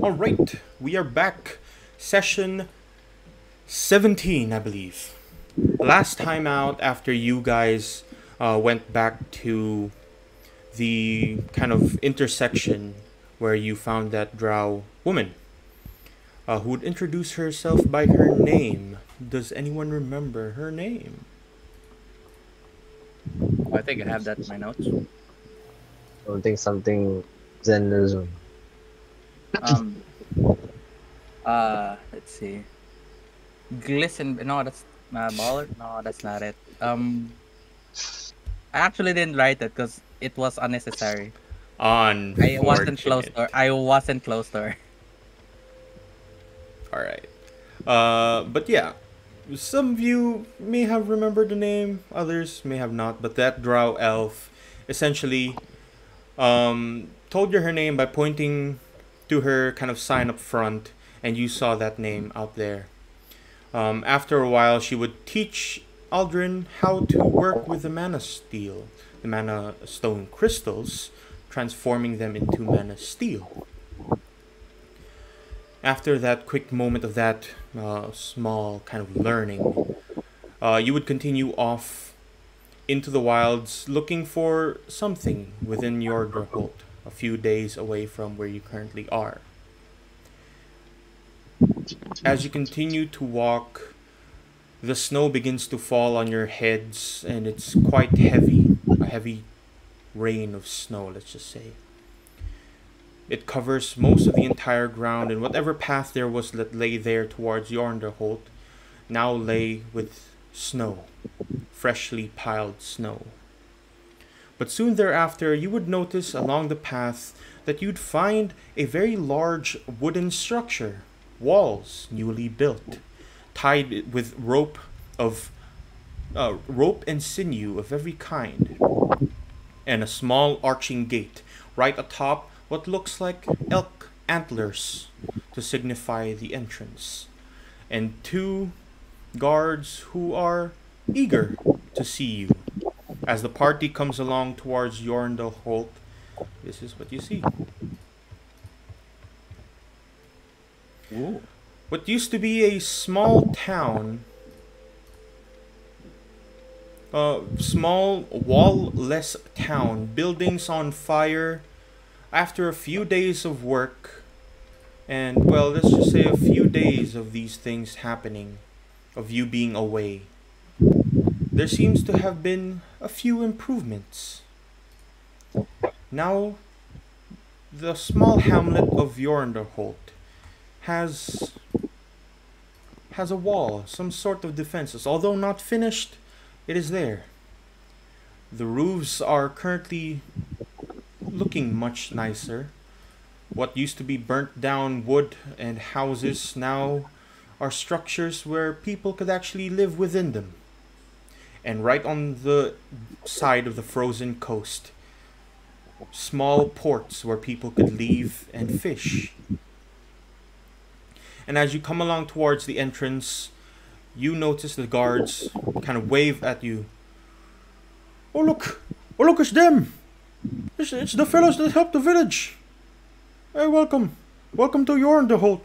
All right, we are back. Session 17, I believe. Last time out, after you guys went back to the kind of intersection where you found that drow woman who would introduce herself by her name. Does anyone remember her name? I think I have that in my notes. Something Zennism. Um, let's see. Glisten. No, that's baller. No, that's not it. I actually didn't write it because it was unnecessary. I wasn't close Unfortunate. to her. I wasn't close to her. All right. But yeah, some of you may have remembered the name, others may have not. But that drow elf essentially told you her name by pointing to her kind of sign up front, and you saw that name out there. After a while, she would teach Aldrin how to work with the mana steel, the mana stone crystals, transforming them into mana steel. After that quick moment of that small kind of learning, you would continue off into the wilds looking for something within your Holt, a few days away from where you currently are. As you continue to walk, the snow begins to fall on your heads, and it's quite heavy. A heavy rain of snow, let's just say. It covers most of the entire ground, and whatever path there was that lay there towards Jornderholt now lay with snow, freshly piled snow. But soon thereafter, you would notice along the path that you'd find a very large wooden structure, walls newly built, tied with rope and sinew of every kind, and a small arching gate right atop what looks like elk antlers to signify the entrance, and two guards who are eager to see you. As the party comes along towards Yorndal Holt, this is what you see. Ooh. What used to be a small town, a small wall-less town, buildings on fire, after a few days of work, and well, let's just say a few days of these things happening, of you being away, there seems to have been a few improvements. Now, the small hamlet of Jornderholt has has a wall, some sort of defenses. Although not finished, it is there. The roofs are currently looking much nicer. What used to be burnt down wood and houses now are structures where people could actually live within them. And right on the side of the frozen coast, small ports where people could leave and fish. And as you come along towards the entrance, you notice the guards kind of wave at you. Oh look! Oh look, it's them! It's the fellows that helped the village! Hey, welcome! Welcome to Jornderholt!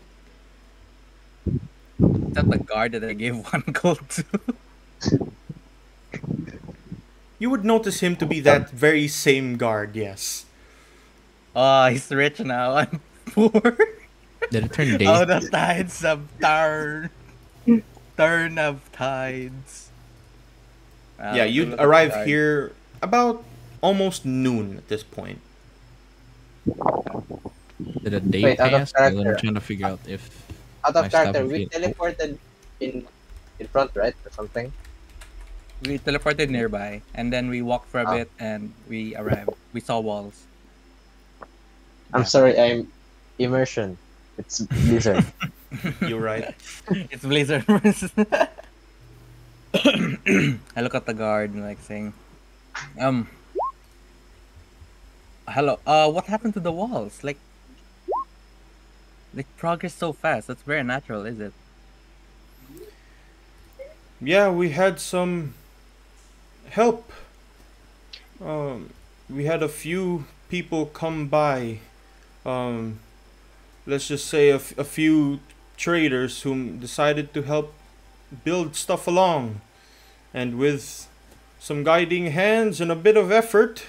Is that the guard that I gave one gold to? You would notice him to be that very same guard, yes. Oh, he's rich now. I'm poor. Did it turn day? Oh, the tides of turn of tides. Yeah, Take a you'd look at the arrive guard. here about almost noon at this point. Did a day Wait, out of pass? I'm character. trying to figure out if Out my of stuff character, would we feel. teleported in front, right? Or something. We teleported nearby, and then we walked for a Ah. bit, and we arrived. We saw walls. I'm Yeah. sorry, I'm immersion. It's Blizzard. You're right. It's Blizzard. I look at the guard and like saying, um, hello. What happened to the walls? Like progress so fast. That's very natural, is it? Yeah, we had some help. Um, we had a few people come by. Um, let's just say a few traders whom decided to help build stuff along. And with some guiding hands and a bit of effort,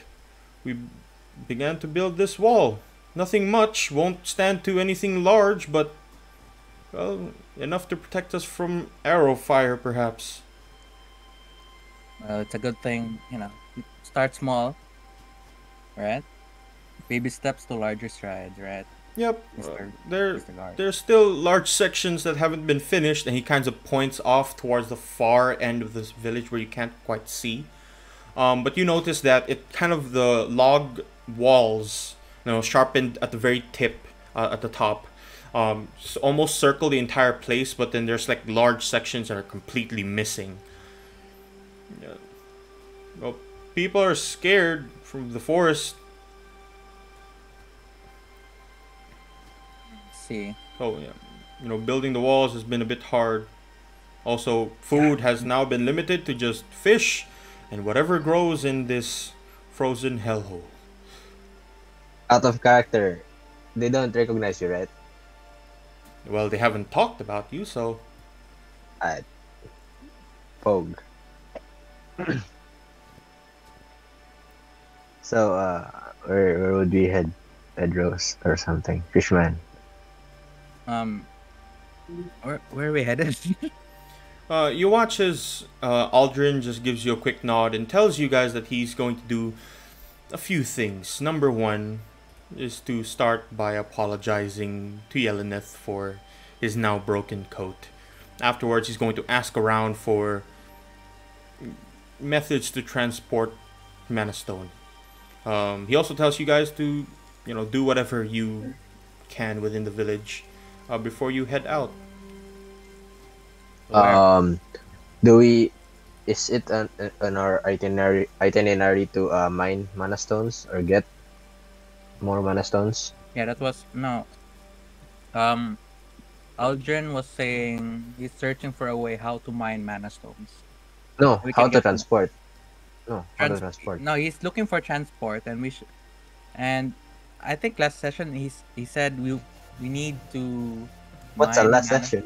we began to build this wall. Nothing much, won't stand to anything large, but, well, enough to protect us from arrow fire, perhaps. Well, it's a good thing, start small, right? Baby steps to larger strides, right? Yep, there, Mr. Guard. there's still large sections that haven't been finished, and he kind of points off towards the far end of this village where you can't quite see. But you notice that it kind of the log walls, sharpened at the very tip, at the top, almost circle the entire place. But then there's like large sections that are completely missing. Yeah. Well, people are scared from the forest. See. Oh yeah, building the walls has been a bit hard. Also, food has now been limited to just fish and whatever grows in this frozen hellhole. Out of character. They don't recognize you, right? Well, they haven't talked about you, so Alright. Pogue. So, where would we head? Rose or something? Fishman. Where are we headed? you watch as Aldrin just gives you a quick nod and tells you guys that he's going to do a few things. Number one is to start by apologizing to Yeleneth for his now broken coat. Afterwards, he's going to ask around for methods to transport Mana Stone. He also tells you guys to, do whatever you can within the village before you head out. Do we? Is it on our itinerary to mine mana stones or get more mana stones? Yeah, that was no. Aldrin was saying he's searching for a way how to mine mana stones. No, We how can to get them. transport? No, how to transport? No, he's looking for transport, and we should. And I think last session he said we need to. What's the mine last mana- section?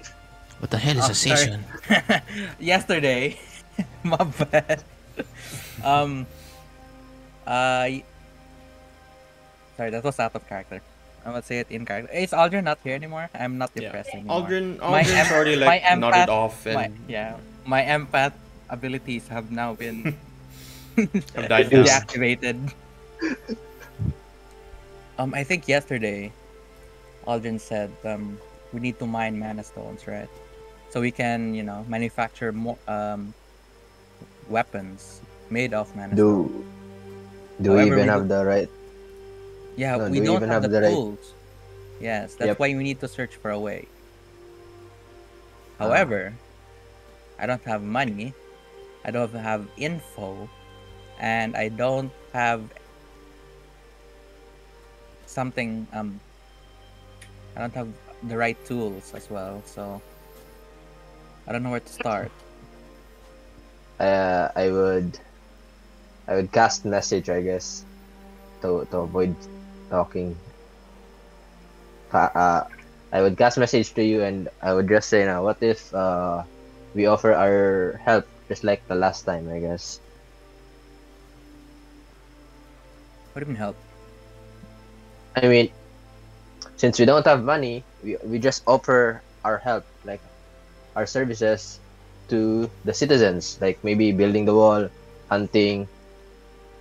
What the hell is Oh, a sorry. session? Yesterday, my bad. Y- sorry, that was out of character. I would say it in character. Is Aldrin not here anymore? I'm not Yeah. impressed anymore. Aldrin's em- already my nodded empath- off and my empath abilities have now been have died down. deactivated. I think yesterday, Aldrin said we need to mine mana stones, right? So we can, manufacture more weapons made of mana stones. Do we However, even we have the right? Yeah, No, we do we don't even have have the the right- tools. Yes, that's Yep. why we need to search for a way. However, I don't have money, I don't have info, and I don't have something I don't have the right tools as well, so I don't know where to start. I would cast message, I guess, to avoid talking. I would cast message to you, and I would just say, now, what if we offer our help just like the last time, I guess. What do you mean help? I mean, since we don't have money, we just offer our help, like our services to the citizens, like maybe building the wall, hunting.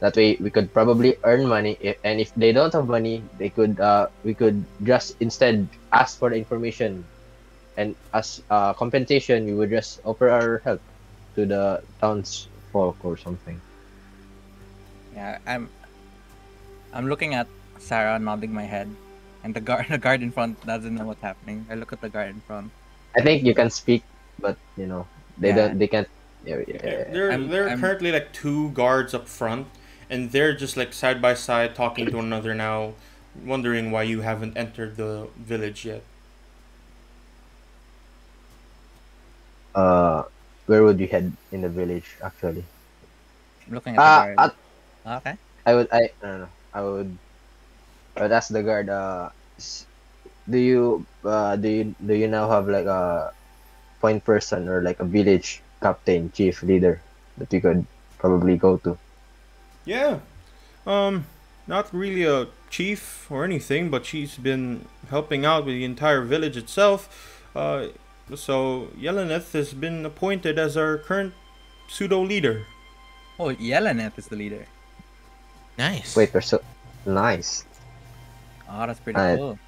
That way we could probably earn money, and if they don't have money, they could we could just instead ask for the information, and as compensation, we would just offer our help to the townsfolk or something. Yeah, I'm looking at Sarah nodding my head, and the guard in front doesn't know what's happening. I look at the guard in front. I think you can speak, but they Yeah. they can't. Yeah, There I'm- are I'm- currently like two guards up front, and they're just like side by side talking to one another now, wondering why you haven't entered the village yet. Where would you head in the village actually? I'm looking at the guard. I don't know. I would ask the guard. do you now have like a point person or like a village captain, chief leader that we could probably go to? Yeah. Not really a chief or anything, but she's been helping out with the entire village itself. So Yeleneth has been appointed as our current pseudo leader. Oh, Yelenet is the leader. Nice. Wait, we're so nice. Oh, that's pretty Uh, cool.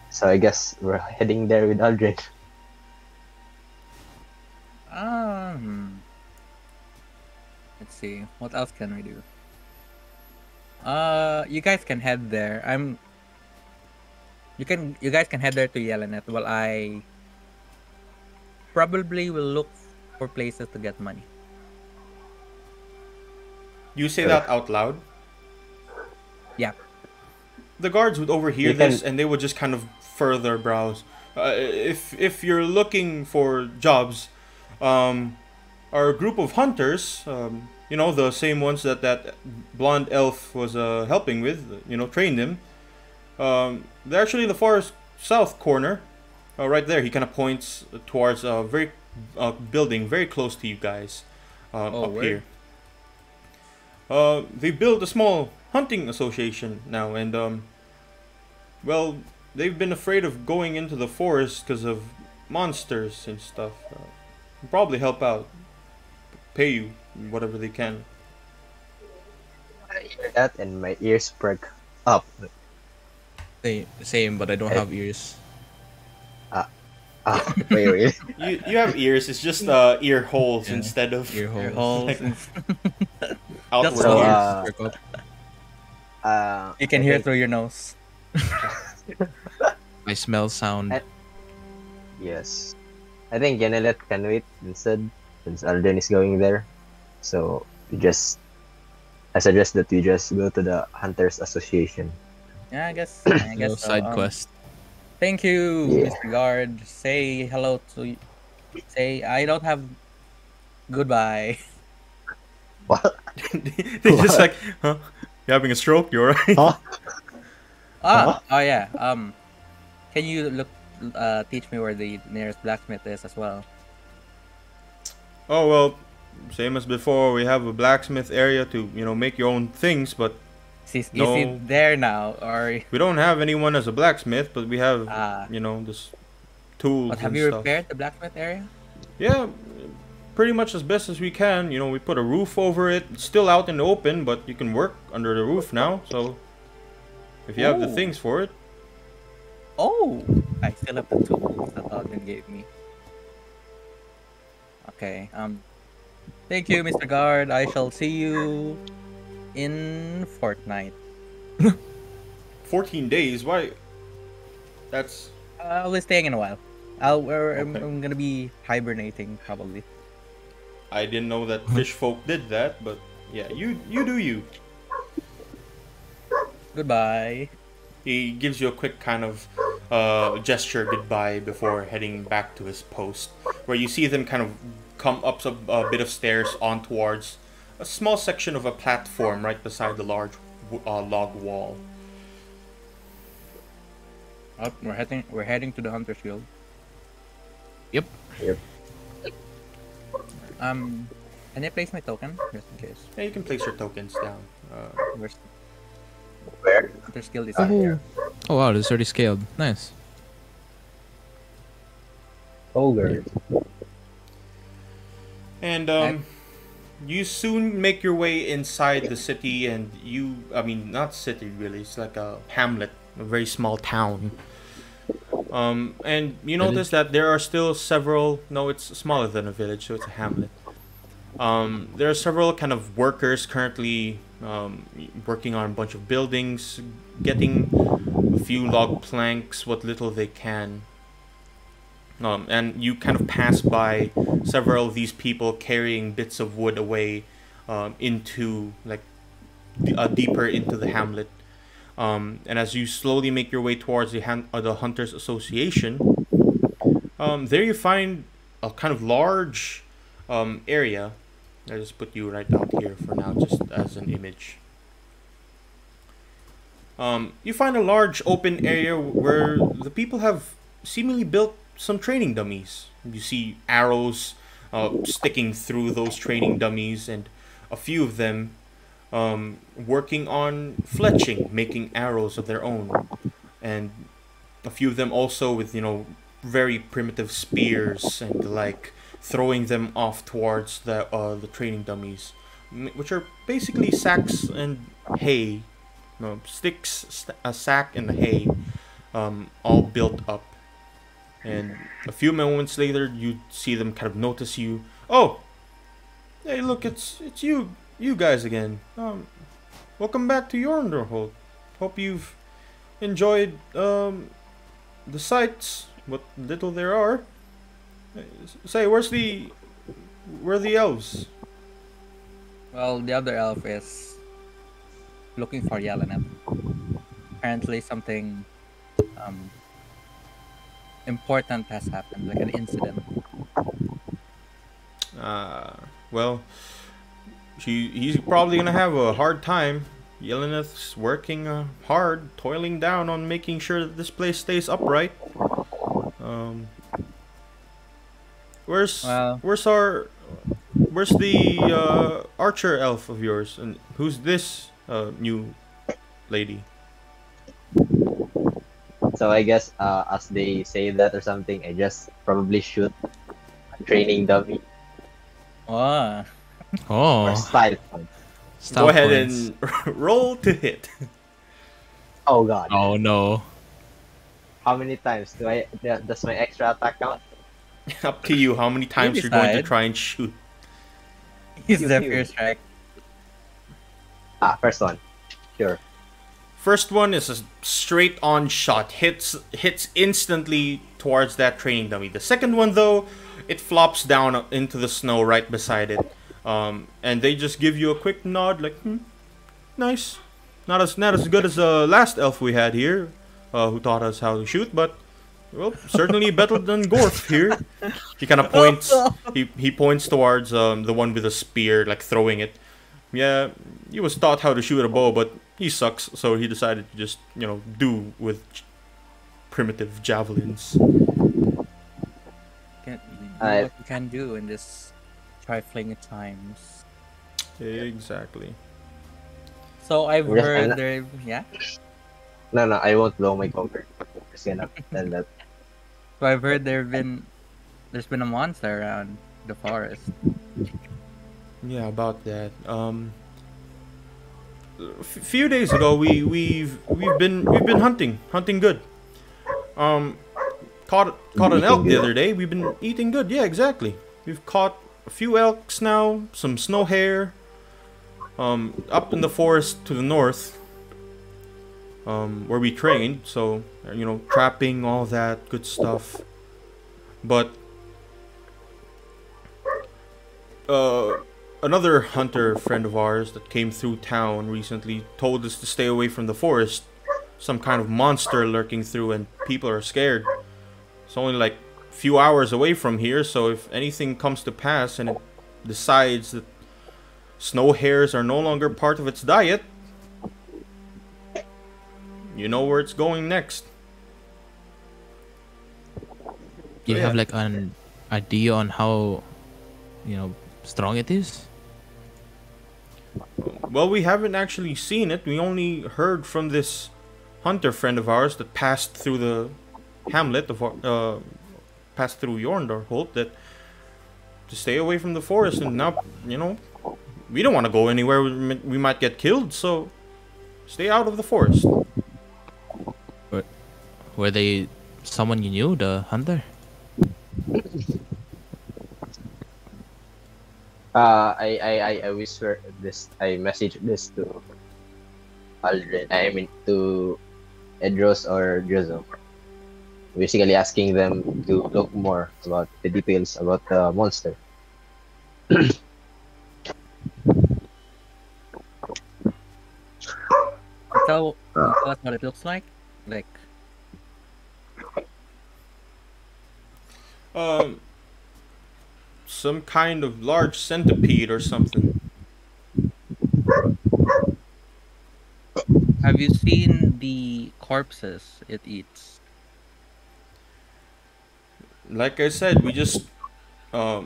So I guess we're heading there with Aldrin. Um, let's see. What else can we do? You guys can head there. You guys can head there to Yelenet while I probably will look for places to get money. You say Sure. that out loud. Yeah. The guards would overhear You can- this and they would just kind of furrow their brows. If you're looking for jobs, our group of hunters, the same ones that blonde elf was helping with, trained him. They're actually in the far south corner, right there. He kind of points towards a very building very close to you guys, Oh, up where? here. They built a small hunting association now, and well, they've been afraid of going into the forest because of monsters and stuff. Probably help out, pay you whatever they can. I hear that and my ears perk up. Same, but I don't have ears. Wait. You have ears. It's just ear holes Yeah. instead of Ear Your holes. holes. like outward That's So, ears. Perk up. You can I hear think- through your nose. I smell sound. Yes. I think Genelet can wait instead, since Alden is going there. So I suggest that we just go to the Hunters Association. Yeah, I guess. Little So. side quest. Thank you, Yeah. Mr. Guard. Say hello to. Say I don't have. Goodbye. What? They just like, huh? You having a stroke? You alright? Huh? Oh yeah. Can you teach me where the nearest blacksmith is as well? Oh well, same as before. We have a blacksmith area to make your own things, but Is he No. there now, or we don't have anyone as a blacksmith. But we have Ah. this tools what? Have and you stuff. repaired the blacksmith area? Yeah, pretty much as best as we can. We put a roof over it. It's still out in the open, but you can work under the roof now. So if you have the Ooh. things for it. Oh, I still have the tools that Alden gave me. Okay. Thank you, Mr. Guard. I shall see you in fortnight. 14 days? Why? That's... I'll be staying in a while. I'm Okay. gonna be hibernating probably. I didn't know that fish folk did that, but yeah, you do you. Goodbye. He gives you a quick kind of gesture goodbye before heading back to his post, where you see them kind of come up a bit of stairs on towards a small section of a platform right beside the large log wall. Oh, we're heading to the Hunter's Guild. Yep. Can I place my token just in case? Yeah, you can place your tokens down. Where's Where? Hunter's Guild is out there. Oh wow, this is already scaled. Nice. Ogre. And you soon make your way inside the city, and not city really, it's like a hamlet, a very small town. And you notice that there are still several, no, it's smaller than a village, so it's a hamlet. There are several kind of workers currently working on a bunch of buildings, getting a few log planks, what little they can. And you kind of pass by several of these people carrying bits of wood away into deeper into the hamlet. And as you slowly make your way towards the Hunters Association, there you find a kind of large area. I just put you right out here for now, just as an image. You find a large open area where the people have seemingly built some training dummies. You see arrows sticking through those training dummies, and a few of them working on fletching, making arrows of their own, and a few of them also with very primitive spears and the like, throwing them off towards the training dummies, which are basically sacks and hay, no sticks, a sack and hay, all built up. And a few moments later, you see them kind of notice you. Oh, hey, look, it's you guys again. Welcome back to Yornderholt. Hope you've enjoyed the sights, what little there are. Say, where are the elves? Well, the other elf is looking for Yelenet. Apparently, something um, important has happened, like an incident. Well, he's probably gonna have a hard time. Yeleneth's working hard, toiling down on making sure that this place stays upright. Um, where's Well, where's our where's the archer elf of yours, and who's this new lady? So I guess as they say that or something, I just probably shoot a training dummy oh, or Oh, style point. Go style ahead points. and roll to hit. Oh god. Oh no. How many times does my extra attack count? Up to you. How many times you're going to decide. try and shoot? he's Pew, the pew. first strike. First one. Sure. First one is a straight on shot. Hits instantly towards that training dummy. The second one though, it flops down into the snow right beside it. And they just give you a quick nod like, nice. Not as good as the last elf we had here, who taught us how to shoot, but well, certainly better than Gorf here. He kind of points. He points towards the one with the spear, like throwing it. Yeah, he was taught how to shoot a bow, but he sucks, so he decided to just do with primitive javelins. Can, I- what you can do in this trifling times. Exactly. So I've Yes, heard and- there, yeah. No, I won't blow my cover. Just gonna tell that. So I've heard there's been a monster around the forest. Yeah, about that. Few days ago, we've been hunting good. Caught an elk the other day. We've been eating good. Yeah, exactly. We've caught a few elks now, some snow hare. Up in the forest to the north, where we trained. So trapping, all that good stuff. But another hunter friend of ours that came through town recently told us to stay away from the forest. Some kind of monster lurking through, and people are scared. It's only like a few hours away from here, so if anything comes to pass and it decides that snow hares are no longer part of its diet, you know where it's going next. Do you Yeah. have like an idea on how, strong it is? Well, we haven't actually seen it. We only heard from this hunter friend of ours that passed through the hamlet of passed through Yorndarholt, that to stay away from the forest, and now we don't want to go anywhere we might get killed, so stay out of the forest. Were they someone you knew, the hunter? I whisper this. I message this to Aldrin. I mean to Edros or Drizzle. Basically asking them to look more about the details about the monster. Tell us what it looks like. Like, Some kind of large centipede or something. Have you seen the corpses it eats? Like I said, we just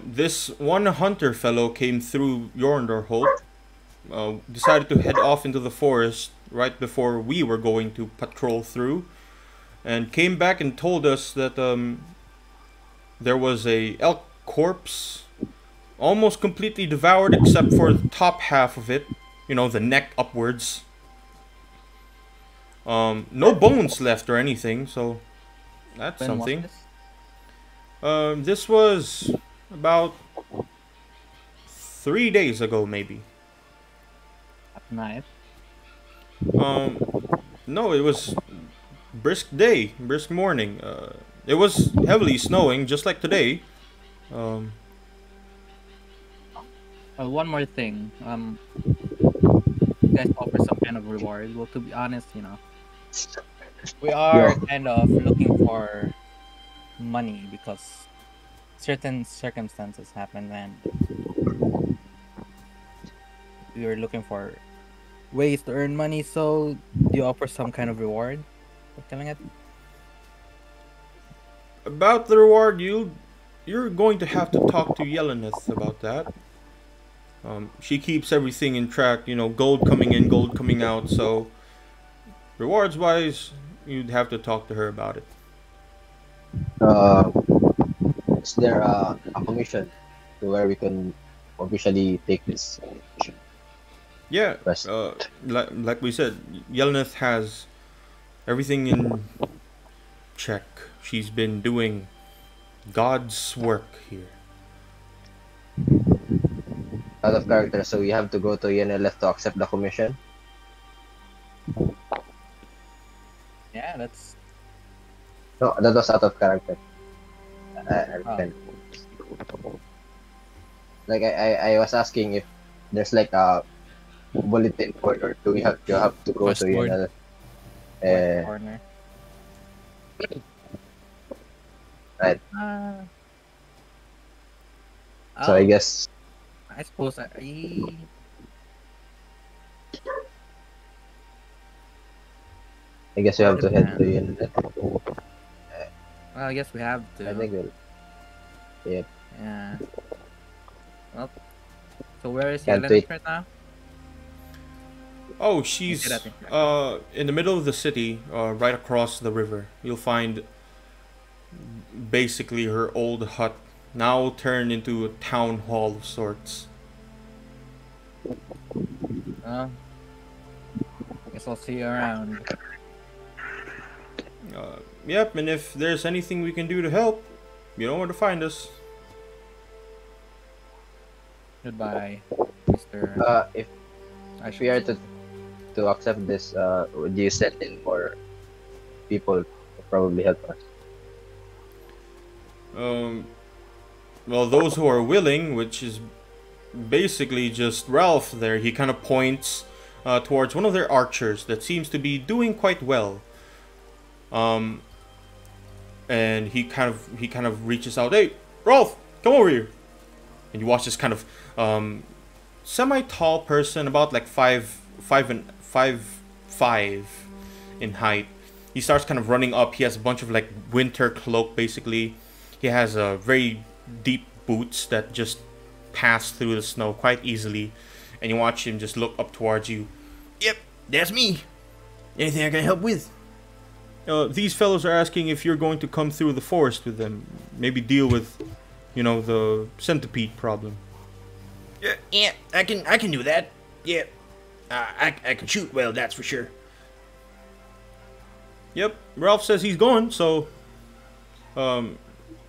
this one hunter fellow came through Yorndorholt, decided to head off into the forest right before we were going to patrol through, and came back and told us that there was a elk corpse, almost completely devoured except for the top half of it, the neck upwards. No bones left or anything, so that's When was something. this? This was about 3 days ago, maybe. At night. Um, no, it was brisk day, brisk morning. It was heavily snowing, just like today. Um, One more thing. You guys offer some kind of reward. Well, to be honest, we are Yo, kind of looking for money because certain circumstances happen, and we are looking for ways to earn money. So, do you offer some kind of reward for killing it? about the reward, you're going to have to talk to Yelenith about that. She keeps everything in track. Gold coming in, gold coming out. So rewards wise, you'd have to talk to her about it. uh, is there a commission to where we can officially take this Yeah, quest? like we said, Yelenith has everything in check. She's been doing God's work here. Out of character, so we have to go to ENLF to accept the commission. Yeah, that's No, that was out of character. I uh, understand. Like I was asking if there's like a bulletin board, or do we have to go Quest to board. ENL? West corner. Right. Uh, So I oh, guess I suppose we have to head to depends. ENL. Well, I guess we have I to. think we'll. Yeah. Yeah. Well, so where is Can't Yelenis wait. right now? Oh, You see she's that in in the middle of the city, right across the river. You'll find basically her old hut, now turned into a town hall of sorts. Uh, guess I'll see you around. Yep, and if there's anything we can do to help, you know where to find us. Goodbye, Mr. If I we are should to accept this, would you send in more people to probably help us? Um, well, those who are willing, which is basically just Ralph there, he kind of points towards one of their archers that seems to be doing quite well. Um, and he kind of reaches out. Hey, Ralph, come over here. And you watch this kind of semi-tall person, about like 5'5" in height. He starts kind of running up. He has a bunch of like winter cloak, basically. He has very deep boots that just pass through the snow quite easily. And you watch him just look up towards you. Yep, that's me. Anything I can help with? These fellows are asking if you're going to come through the forest with them. Maybe deal with, the centipede problem. Yeah, I can do that. Yeah, I can shoot well, that's for sure. Yep, Ralph says he's going, so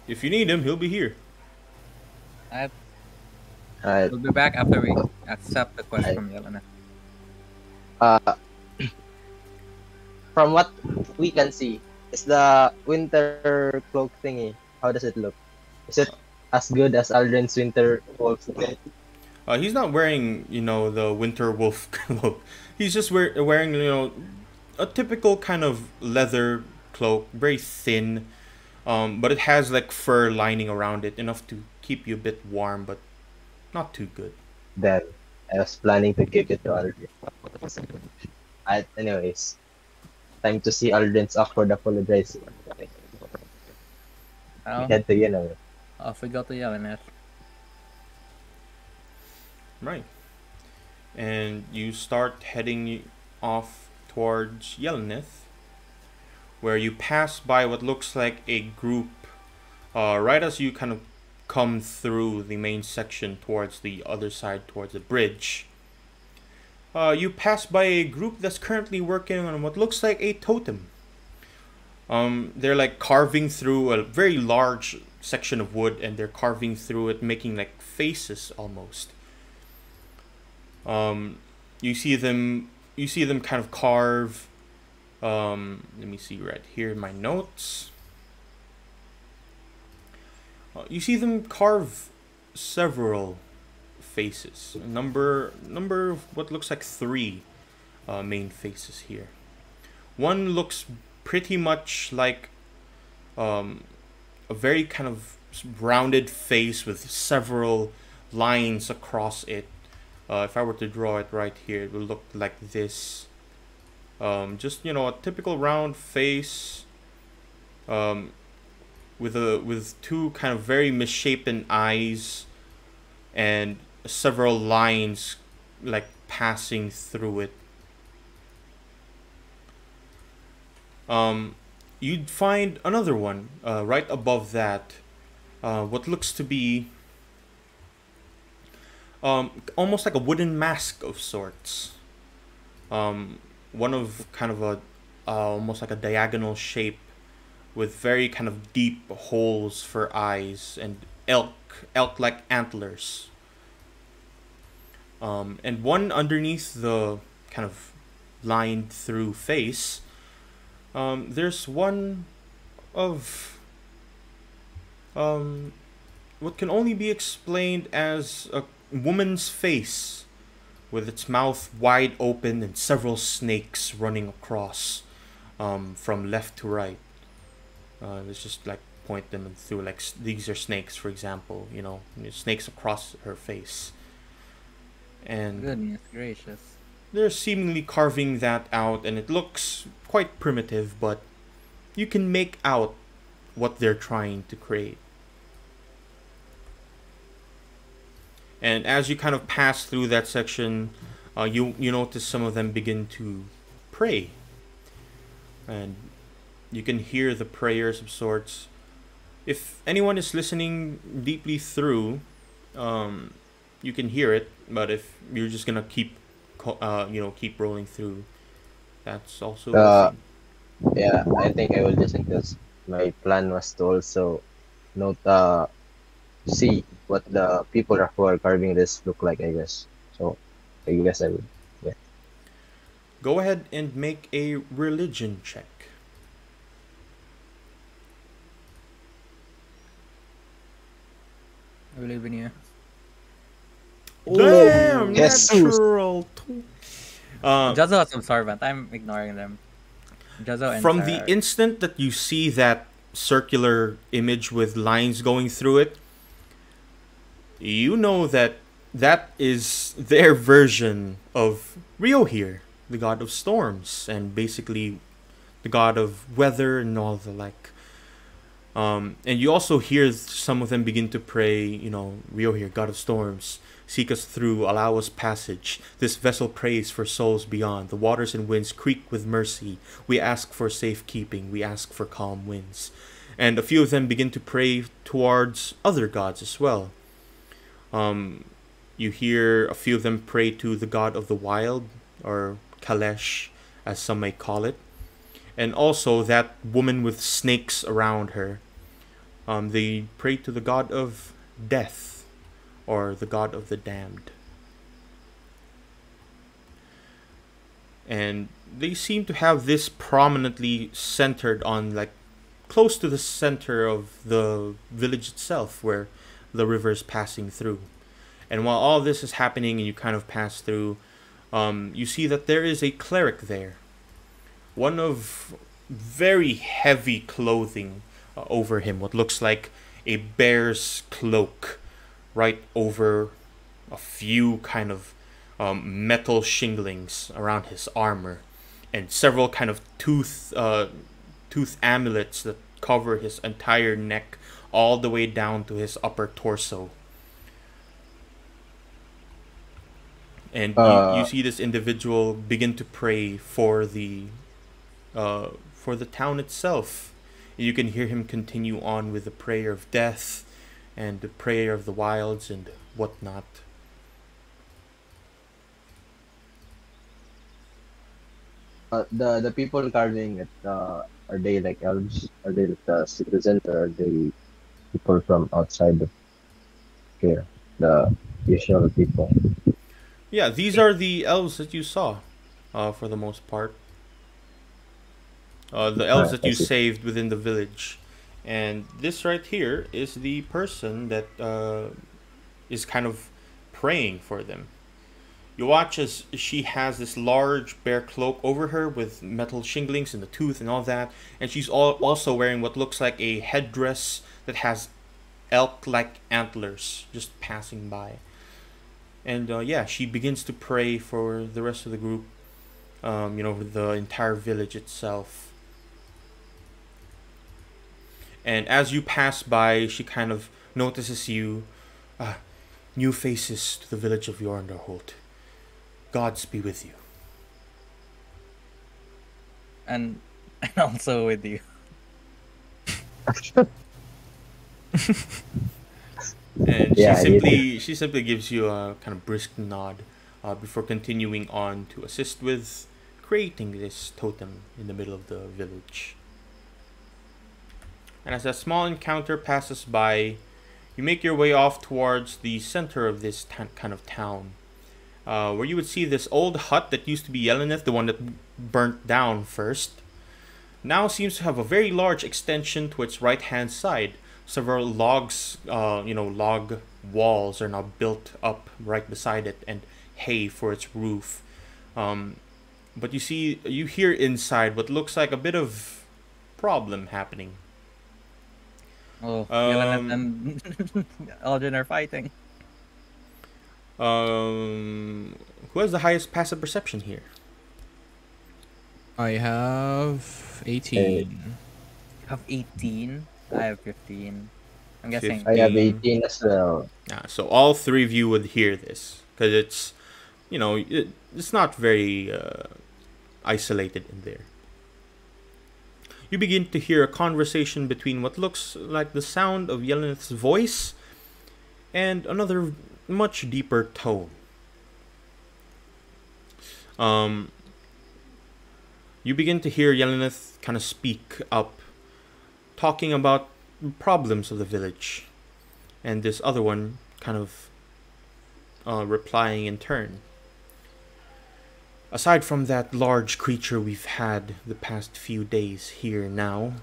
if you need him, he'll be here. I Uh, will be back after we accept the quest from Yelenis. uh, from what we can see, is the winter cloak thingy. How does it look? Is it as good as Aldrin's winter cloak? He's not wearing, the winter wolf cloak. He's just wearing, a typical kind of leather cloak, very thin, but it has like fur lining around it, enough to keep you a bit warm, but not too good. Then I was planning to give it to Aldrin. Anyways, time to see Aldrin's awkward apologize. We Oh, had to, you know. off we go to Yelenet. Right. And you start heading off towards Yelnith, where you pass by what looks like a group right as you kind of come through the main section towards the other side, towards the bridge. You pass by a group that's currently working on what looks like a totem. They're like carving through a very large section of wood, and they're carving through it, making like faces almost. You see them kind of carve. Let me see right here in my notes. You see them carve several faces. A number of what looks like 3 main faces here. One looks pretty much like a very kind of rounded face with several lines across it. If I were to draw it right here, it would look like this. Just, you know, a typical round face, with 2 kind of very misshapen eyes and several lines like passing through it. You'd find another one right above that, what looks to be almost like a wooden mask of sorts. One of kind of a almost like a diagonal shape with very kind of deep holes for eyes and elk-like antlers. And one underneath the kind of lined through face, there's one of what can only be explained as a woman's face, with its mouth wide open and several snakes running across from left to right. Let's just like point them through, like these are snakes, for example. You know, snakes across her face. And Goodness gracious. they're seemingly carving that out, and it looks quite primitive, but you can make out what they're trying to create. And as you kind of pass through that section, you notice some of them begin to pray, and you can hear the prayers of sorts. If anyone is listening deeply through, you can hear it. But if you're just gonna keep rolling through, that's also Uh, yeah, I think I will listen because my plan was to also note, see what the people who are carving this look like, I guess. So, I guess I would. Yeah. Go ahead and make a religion check. I believe in you. Damn, Jesus. natural. Jazo is observant. I'm ignoring them. Jazo and From Sarah the are- instant that you see that circular image with lines going through it, you know that that is their version of Riohir, the god of storms, and basically the god of weather and all the like. And you also hear some of them begin to pray, you know, Riohir, god of storms, seek us through, allow us passage. This vessel prays for souls beyond. The waters and winds creak with mercy. We ask for safekeeping. We ask for calm winds. And a few of them begin to pray towards other gods as well. You hear a few of them pray to the god of the wild, or Kalesh, as some may call it. And also that woman with snakes around her. They pray to the god of death, or the god of the damned. And they seem to have this prominently centered on, like, close to the center of the village itself, where the river is passing through. And while all this is happening and you kind of pass through, you see that there is a cleric there. One of very heavy clothing over him, what looks like a bear's cloak right over a few kind of metal shinglings around his armor. and several kind of tooth amulets that cover his entire neck all the way down to his upper torso. And you Uh, see this individual begin to pray for the town itself. You can hear him continue on with the prayer of death and the prayer of the wilds and whatnot. the people carving it, are they like elves? Are they like the citizens, or are they people from outside of here? The usual people. Yeah, these are the elves that you saw, for the most part. The elves Alright, that I you see. saved within the village. And this right here is the person that is kind of praying for them. You watch as she has this large bear cloak over her with metal shinglings and the tooth and all that, and she's also wearing what looks like a headdress that has elk-like antlers just passing by. And yeah, she begins to pray for the rest of the group, the entire village itself. And as you pass by, she kind of notices you. Ah, new faces to the village of Yornderholt. Gods be with you. And and also with you. And Yeah, you too. she simply gives you a kind of brisk nod before continuing on to assist with creating this totem in the middle of the village. And as that small encounter passes by, you make your way off towards the center of this kind of town, where you would see this old hut that used to be Yeleneth, the one that burnt down first, now seems to have a very large extension to its right hand side. Several log walls are now built up right beside it, and hay for its roof. But you hear inside what looks like a bit of problem happening. Oh, Yelenet Um, and Aldrin are fighting. who has the highest passive perception here? I have I 18. You have 18. I have 15. I'm guessing. I have 15. 18 as well. So all three of you would hear this because it's not very isolated in there. You begin to hear a conversation between what looks like the sound of Yeleneth's voice and another much deeper tone. You begin to hear Yeleneth kind of speak up, talking about problems of the village, and this other one kind of replying in turn. Aside from that large creature we've had the past few days here now,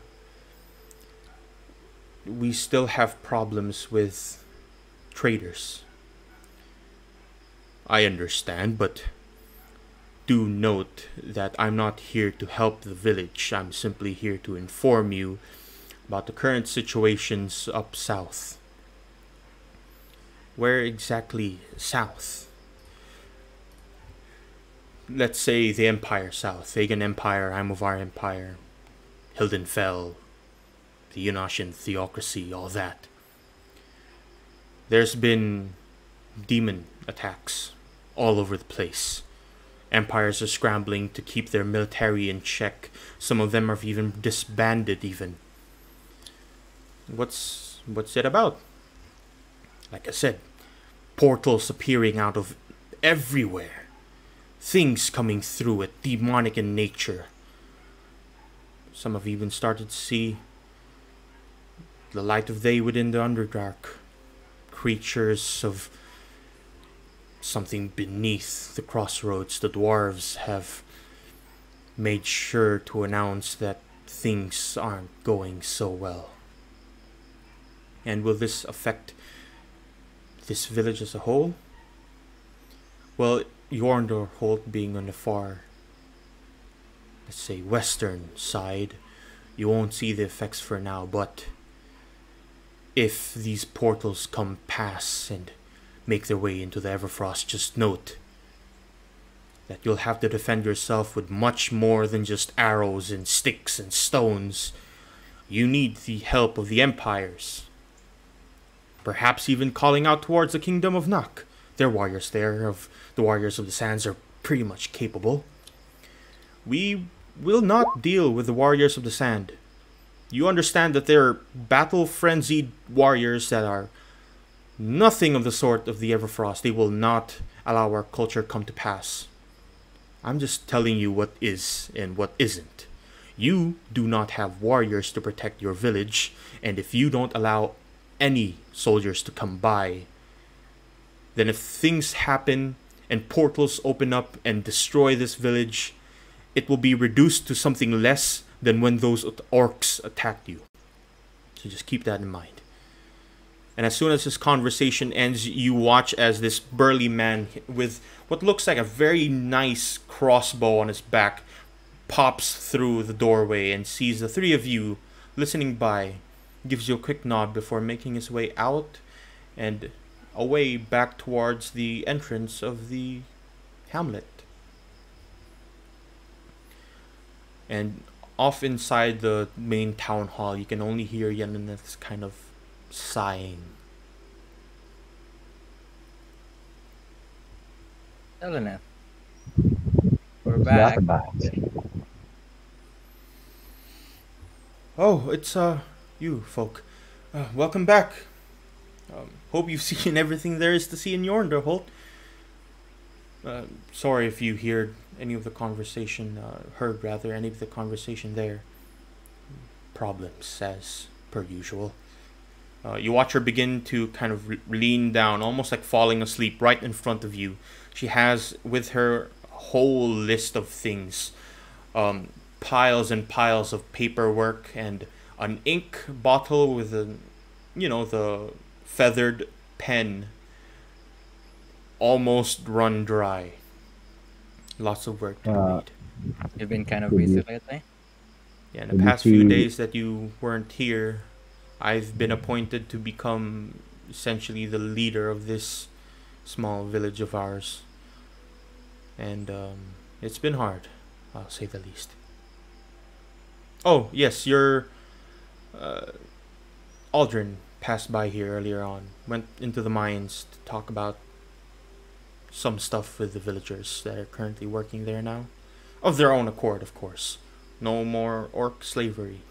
we still have problems with traders. I understand, but do note that I'm not here to help the village. I'm simply here to inform you about the current situations up south. Where exactly south? Let's say the Empire South, Vagan Empire, Amovar Empire, Hildenfell, the Unashian theocracy, all that. There's been demon attacks all over the place. Empires are scrambling to keep their military in check. Some of them have even disbanded even. What's it about? Like I said, portals appearing out of everywhere. Things coming through it, demonic in nature. Some have even started to see the light of day within the Underdark. Creatures of something beneath the crossroads. The dwarves have made sure to announce that things aren't going so well. And will this affect this village as a whole? Well, Yornderholt being on the far, let's say, western side, you won't see the effects for now, but if these portals come past and make their way into the Everfrost, just note, that you'll have to defend yourself with much more than just arrows and sticks and stones. You need the help of the empires. Perhaps even calling out towards the kingdom of Nak. Their warriors there, of the warriors of the sands, are pretty much capable. We will not deal with the warriors of the sand. You understand that they're battle-frenzied warriors that are nothing of the sort of the Everfrost. They will not allow our culture come to pass. I'm just telling you what is and what isn't. You do not have warriors to protect your village, and if you don't allow any soldiers to come by, then if things happen and portals open up and destroy this village, it will be reduced to something less than when those orcs attacked you. So just keep that in mind. And as soon as this conversation ends, you watch as this burly man with what looks like a very nice crossbow on his back pops through the doorway and sees the three of you listening by, gives you a quick nod before making his way out and away back towards the entrance of the hamlet. And off inside the main town hall, you can only hear Yenoneth's kind of sighing. Yenoneth, we're back. Oh, it's you folk. Welcome back. Hope you've seen everything there is to see in Yonderholt. Sorry if you heard any of the conversation, any of the conversation there. Problems, as per usual. You watch her begin to kind of lean down, almost like falling asleep right in front of you. She has with her a whole list of things. Piles and piles of paperwork and an ink bottle with the feathered pen almost run dry. Lots of work to read. You've been kind of busy lately. Yeah, in the past few days that you weren't here, I've been appointed to become essentially the leader of this small village of ours. And it's been hard, I'll say the least. Oh, yes, your Aldrin passed by here earlier on. Went into the mines to talk about some stuff with the villagers that are currently working there now. Of their own accord, of course. No more orc slavery.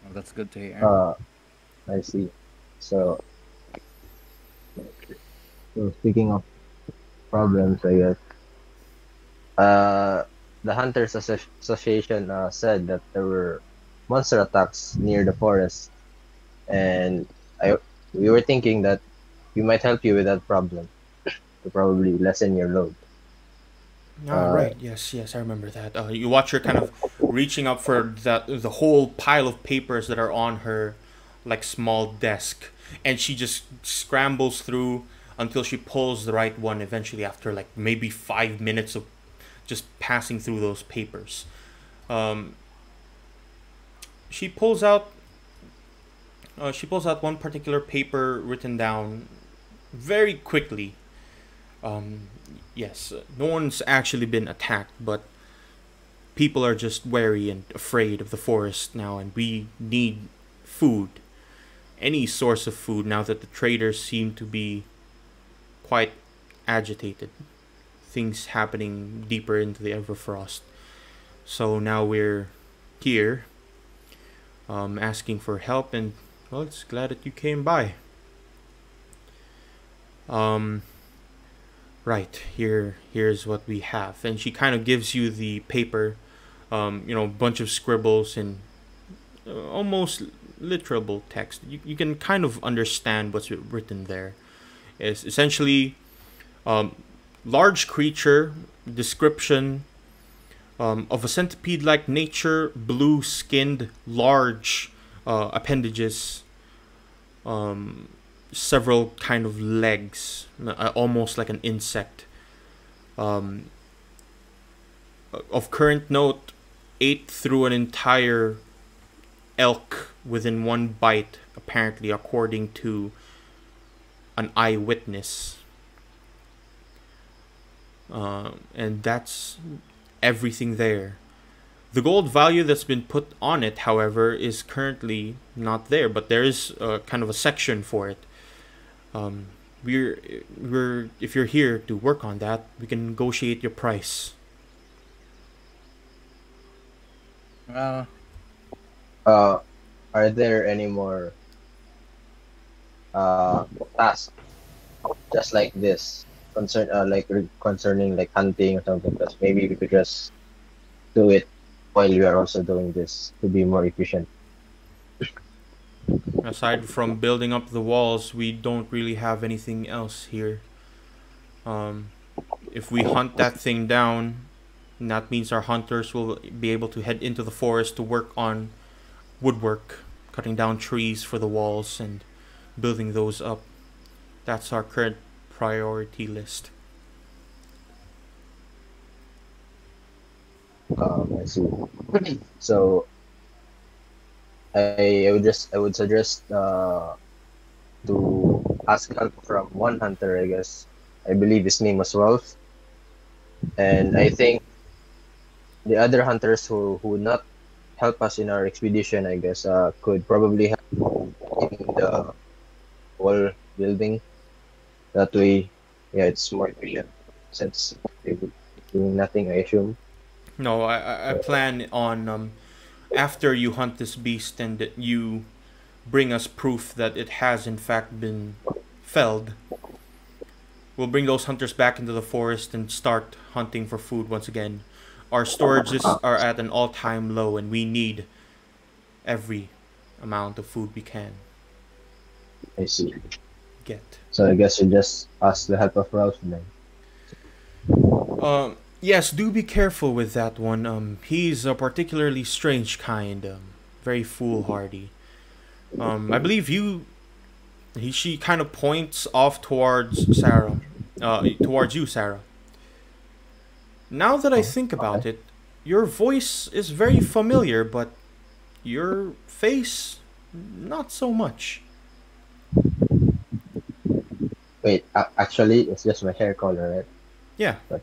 Well, that's good to hear. I see. So speaking of problems, I guess. The Hunters Association said that there were monster attacks near the forest, and we were thinking that we might help you with that problem to probably lessen your load. Right. Yes, I remember that. You watch her kind of reaching up for the whole pile of papers that are on her like small desk, and she just scrambles through until she pulls the right one eventually after like maybe 5 minutes of just passing through those papers. She pulls out one particular paper written down very quickly. Yes, no one's actually been attacked, but people are just wary and afraid of the forest now, and we need food. Any source of food now that the traders seem to be quite agitated. Things happening deeper into the Everfrost. So now we're here asking for help, and well, it's glad that you came by. Right, here's what we have. And she kind of gives you the paper, bunch of scribbles and almost literal text. You can kind of understand what's written there. It's essentially large creature, description of a centipede-like nature, blue-skinned, large appendages, several kind of legs, almost like an insect. Of current note, ate through an entire elk within one bite, apparently, according to an eyewitness. and that's everything there. The gold value that's been put on it, however, is currently not there, but there is kind of a section for it. Um, we're if you're here to work on that, we can negotiate your price. Well, Uh, are there any more uh tasks just like this concerning like hunting or something? Because maybe we could just do it while we are also doing this to be more efficient. Aside from building up the walls, we don't really have anything else here. Um, if we hunt that thing down, that means our hunters will be able to head into the forest to work on woodwork, cutting down trees for the walls and building those up. That's our current priority list. I see. So I would suggest to ask help from one hunter. I guess I believe his name was Rolf, and I think the other hunters who would not help us in our expedition, I guess, could probably help in the wall building. That way, yeah, it's more efficient since they would be doing nothing, I assume. No, I plan on after you hunt this beast and that you bring us proof that it has in fact been felled. We'll bring those hunters back into the forest and start hunting for food once again. Our storages are at an all-time low, and we need every amount of food we can I see. get. So I guess you just ask the help of Ralph then. Yes, do be careful with that one. He's a particularly strange kind, very foolhardy. I believe she kind of points off towards Sarah, towards you, Sarah. Now that I think about it, your voice is very familiar, but your face, not so much. Wait, actually, it's just my hair color, right? Yeah, But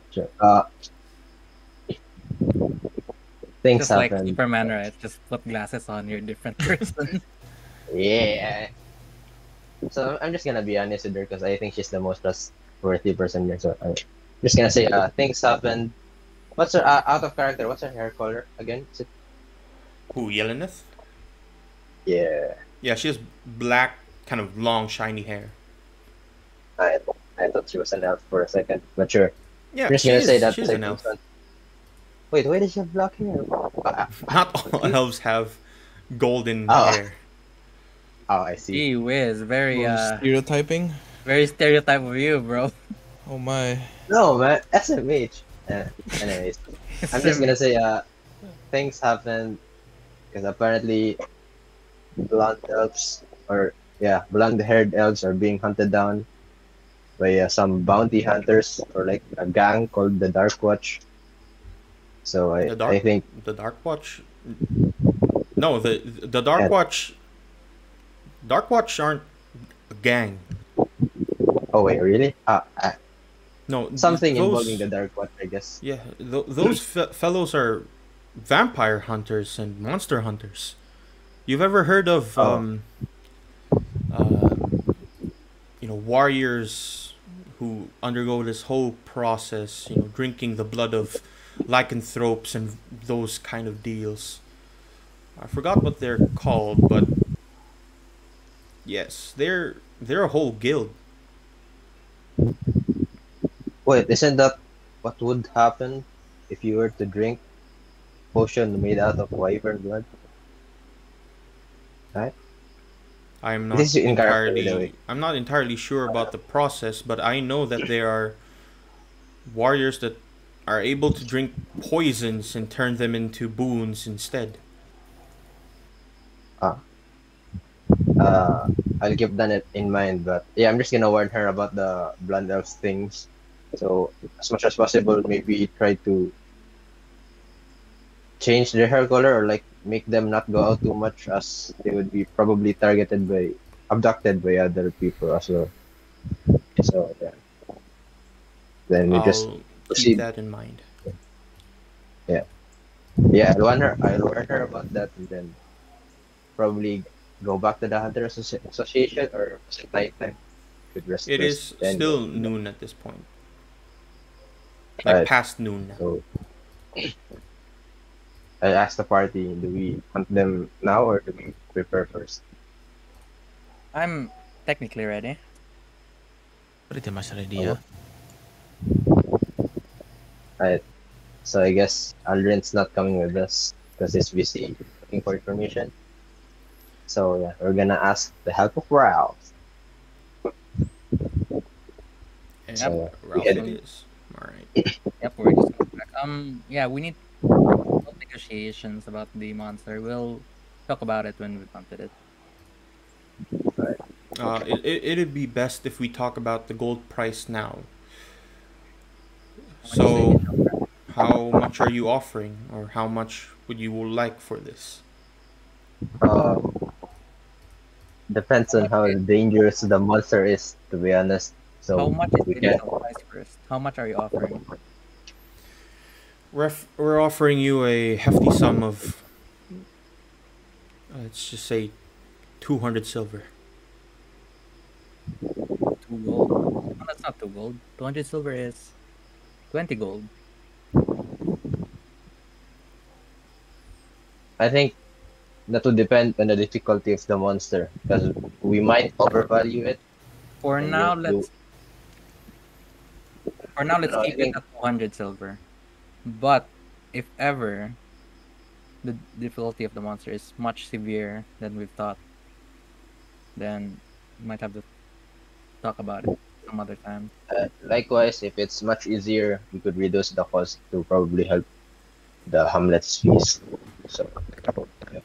things just like happen. Superman, right? Just put glasses on, you're a different person. Yeah. So I'm just gonna be honest with her because I think she's the most trustworthy person here. So I'm just gonna say, things happened. What's her out of character? What's her hair color again? Is it? who, Yeleneth? Yeah. Yeah, she has black, kind of long, shiny hair. I I thought she was an elf for a second, but sure. Yeah, I'm just she gonna say is. that. She's an elf. Wait, why does she have black hair? Not all elves have golden Oh. hair. Oh, I see. Gee whiz, Stereotyping. very stereotype of you, bro. Oh my. No, man, SMH. Anyways, I'm just gonna say, things happen because apparently blonde elves or yeah, blonde-haired elves are being hunted down by some bounty hunters or like a gang called the Dark Watch. So I think The Dark Watch. No, the Dark Yeah. Watch. Dark Watch aren't a gang. oh wait, really? No, Something those, involving the Dark Watch, I guess. Yeah, those fellows are vampire hunters and monster hunters. You've ever heard of Oh. warriors who undergo this whole process, drinking the blood of lycanthropes and those kind of deals. I forgot what they're called, but yes, they're a whole guild. Wait, isn't that what would happen if you were to drink potion made out of wyvern blood? Right? I'm This is not in character, by the entirely way. I'm not entirely sure about the process, but I know that there are warriors that are able to drink poisons and turn them into boons instead. I'll keep that in mind, but yeah, I'm just gonna warn her about the blonde elves things. So as much as possible, maybe try to change their hair color or like make them not go out too much, as they would be probably abducted by other people as well. So yeah, then we just I'll keep Proceed. that in mind. Yeah, I'll warn her about that, and then probably go back to the Association, or was it nighttime? Could It rest is then go. still noon at this point, like Alright, past noon now. so I asked the party, do we hunt them now or do we prepare first? I'm technically ready. Pretty much ready, Oh, yeah. Alright, so I guess Aldrin's not coming with us because he's busy looking for information. So yeah, we're gonna ask the help of Ralph. And Yep. So we Ralph head it in. is. All right. Yep, we're just going back. Yeah, we need negotiations about the monster. We'll talk about it when we've hunted it. Alright. It'd be best if we talk about the gold price now. How much do they So, get over? how much are you offering, or how much would you like for this? Um, Depends How on much how is, dangerous the monster is, to be honest. how So much is we the can. initial price first? How much are you offering? We're offering you a hefty sum of, let's just say, 200 silver. 2 gold. No, that's not 2 gold. 200 silver is 20 gold. I think that would depend on the difficulty of the monster, because we might overvalue it, For and now, you. let's I keep it think at 200 silver. But if ever the difficulty of the monster is much severe than we've thought, then we might have to talk about it some other time. likewise, if it's much easier, we could reduce the cost to probably help the Hamlet's fees. So yeah.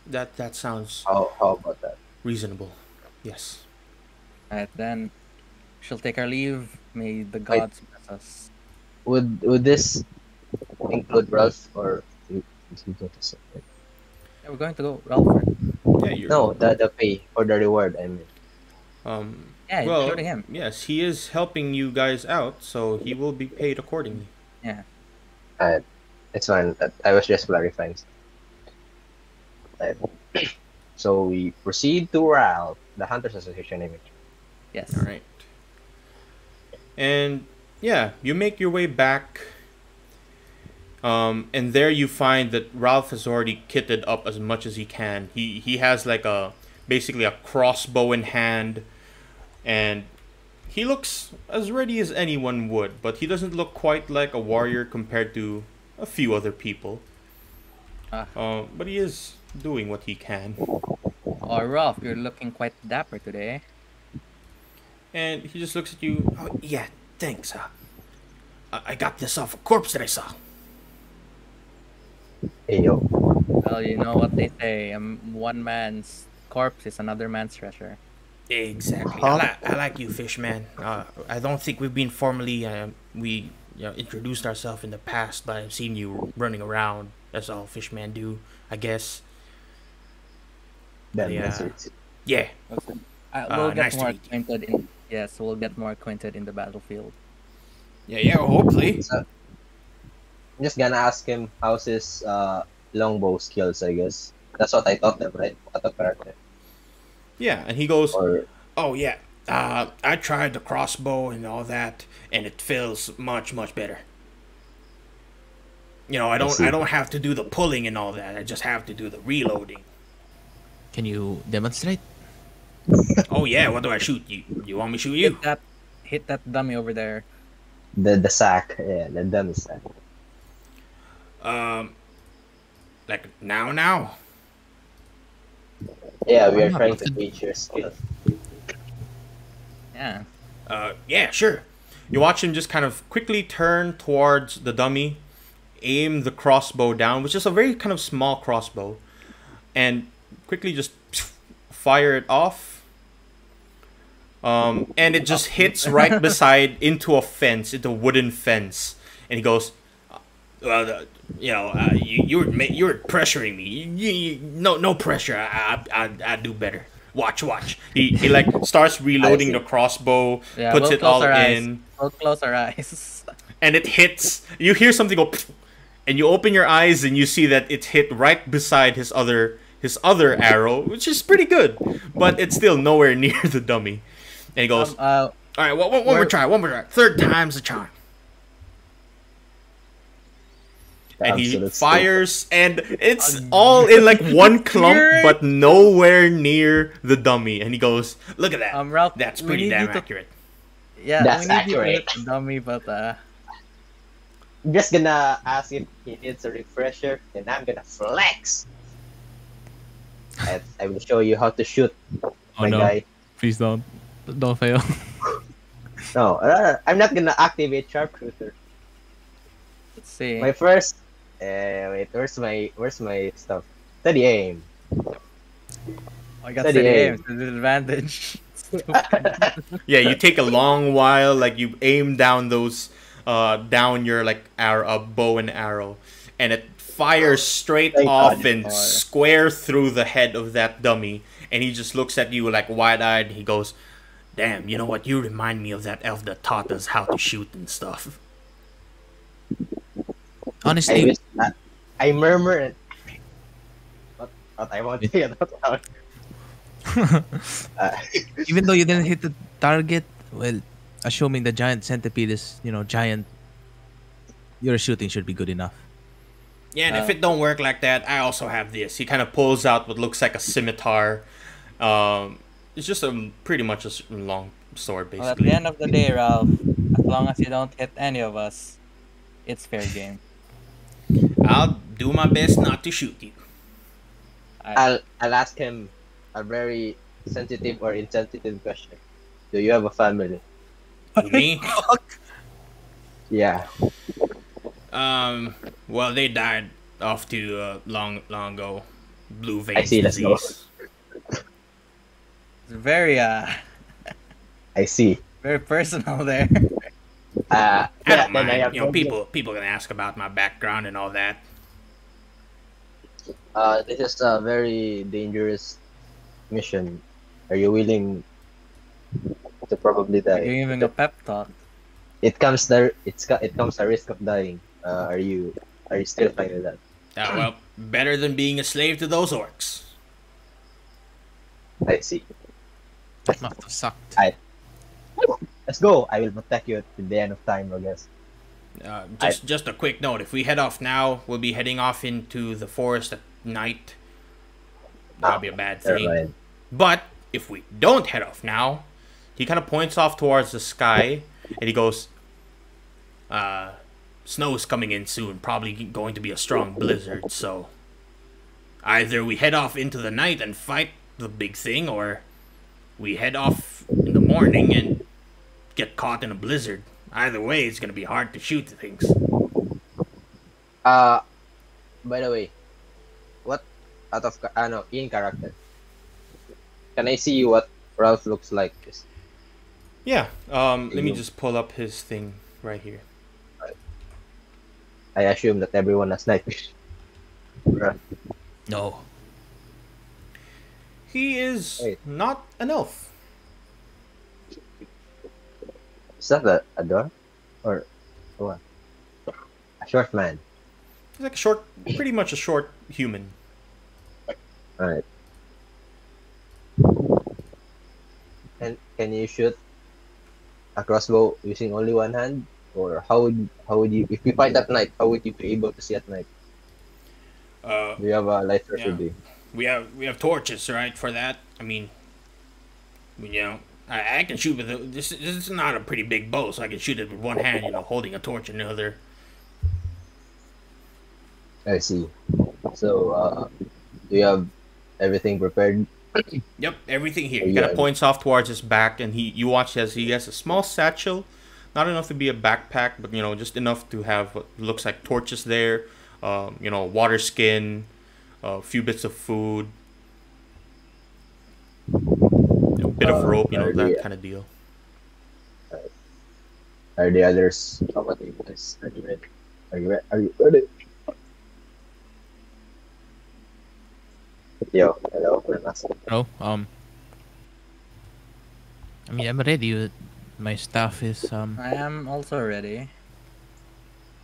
That sounds How about that? reasonable. Yes. Alright, then she'll take our leave. May the Wait, gods bless us. would this include Ralph, or is he going to say it? Yeah, we're going to go Ralph first. Yeah, you're. No, the pay or the reward, I mean. Um. Yeah, Well, including him. yes, he is helping you guys out, so he will be paid accordingly. Yeah. Uh, it's fine. I was just clarifying. Uh, So we proceed to Ralph, the Hunters Association, I mean. Yes. All right. And yeah, you make your way back. And there you find that Ralph has already kitted up as much as he can. He has like basically a crossbow in hand, and he looks as ready as anyone would, but he doesn't look quite like a warrior compared to a few other people. Ah. But he is doing what he can. Oh, Ralph, you're looking quite dapper today. And he just looks at you. Oh, yeah, thanks. I got this off a corpse that I saw. Hey yo. Well, you know what they say. One man's corpse is another man's treasure. Exactly. I like you, Fishman. I don't think we've been formally introduced ourselves in the past, but I've seen you running around. That's all Fishman do, I guess. Then Yeah. that's it. Yeah. We'll get Nice to more meet you. acquainted in. Yes, we'll get more acquainted in the battlefield. Yeah. Hopefully. So I'm just gonna ask him how's his longbow skills, I guess. That's what I taught them, right? Out of character. Yeah, and he goes, Or Oh yeah. I tried the crossbow and all that, and it feels much better. You know, I see. I don't have to do the pulling and all that. I just have to do the reloading. Can you demonstrate? Oh yeah. What do I shoot you? You want me to shoot you? Hit that dummy over there. the sack, yeah, the dummy sack. Like now. Yeah, we Why are not? trying to teach your skills. Yeah. Yeah, sure. you watch him just kind of quickly turn towards the dummy, aim the crossbow down, which is a very kind of small crossbow, and quickly just fire it off. And it just hits right beside into a fence, into a wooden fence, and he goes, Well, you were pressuring me. No pressure. I do better. watch. He like starts reloading the crossbow, Yeah, puts we'll it close all our eyes. in, We'll close our eyes. and it hits. You hear something go, and you open your eyes and you see that it hit right beside his other arrow, which is pretty good, but it's still nowhere near the dummy. And he goes, "All right, one more try. Third time's the charm." And he Absolute fires, and it's all in like one clump, but nowhere near the dummy. And he goes, "Look at that. Ralph, That's we pretty need damn you to- accurate." Yeah, That's we need you to accurate. hit the dummy, but I'm just gonna ask if he needs a refresher, and I'm gonna flex. I will show you how to shoot, Oh my no! guy. Please don't fail. No, I'm not gonna activate sharpshooter. let's see. My first. Wait, where's my stuff? Steady aim. I got steady steady aim. aim. It's an advantage. Yeah, you take a long while, like you aim down those, down your like arrow, bow and arrow, and it fires straight Thank off God. and square through the head of that dummy. And he just looks at you like wide-eyed. He goes, "Damn, you know what? You remind me of that elf that taught us how to shoot and stuff." Honestly, I murmur and what I want to say out loud. even though you didn't hit the target, well, assuming the giant centipede is, giant, your shooting should be good enough. Yeah, and if it don't work like that, I also have this. He kind of pulls out what looks like a scimitar. It's just pretty much a long sword, Well, at basically. the end of the day, Ralph, as long as you don't hit any of us, it's fair game. I'll do my best not to shoot you. I'll ask him a very sensitive or insensitive question. Do you have a family? Me? Yeah. Well, they died off to long ago. Blue veins I see, let's go. disease. It's very I see. very personal there. I don't then mind. have no- People can ask about my background and all that. This is a very dangerous mission. Are you willing to probably You're die? giving a pep talk. It comes a risk of dying. Are you still fine with that? Well, better than being a slave to those orcs. I see. That must have sucked. Let's go. I will protect you at the end of time, I guess. Just a quick note. If we head off now, we'll be heading off into the forest at night. That'll be a bad Never thing. mind. But if we don't head off now, he kind of points off towards the sky, and he goes, snow's coming in soon, probably going to be a strong blizzard, so either we head off into the night and fight the big thing, or we head off in the morning and get caught in a blizzard. Either way, it's going to be hard to shoot the things. By the way, what in character? Can I see what Ralph looks like? Yeah, let me just pull up his thing right here. I assume that everyone has night vision. Right. No. He is Wait. not an elf. Is that a dwarf? Or what? A short man. He's like pretty much a short human. Alright. And can you shoot a crossbow using only one hand? Or how would you, if we fight at night, how would you be able to see at night? Do you have a light source Yeah. with you? We have torches, right? For that, I mean, I can shoot with this. This is not a pretty big bow, so I can shoot it with one hand, holding a torch in the other. I see. So, do you have everything prepared? Yep, everything here. Oh, He kind yeah. of points off towards his back, and you watch as he has a small satchel, not enough to be a backpack, but just enough to have what looks like torches there. Water skin, a few bits of food, a bit of rope, that kind of deal. Are the others? How about you guys? Are you ready? Are you ready? Yo, hello, Oh, I mean, I'm ready. My staff is I am also ready.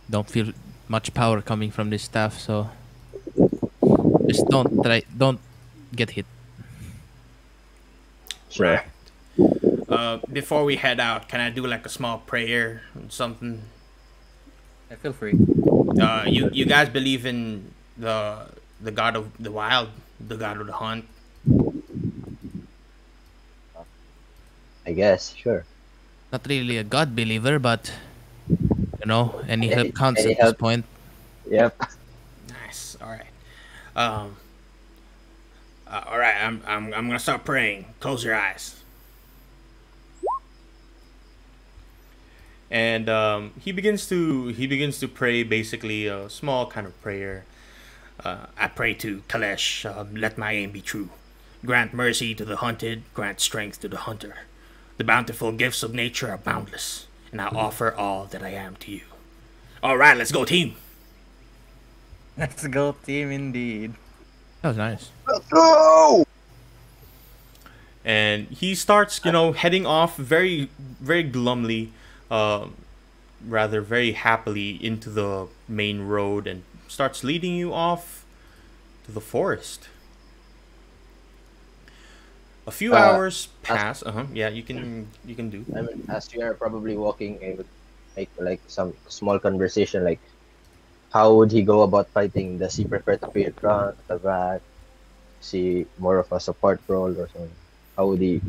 don't feel much power coming from this staff, so just don't get hit. Sure. Right. Before we head out, can I do like a small prayer or something? I feel free. You guys believe in the god of the wild, the god of the hunt? I guess. Sure. Not really a god believer, but any help counts Any at this help? point. Yep. Nice. All right. Um. All right. I'm gonna start praying. Close your eyes. And he begins to pray basically a small kind of prayer. I pray to Kalesh. Let my aim be true. Grant mercy to the hunted. Grant strength to the hunter. The bountiful gifts of nature are boundless, and I offer all that I am to you. All right, let's go, team. Let's go, team, indeed. That was nice. Go! And he starts, heading off very, very glumly, uh, rather very happily into the main road and starts leading you off to the forest. A few hours pass. Yeah, you can do. I mean, as we are probably walking, I would make like some small conversation, like how would he go about fighting? Does he prefer to be a front, at the back? See more of a support role or something? How would he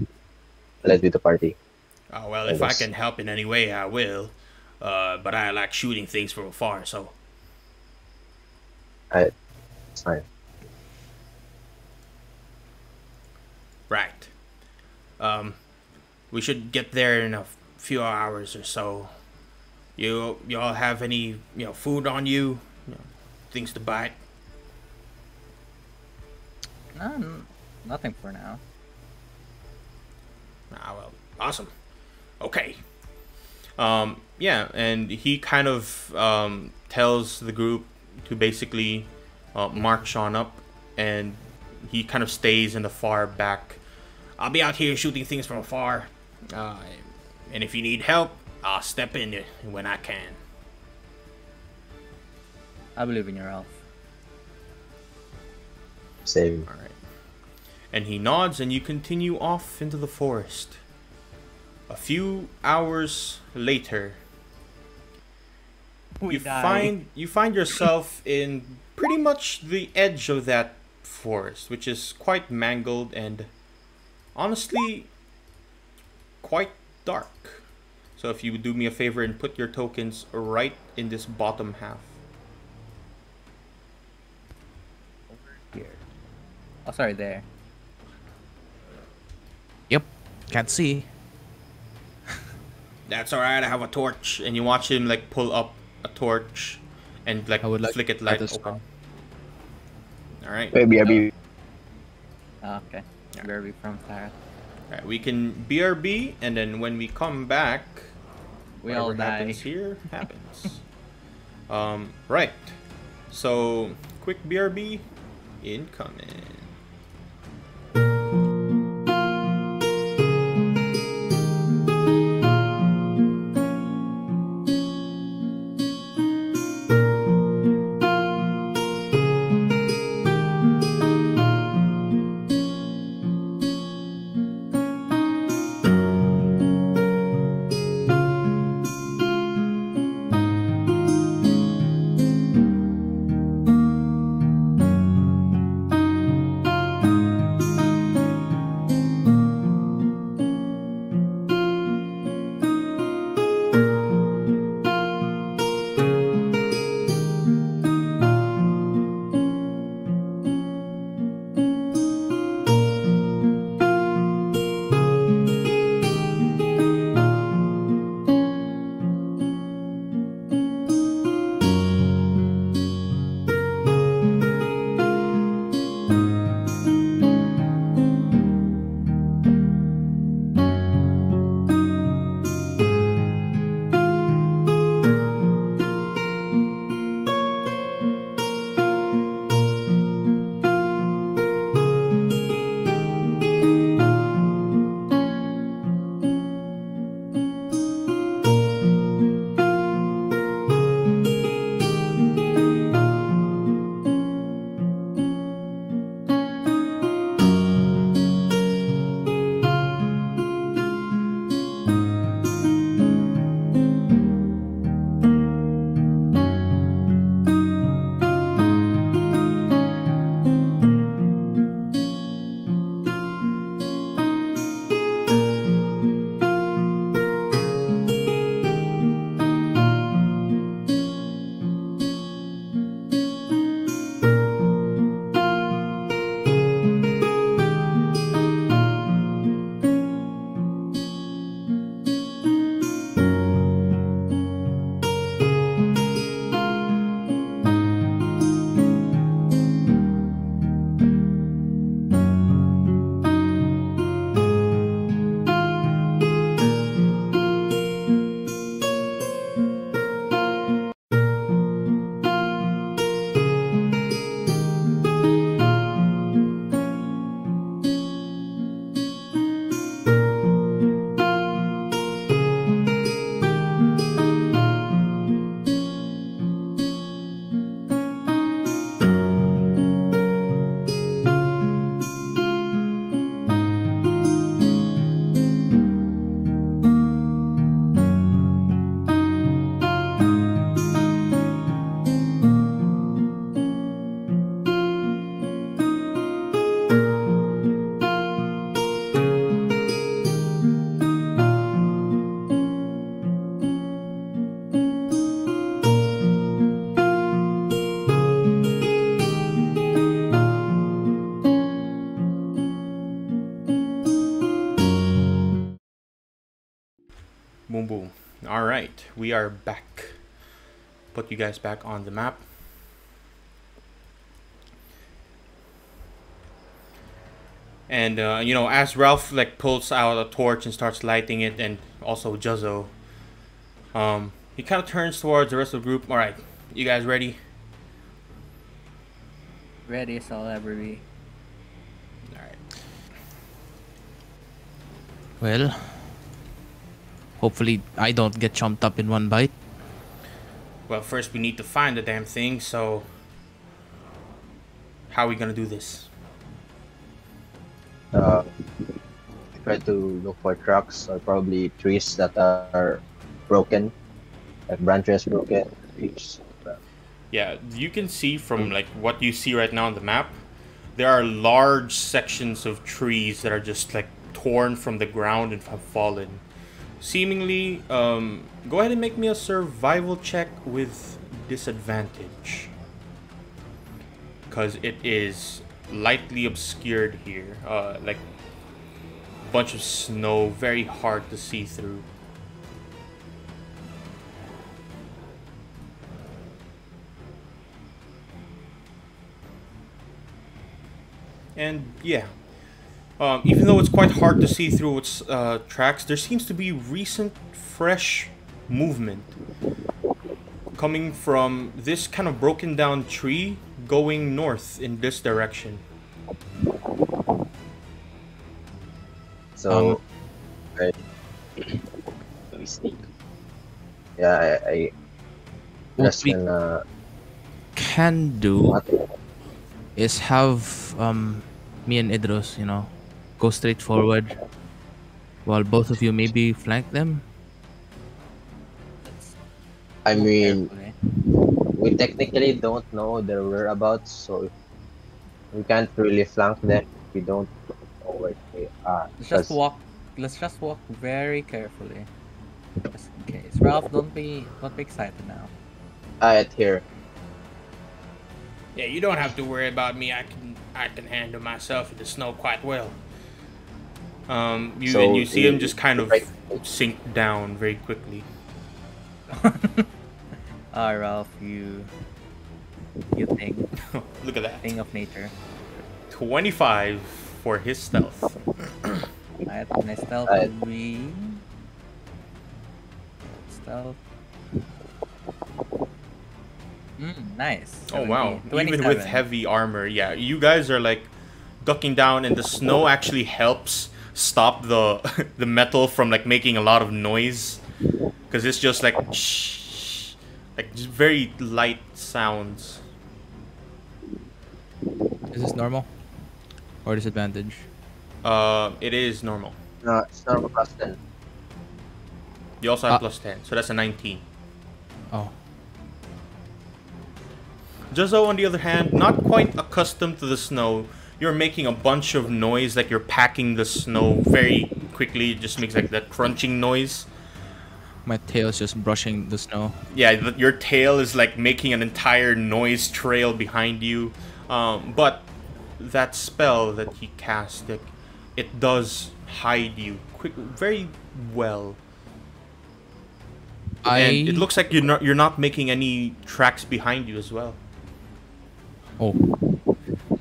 lead with the party? Well, I if I guess. can help in any way, I will. But I like shooting things from afar, so Alright, it's fine. right. We should get there in a few hours or so. You all have any food on you? Things to bite? Nothing for now. Well, awesome. Okay. Yeah, and he kind of tells the group to basically march on up, and he kind of stays in the far back. I'll be out here shooting things from afar, and if you need help, I'll step in when I can. I believe in your elf. Same. All right. And he nods, and you continue off into the forest. A few hours later, We you find yourself in pretty much the edge of that forest, which is quite mangled and honestly quite dark. So if you would do me a favor and put your tokens right in this bottom half. here. Oh, sorry, there. Yep. Can't see. That's alright, I have a torch. And you watch him like pull up a torch and like I would like flick it to light try this open. Alright. Maybe BRB. Oh, okay. Yeah. Where are we from, Tara? Alright, we can BRB, and then when we come back, We all whatever die. happens here happens. Right. So quick BRB incoming. Boom, boom. All right, we are back. Put you guys back on the map. And as Ralph like pulls out a torch and starts lighting it, and also Juzzo, he kind of turns towards the rest of the group. All right, you guys ready? Ready as I'll ever be. All right. Well, hopefully I don't get chomped up in one bite. Well, first we need to find the damn thing. So, how are we gonna do this? Try to look for trucks or probably trees that are broken, like branches broken, trees. Yeah, you can see from like what you see right now on the map, there are large sections of trees that are just like torn from the ground and have fallen. Seemingly, go ahead and make me a survival check with disadvantage, because it is lightly obscured here, like a bunch of snow, very hard to see through. And yeah, even though it's quite hard to see through its tracks, there seems to be recent, fresh movement coming from this kind of broken down tree going north in this direction. So, right. Let me sneak. Yeah, I What just we gonna can do is have me and Idros, go straight forward while both of you maybe flank them. I mean, Carefully. we technically don't know their whereabouts, so we can't really flank them if we don't know where they are. Let's just walk very carefully. Just in case. Ralph, don't be excited now. Right here. Yeah, you don't have to worry about me. I can handle myself in the snow quite well. You see him just kind of sink down very quickly. Ralph, you think Look at that. thing of nature. 25 for his stealth. Alright, my stealth Alright. will be stealth. Nice. Oh wow! 70, Even with 27. heavy armor, yeah, you guys are like ducking down, and the snow actually helps stop the the metal from like making a lot of noise, because it's just like shh, like just very light sounds. Is this normal or disadvantage? It is normal. No, it's not plus 10. You also have plus 10, so that's a 19. Oh, Juzzo, on the other hand, not quite accustomed to the snow. You're making a bunch of noise, like you're packing the snow very quickly. It just makes like that crunching noise. my tail's just brushing the snow. Yeah, your tail is like making an entire noise trail behind you. But that spell that he cast, like, it does hide you very well. And it looks like you're not making any tracks behind you as well. Oh,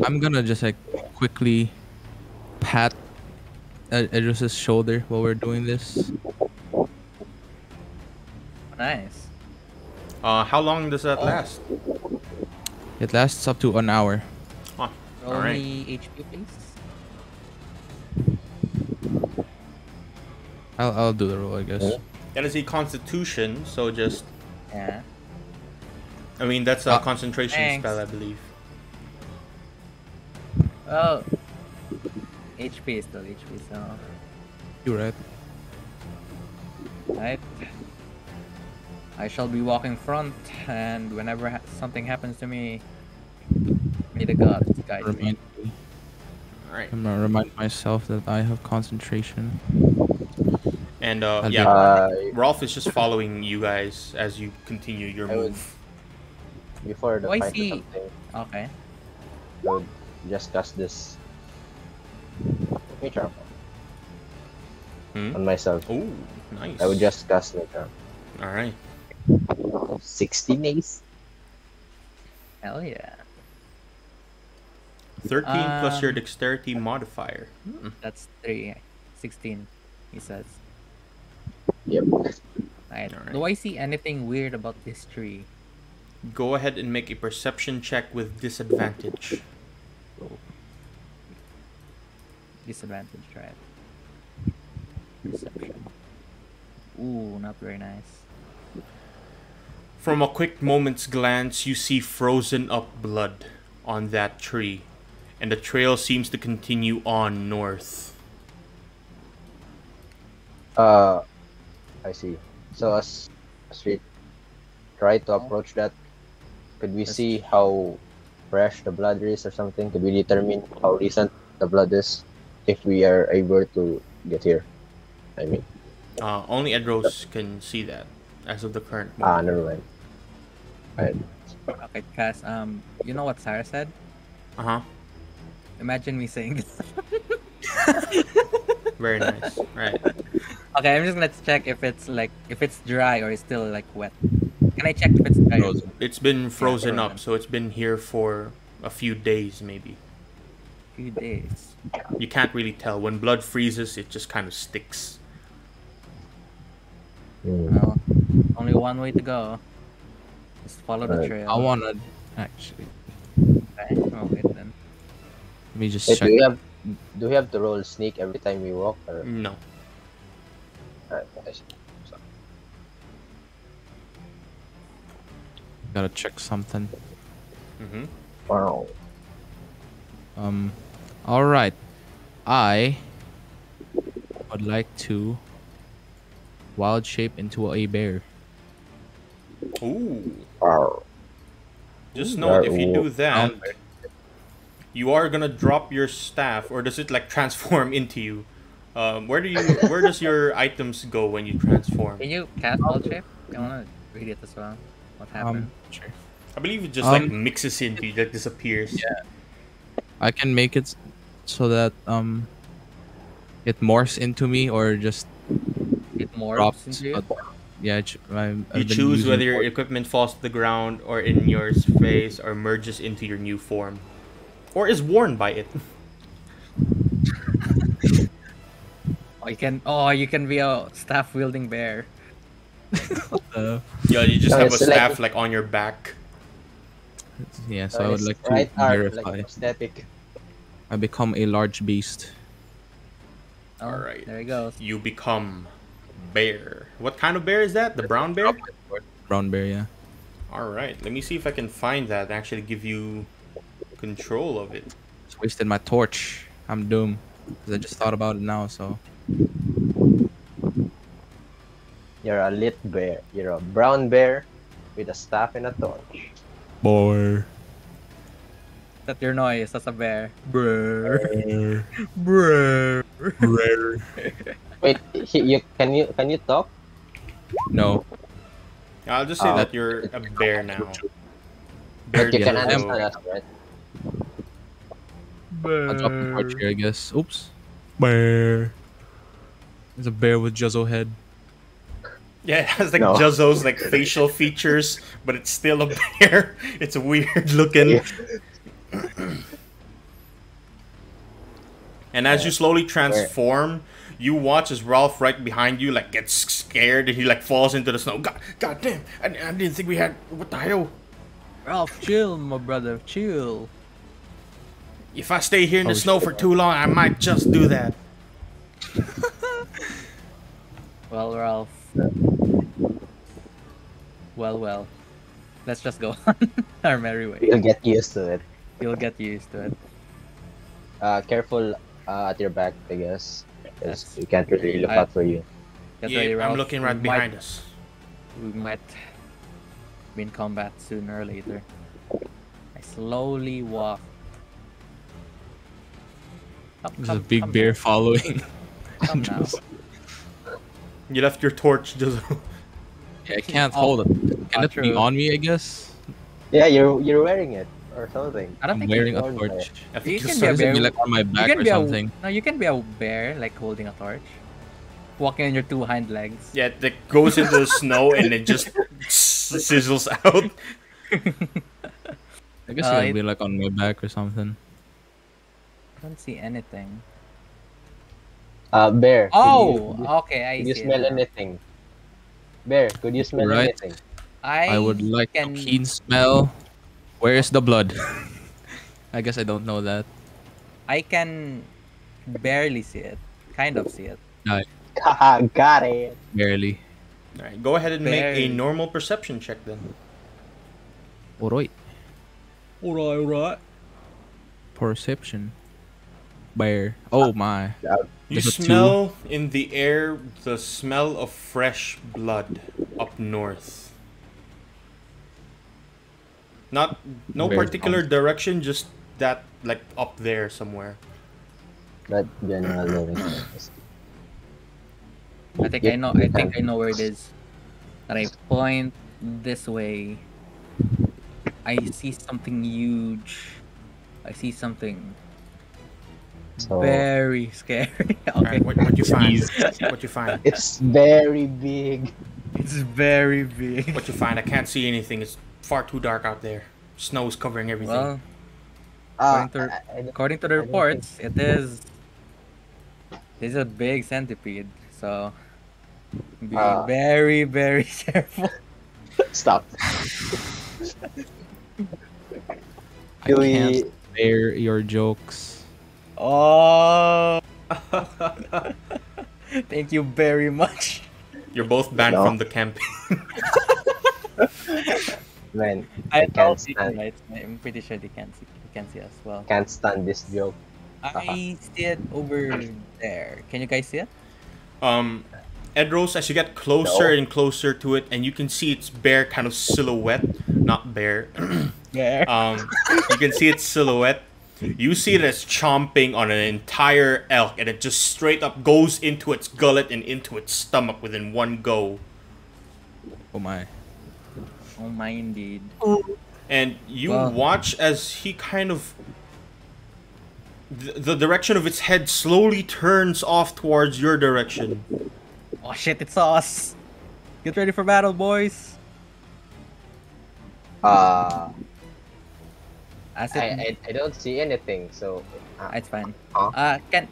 I'm gonna just like quickly pat Idris's shoulder while we're doing this. Nice. How long does that last? It lasts up to an hour. Huh. Roll Alright. me HP, please. I'll do the roll, I guess. That is a constitution, so just... Yeah. I mean, that's a concentration thanks. spell, I believe. Oh. HP is still HP, so. You're right. Right. I shall be walking front, and whenever something happens to me, may the gods guide me. Remind me. Alright. I'm gonna remind myself that I have concentration. And, I'll do yeah, Rolf is just following you guys as you continue your I would- move. Before the Oh, I fight or see. something, Okay. I would just cast this. Okay, charm. on myself. Ooh, nice. I would just cast my charm. All right. 16 ace. Hell yeah. 13 plus your Um, dexterity modifier. That's 3. 16, he says. Yep. Alright. Alright. Do I see anything weird about this tree? Go ahead and make a perception check with disadvantage. Disadvantage, right? Perception. Ooh, not very nice. From a quick moment's glance, you see frozen up blood on that tree, and the trail seems to continue on north. I see. So as we try to approach that, could we see how fresh the blood is or something? Could we determine how recent the blood is if we are able to get here? I mean, Only Edros can see that as of the current moment. never mind. Alright. Okay, Cass, you know what Sarah said? Uh-huh. Imagine me saying this. Very nice. Right. Okay, I'm just gonna check if it's dry or it's still like wet. Can I check if it's dry? Frozen. It's been frozen up, frozen. so it's been here for a few days, maybe. Few days. You can't really tell. When blood freezes, it just kind of sticks. Well, only one way to go. Just follow the Right. trail. I wanna actually. Okay, oh, wait then. Let me just Wait, check. do we have to roll sneak every time we walk? Or... No. Alright, I see. So, Gotta check something. Mm-hmm. wow. All right. I would like to wild shape into a bear. Ooh. Wow. Just know if you do Ooh. that, you are gonna drop your staff, or does it like transform into you? Where does your items go when you transform? Can you cast all shape? I wanna read it as well. What happened? Sure. I believe it just like mixes into you, like disappears. Yeah. I can make it so that it morphs into me or just It morphs drops. into you? But yeah, I've You been choose using whether your it. equipment falls to the ground or in your face or merges into your new form. Or is worn by it. You can be a staff wielding bear. Yeah, you just So have a it's like- staff like on your back. Yeah, so I would it's like to right arm, verify. like aesthetic. I become a large beast. Oh, Alright. there he goes. You become bear. What kind of bear is that? The brown bear? Brown bear, yeah. Alright, let me see if I can find that and actually give you control of it. Just wasted my torch. I'm doomed. Because I just thought about it now, so. You're a lit bear. You're a brown bear with a staff and a torch. Boy. That's your noise. That's a bear. Brr. Brr. Wait, can you talk? No. I'll just say Oh. that you're a bear now. Bear But you can Jozo. understand us, right? I'll drop the torch here, I guess. Oops. Bear. There's a bear with Juzzo head. Yeah, it has like No. Juzzo's like facial features, but it's still a bear. It's weird looking. Yeah. And as you slowly transform, you watch as Ralph right behind you like gets scared and he like falls into the snow. God damn! I didn't think we had. What the hell? Ralph, chill, my brother. Chill. If I stay here in the Oh, snow for too long, I might just do that. Well, Ralph. Well. Let's just go on our merry way. You'll get used to it. You'll get used to it. Careful at your back, I guess. Because we can't really look out for you. Get Yeah, ready, Ralph. I'm looking right behind us. We might be in combat sooner or later. I slowly walk. There's a big bear now. following. Come now. You left your torch, Juzzo. Yeah, I can't Oh, hold it. Can it be true. on me, I guess? Yeah, you're wearing it or something. I don't I'm think wearing you, a worn torch. I You think can you be a Does said- it bear. be like on my you back can or be something? no, you can be a bear like holding a torch. Walking on your two hind legs. Yeah, that goes into the snow and it just sizzles out. I guess it'll It be like on my back or something. don't see anything. Bear. Oh, okay, I Could you see smell it now. anything? Bear, could you smell Right. anything? I would like a can keen smell. Where is the blood? I guess I don't know that. I can barely see it. Kind of see it. Got it. Barely. Alright, go ahead and make a Barely. normal perception check then. Alright. Alright. Perception. Bear. Oh my. You There's a two. smell in the air the smell of fresh blood up north. No Very particular direction, just that like up there somewhere. That general knowing. I think I know. I think I know where it is. And I point this way. I see something huge. I see something So very scary. Okay, Alright, what you find? What you find? it's very big. it's very big. What you find? I can't see anything. It's far too dark out there. Snow's covering everything. Well, Uh, According to- I don't- according to the I don't reports, it is. It's a big centipede, so be very, very careful. Stop. I Do can't we? bear your jokes. Oh, thank you very much. You're both banned No. from the campaign. Man, I can't don't see stand. right. I'm pretty sure they can see. They can see us well. Can't stand this joke. I see it over there. Can you guys see it? Edros, as you get closer No. and closer to it, and you can see its bare kind of silhouette, not bare. There. You can see its silhouette. You see it as chomping on an entire elk, and it just straight up goes into its gullet and into its stomach within one go. Oh my. Oh my, indeed. And you Wow. watch as he kind of the direction of its head slowly turns off towards your direction. Oh shit! It's us. Get ready for battle, boys. As it, I don't see anything. So it's fine. Huh? Can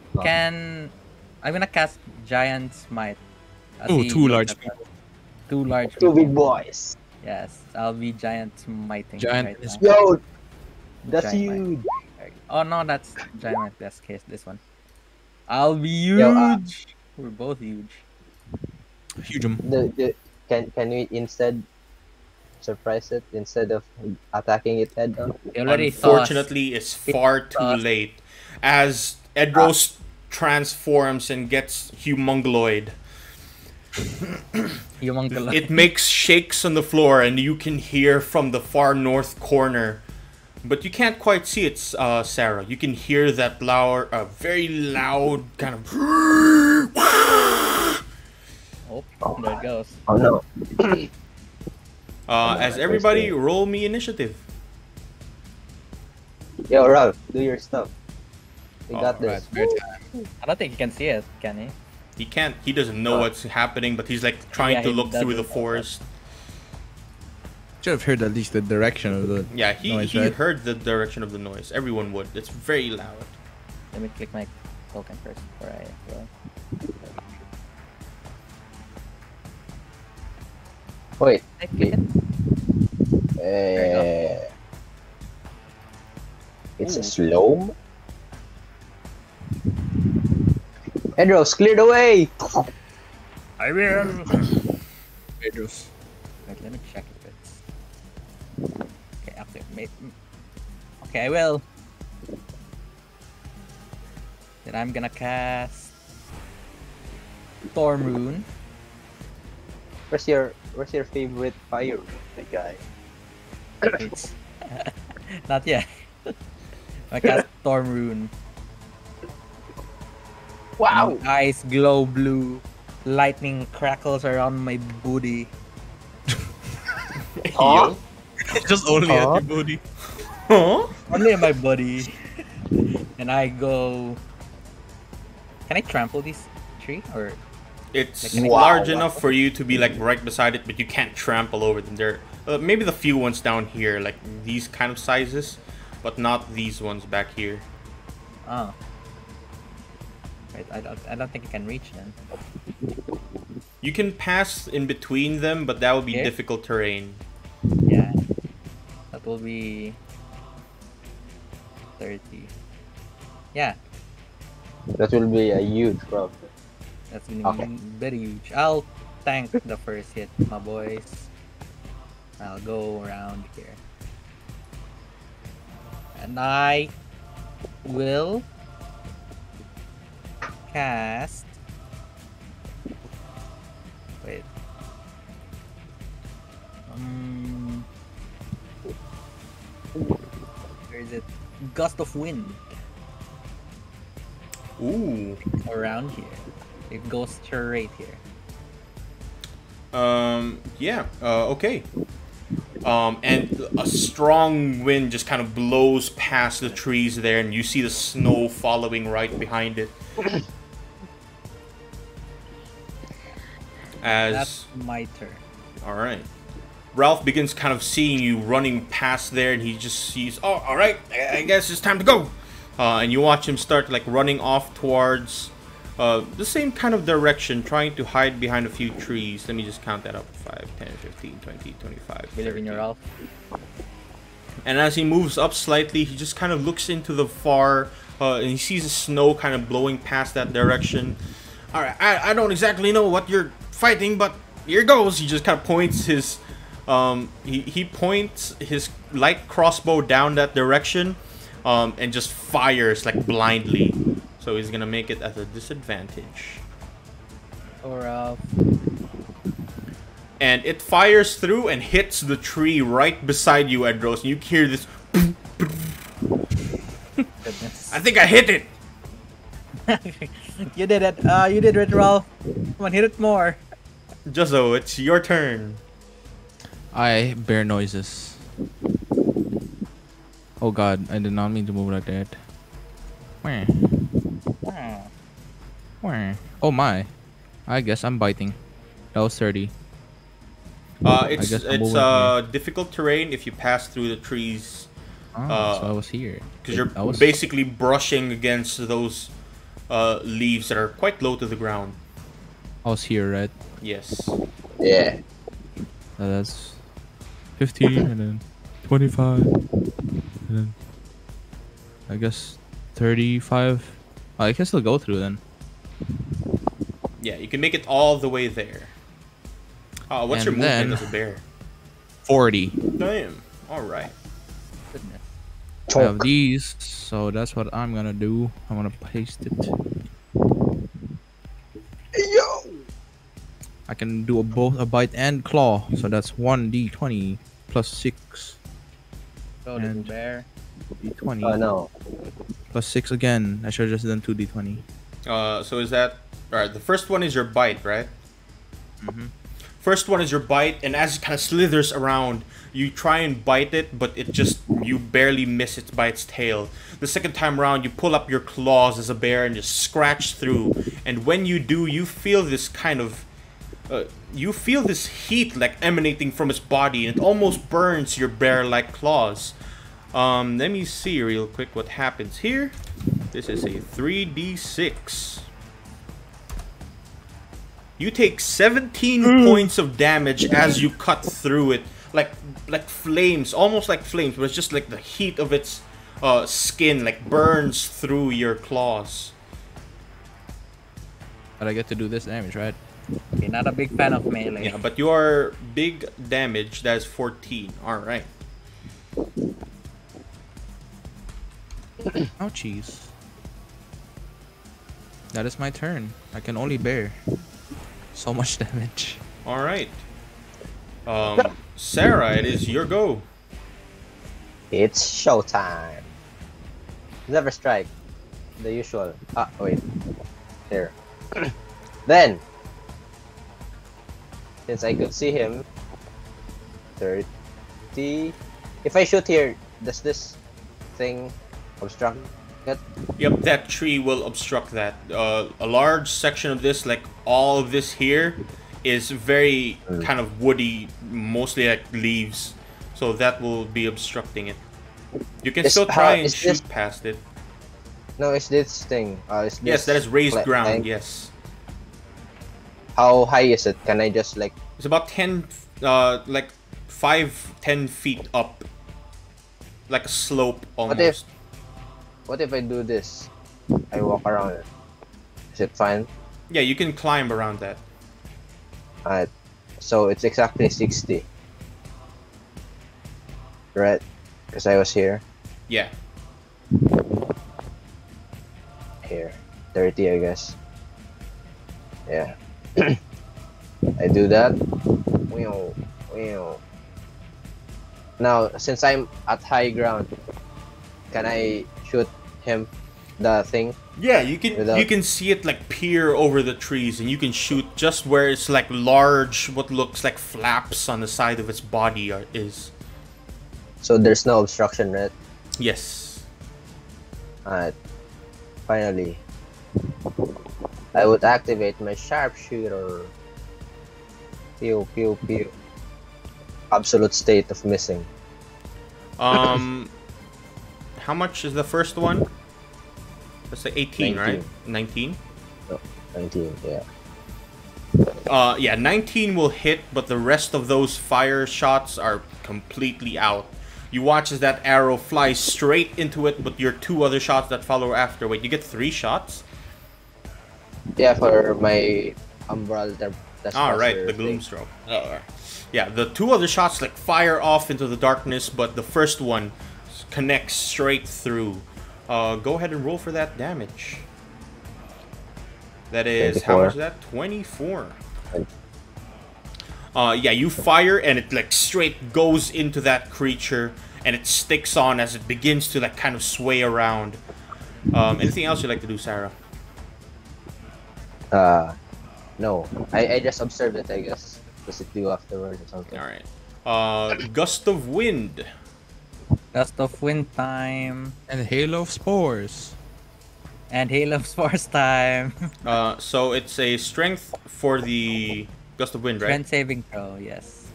I'm gonna cast Giant Smite. Oh, two large people. Two large. two people. big boys. Yes, I'll be Giant Smiting. Giant right is- now. Yo, that's Giant huge. Oh no, that's Giant. That's case. This one. I'll be huge. Yo, We're both huge. Huge 'em. Can we instead surprise it instead of attacking it head on? You already saw us. Unfortunately, it's far too us. late. As Edros transforms and gets humongloid, Humongous. it makes shakes on the floor, and you can hear from the far north corner. But you can't quite see it, Sarah. You can hear that loud, very loud kind of. Oh, there it goes. Oh no. As everybody roll me initiative. Yo, Ralph, do your stuff. We got Alright, this. fair time. I don't think he can see it, can he? He can't. He doesn't know what's happening, but he's like trying Yeah, to he look through the doesn't. forest. Should have heard at least the direction of the. Yeah, he noise, he right? heard the direction of the noise. Everyone would. It's very loud. Let me click my token first before I roll. Wait. I click it? It's a Ooh. slow. Edros, clear the way. I will. Pedro's. Wait, let me check if it's. Okay, actually, okay, I will. Then I'm gonna cast Storm Rune. Where's your favorite fire, the guy? It's not yet. I cast Storm Rune. Wow. Eyes glow blue. Lightning crackles around my booty. Huh? Just only at Huh? your booty. Huh? Only my body. And I go. Can I trample this tree or? It's Like, large wow. enough for you to be like right beside it, but you can't trample over them. There, maybe the few ones down here, like these kind of sizes, but not these ones back here. Oh. Wait, I don't think I can reach them. You can pass in between them, but that would be Here? difficult terrain. Yeah. That will be 30. Yeah, That will be a huge problem. that's gonna be Okay. very huge. I'll tank the first hit, my boys. I'll go around here. And I will cast. Wait. Where is it? Gust of wind Ooh. around here. It goes straight here. Yeah. Okay. And a strong wind just kind of blows past the trees there, and you see the snow following right behind it. As That's my turn. all right, Ralph begins kind of seeing you running past there, and he just sees, oh, all right, I guess it's time to go. And you watch him start like running off towards the same kind of direction, trying to hide behind a few trees. Let me just count that up. 5, 10, 15, 20, 25. Believe in 30. your Ralph. And as he moves up slightly, he just kind of looks into the far, and he sees the snow kind of blowing past that direction. All right, I don't exactly know what you're fighting, but here goes. He just kind of points his, he points his light crossbow down that direction, and just fires like blindly. So he's gonna make it at a disadvantage. Or And it fires through and hits the tree right beside you, Edros. And you hear this. goodness. I think I hit it. You did it. You did it, Ralph. Come on, hit it more. Juzzo, it's your turn. I bear noises. Oh god, I did not mean to move like that. Where? Hmm. Where? Oh my. I guess I'm biting. That was 30. It's guess I'm it's moving difficult terrain if you pass through the trees, Oh, so I was here. because you're I was basically brushing against those leaves that are quite low to the ground. I was here, right? Yes. Yeah. That's 15 and then 25 and then I guess 35. Oh, I can still go through then. Yeah, you can make it all the way there. What's your And movement then- as a bear? 40. Damn. All right. Goodness. I have these, so that's what I'm gonna do. I'm gonna paste it. Yo. I can do both a bite and claw, so that's 1d20 plus 6 Go, little And- bear. d20 Oh no. plus 6 again. I should have just done 2d20. So is that all right? The first one is your bite, right? Mm-hmm. First one is your bite, and as it kind of slithers around, you try and bite it, but you barely miss it by its tail. The second time around, you pull up your claws as a bear and just scratch through. And when you do, you feel this kind of, you feel this heat like emanating from its body, and it almost burns your bear-like claws. Let me see real quick what happens here. This is a 3d6. You take 17 points of damage as you cut through it, like flames, almost like flames, but it's just like the heat of its skin like burns through your claws. But I get to do this damage, right? Okay, not a big fan of melee. Yeah, but your big damage, that is 14. All right. Ouchies. That is my turn. I can only bear so much damage. All right. Sarah, it is your go. It's showtime. Never strike. The usual. Ah, wait. Here. Then, since I could see him, 30. If I shoot here, does this thing obstruct That Yep, that tree will obstruct that. A large section of this, like all of this here, is very kind of woody, mostly like leaves. So that will be obstructing it. You can is still how try and is this? shoot past it. No, is this thing? Is Yes, that this is raised ground. thing? Yes, How high is it? Can I just like? it's about 10, like 5-10 feet up, like a slope What if almost. what if I do this? I walk around it. Is it fine? Yeah, you can climb around that. Alright. So it's exactly 60. Right? Because I was here. Yeah. Here. 30, I guess. Yeah. I do that. Wheel. Now, since I'm at high ground, can I shoot him? The thing? Yeah, you can Without- see it like peer over the trees, and you can shoot just where it's like large, what looks like flaps on the side of its body is. So there's no obstruction, right? Yes. Alright. Finally. I would activate my sharpshooter. Pew pew pew. Absolute state of missing. How much is the first one? That's like 18, 19. right? 19. No, 19, yeah. Yeah, 19 will hit, but the rest of those fire shots are completely out. You watch as that arrow flies straight into it, but your 2 other shots that follow after. Wait, you get 3 shots? Yeah, for my umbral Right, the gloom stroke. Yeah, the 2 other shots like fire off into the darkness, but the first one connects straight through. Go ahead and roll for that damage. That is 24. how much is that? 24. Yeah, you fire and it like straight goes into that creature and it sticks on as it begins to like kind of sway around. Anything else you'd like to do, Sarah? No. I just observed it, I guess. Does it do afterwards or something? Alright. Gust of wind. Gust of wind time. And Halo of Spores. And Hail of Spores time. So it's a strength for the gust of wind, right? Strength saving throw, yes.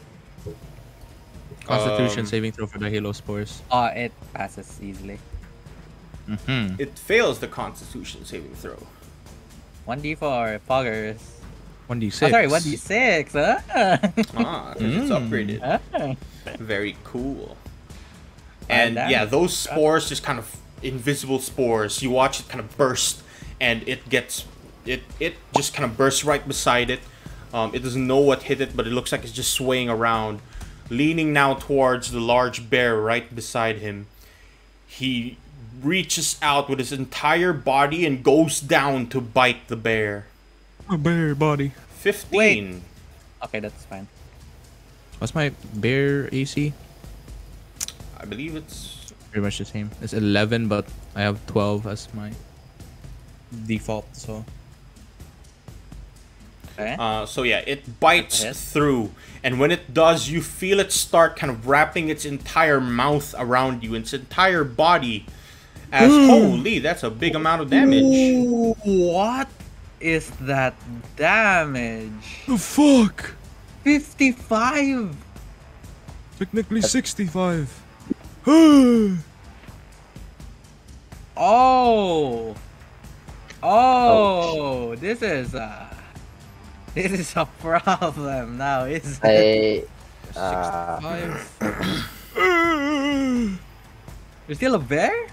Constitution saving throw for the Halo Spores. Oh, it passes easily. Mm-hmm. It fails the Constitution saving throw. 1d4, poggers. 1d6. Oh, sorry, 1d6. Ah, 'cause it's upgraded. Very cool. And yeah, those spores, just kind of invisible spores. You watch it kind of burst, and it just kind of bursts right beside it. It doesn't know what hit it, but it looks like it's just swaying around, leaning now towards the large bear right beside him. He reaches out with his entire body and goes down to bite the bear. A bear body. 15. Wait. Okay, that's fine. What's my bear AC? I believe it's Pretty much the same. It's 11, but I have 12 as my default, so... Okay. So yeah, it bites Hit. through, and when it does, you feel it start kind of wrapping its entire mouth around you, its entire body. As holy, that's a big amount of damage. Ooh, what is that damage? The fuck? 55. Technically 65. Oh, this is a problem now, isn't it? You're still a bear?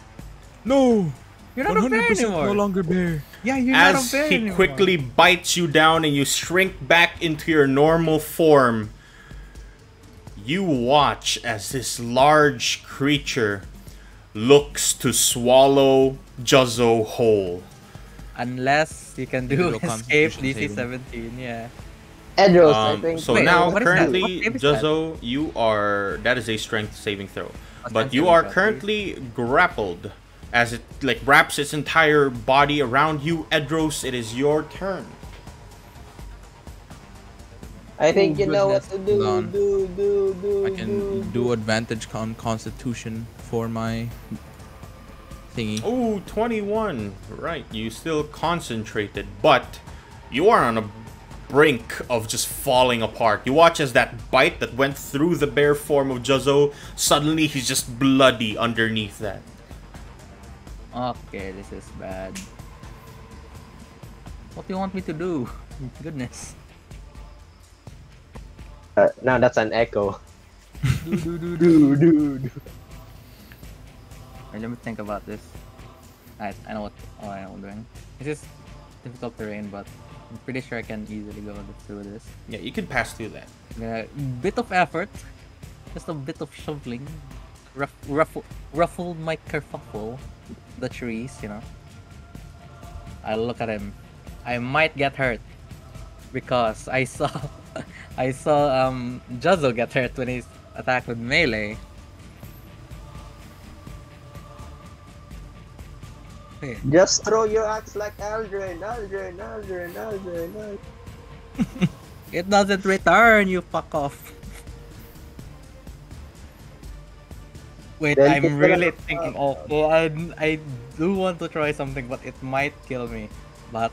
No! You're not a bear 100% anymore. no longer bear. Yeah, you're not a As bear he anymore. quickly bites you down and you shrink back into your normal form, you watch as this large creature looks to swallow Juzzo whole. Unless you can do Do a escape constitution DC saving. 17, yeah. Edros, I think. So Wait, now what is that? currently, What save is that? Juzzo, you are, that is a strength saving throw. A But strength you saving are throw, currently grappled as it like wraps its entire body around you. Edros, it is your turn. I think Oh, you know what to goodness. do. Hold on. Do. I can do advantage on Constitution for my thingy. Oh, 21. Right, you still concentrated, but you are on a brink of just falling apart. You watch as that bite that went through the bare form of Juzzo, suddenly he's just bloody underneath that. Okay, this is bad. What do you want me to do? Goodness. Now that's an echo. Wait, let me think about this. I know what I am doing. This is difficult terrain, but I'm pretty sure I can easily go through this. Yeah, you can pass through that. Bit of effort, just a bit of shoveling, ruffle my kerfuffle, the trees, you know. I look at him. I might get hurt because I saw Juzzo get hurt when he's attacked with melee. Okay. Just throw your axe like Aldrin. It doesn't return, you fuck off. Wait, Then I'm pick it really up. thinking. Okay, I do want to try something, but it might kill me. But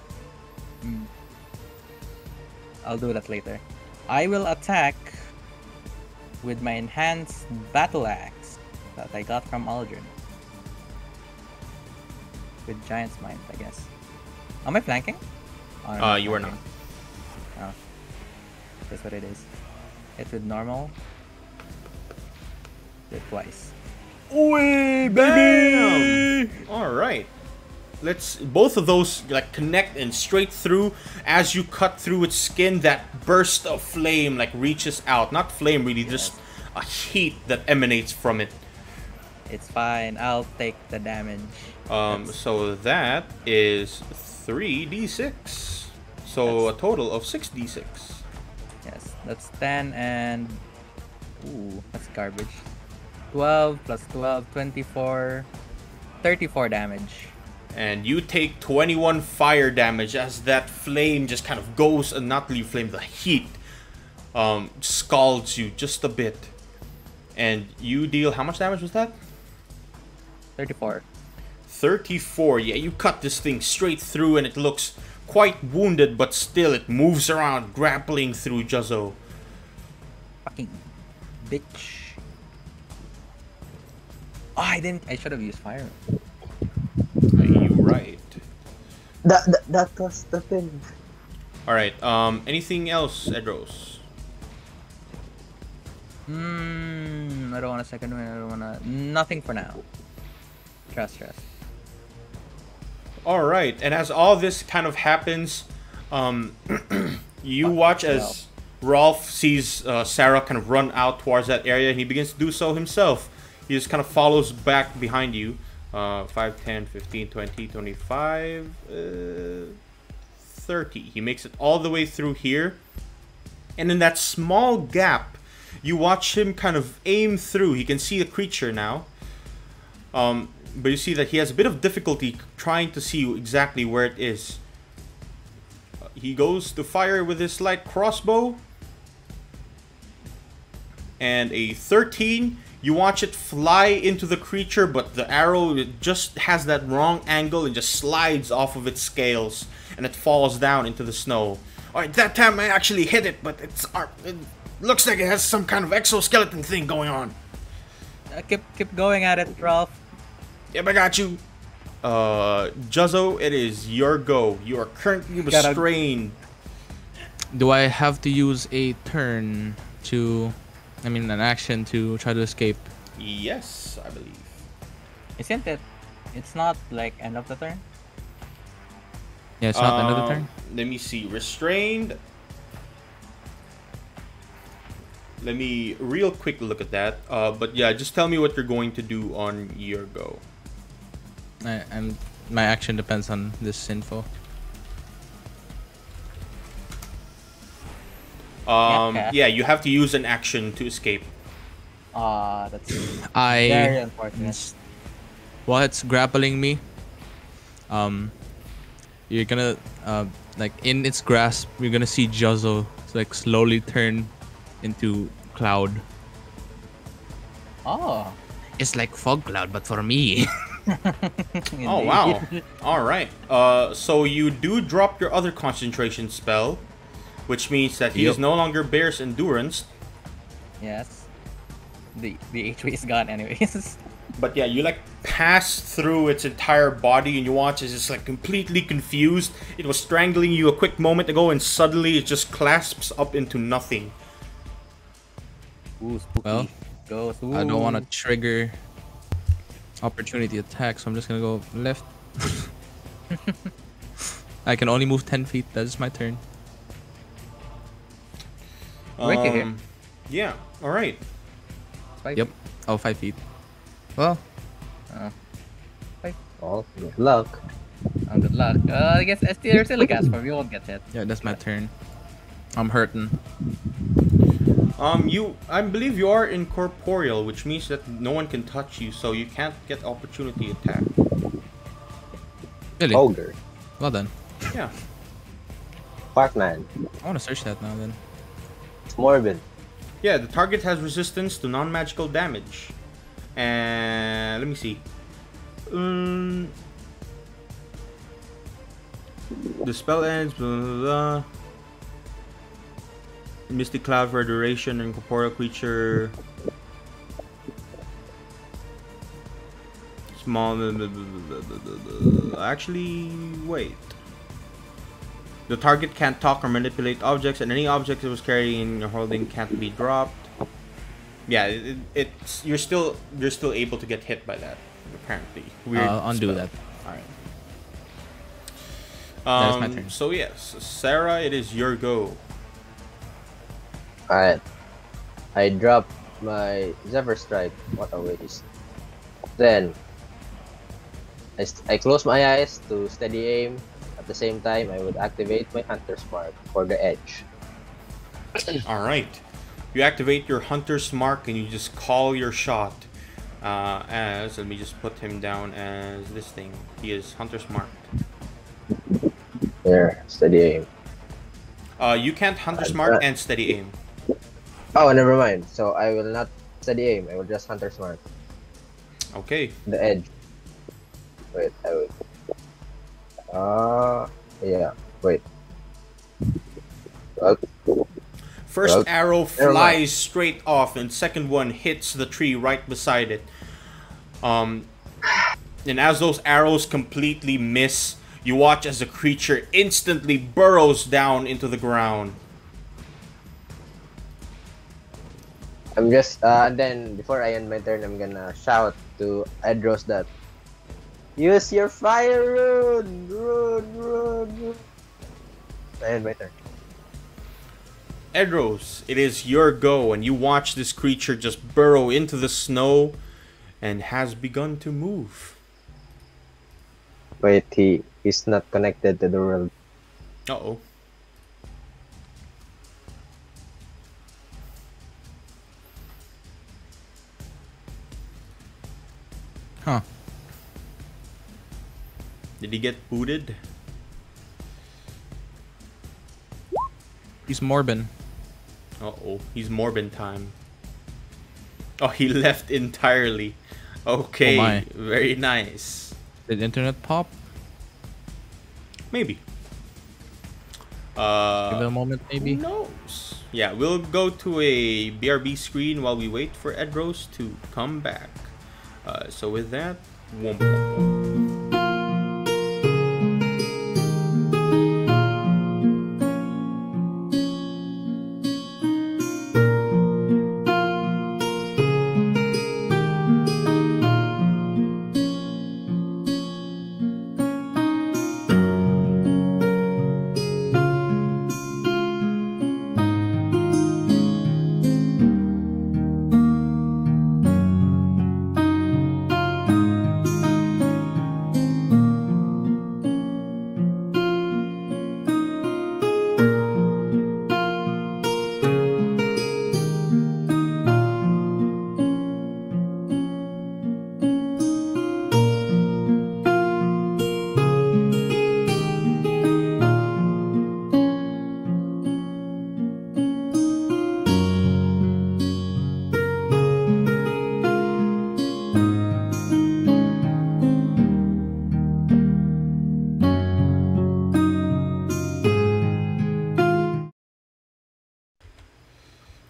I'll do that later. I will attack with my enhanced battle axe that I got from Aldrin. With Giant's Mind, I guess. Am I flanking? Oh, no, I'm You are not. flanking. Oh. That's what it is. Hit with normal. Do it twice. Oi, baby! Alright. Let's both of those like connect and straight through. As you cut through its skin, that burst of flame like reaches out. Not flame really, just a heat that emanates from it. It's fine. I'll take the damage. So that is 3d6. So a total of 6d6. Yes, that's 10 and... Ooh, that's garbage. 12 plus 12, 24... 34 damage. And you take 21 fire damage as that flame just kind of goes, and not really flame, the heat scalds you just a bit. And you deal, how much damage was that? 34. 34. Yeah, you cut this thing straight through and it looks quite wounded, but still it moves around, grappling through Juzzo. Fucking bitch. Oh, I should have used fire. You right. That was the thing. Alright, anything else, Edros? I don't want a second one. I don't want to... Nothing for now. Trust. Alright, and as all this kind of happens, you watch as Rolf sees Sarah kind of run out towards that area, and he begins to do so himself. He just kind of follows back behind you. 5, 10, 15, 20, 25, 30. He makes it all the way through here. And in that small gap, you watch him kind of aim through. He can see the creature now. But you see that he has a bit of difficulty trying to see exactly where it is. He goes to fire with his light crossbow. And a 13. You watch it fly into the creature, but the arrow just has that wrong angle and just slides off of its scales. And it falls down into the snow. Alright, that time I actually hit it, but it looks like it has some kind of exoskeleton thing going on. Keep going at it, Ralph. Yep, I got you. Juzzo, it is your go. You are currently restrained. Do I have to use a turn to... I mean, an action to try to escape? Yes, I believe. Isn't it? It's not like end of the turn? Yeah, it's not another turn? Let me see. Restrained. Let me real quick look at that. But yeah, just tell me what you're going to do on your go. My action depends on this info. Yeah, you have to use an action to escape. That's very unfortunate. While it's grappling me, you're gonna like in its grasp, you're gonna see Juzzo like slowly turn into cloud. Oh. It's like fog cloud, but for me. Oh wow! All right. So you do drop your other concentration spell, which means that he is Yep. no longer bears endurance. Yes. The HP is gone anyways. But yeah, you like pass through its entire body, and you watch as it's like completely confused. It was strangling you a quick moment ago, and suddenly it just clasps up into nothing. Ooh, spooky. Well, Go. I don't want to trigger opportunity attack, so I'm just gonna go left. I can only move 10 feet. That is my turn. Right here. Yeah. All right. Yep. Oh, 5 feet. Well, Oh, good luck. Oh, good luck. I guess there's still a gas form. You won't get hit. yeah, that's my turn. I'm hurting. I believe you are incorporeal, which means that no one can touch you, so you can't get opportunity attack. Really? Ogre. Well done. Yeah. Parkman. I want to search that now then. Morbid. Yeah, the target has resistance to non-magical damage. And let me see. The spell ends. Blah, blah, blah. Mystic Cloud for a duration. Incorporeal creature. Small. Blah, blah, blah, blah, blah, blah. Actually, wait. The target can't talk or manipulate objects, and any object that was carrying or holding can't be dropped. Yeah, it's you're still able to get hit by that. Apparently, weird. I'll undo spell. that. All right. That is my turn. So yes, Sarah, it is your go. Alright. I drop my Zephyr Strike. What a waste. Then, I close my eyes to steady aim. At the same time, I would activate my Hunter's Mark for the edge. All right. You activate your Hunter's Mark and you just call your shot. Let me just put him down as this thing. He is Hunter's Mark. There, steady aim. You can't Hunter's Mark and steady aim. Oh, never mind. So I will not steady aim. I will just Hunter's Mark. Okay. The edge. Wait, I will. Yeah. Wait. First Well, arrow never mind. flies straight off, and second one hits the tree right beside it. And as those arrows completely miss, you watch as the creature instantly burrows down into the ground. I'm just then before I end my turn, I'm gonna shout to Edros that use your fire rune. I end my turn. Edros, it is your go, and you watch this creature just burrow into the snow and has begun to move. Wait, he's not connected to the world. Uh-oh. Huh. Did he get booted? He's Morbin. Uh-oh. He's Morbin time. Oh, he left entirely. Okay. Oh my. Very nice. Did internet pop? Maybe. Give it a moment, Who maybe. knows? Yeah, we'll go to a BRB screen while we wait for Edros to come back. So with that, womp womp womp.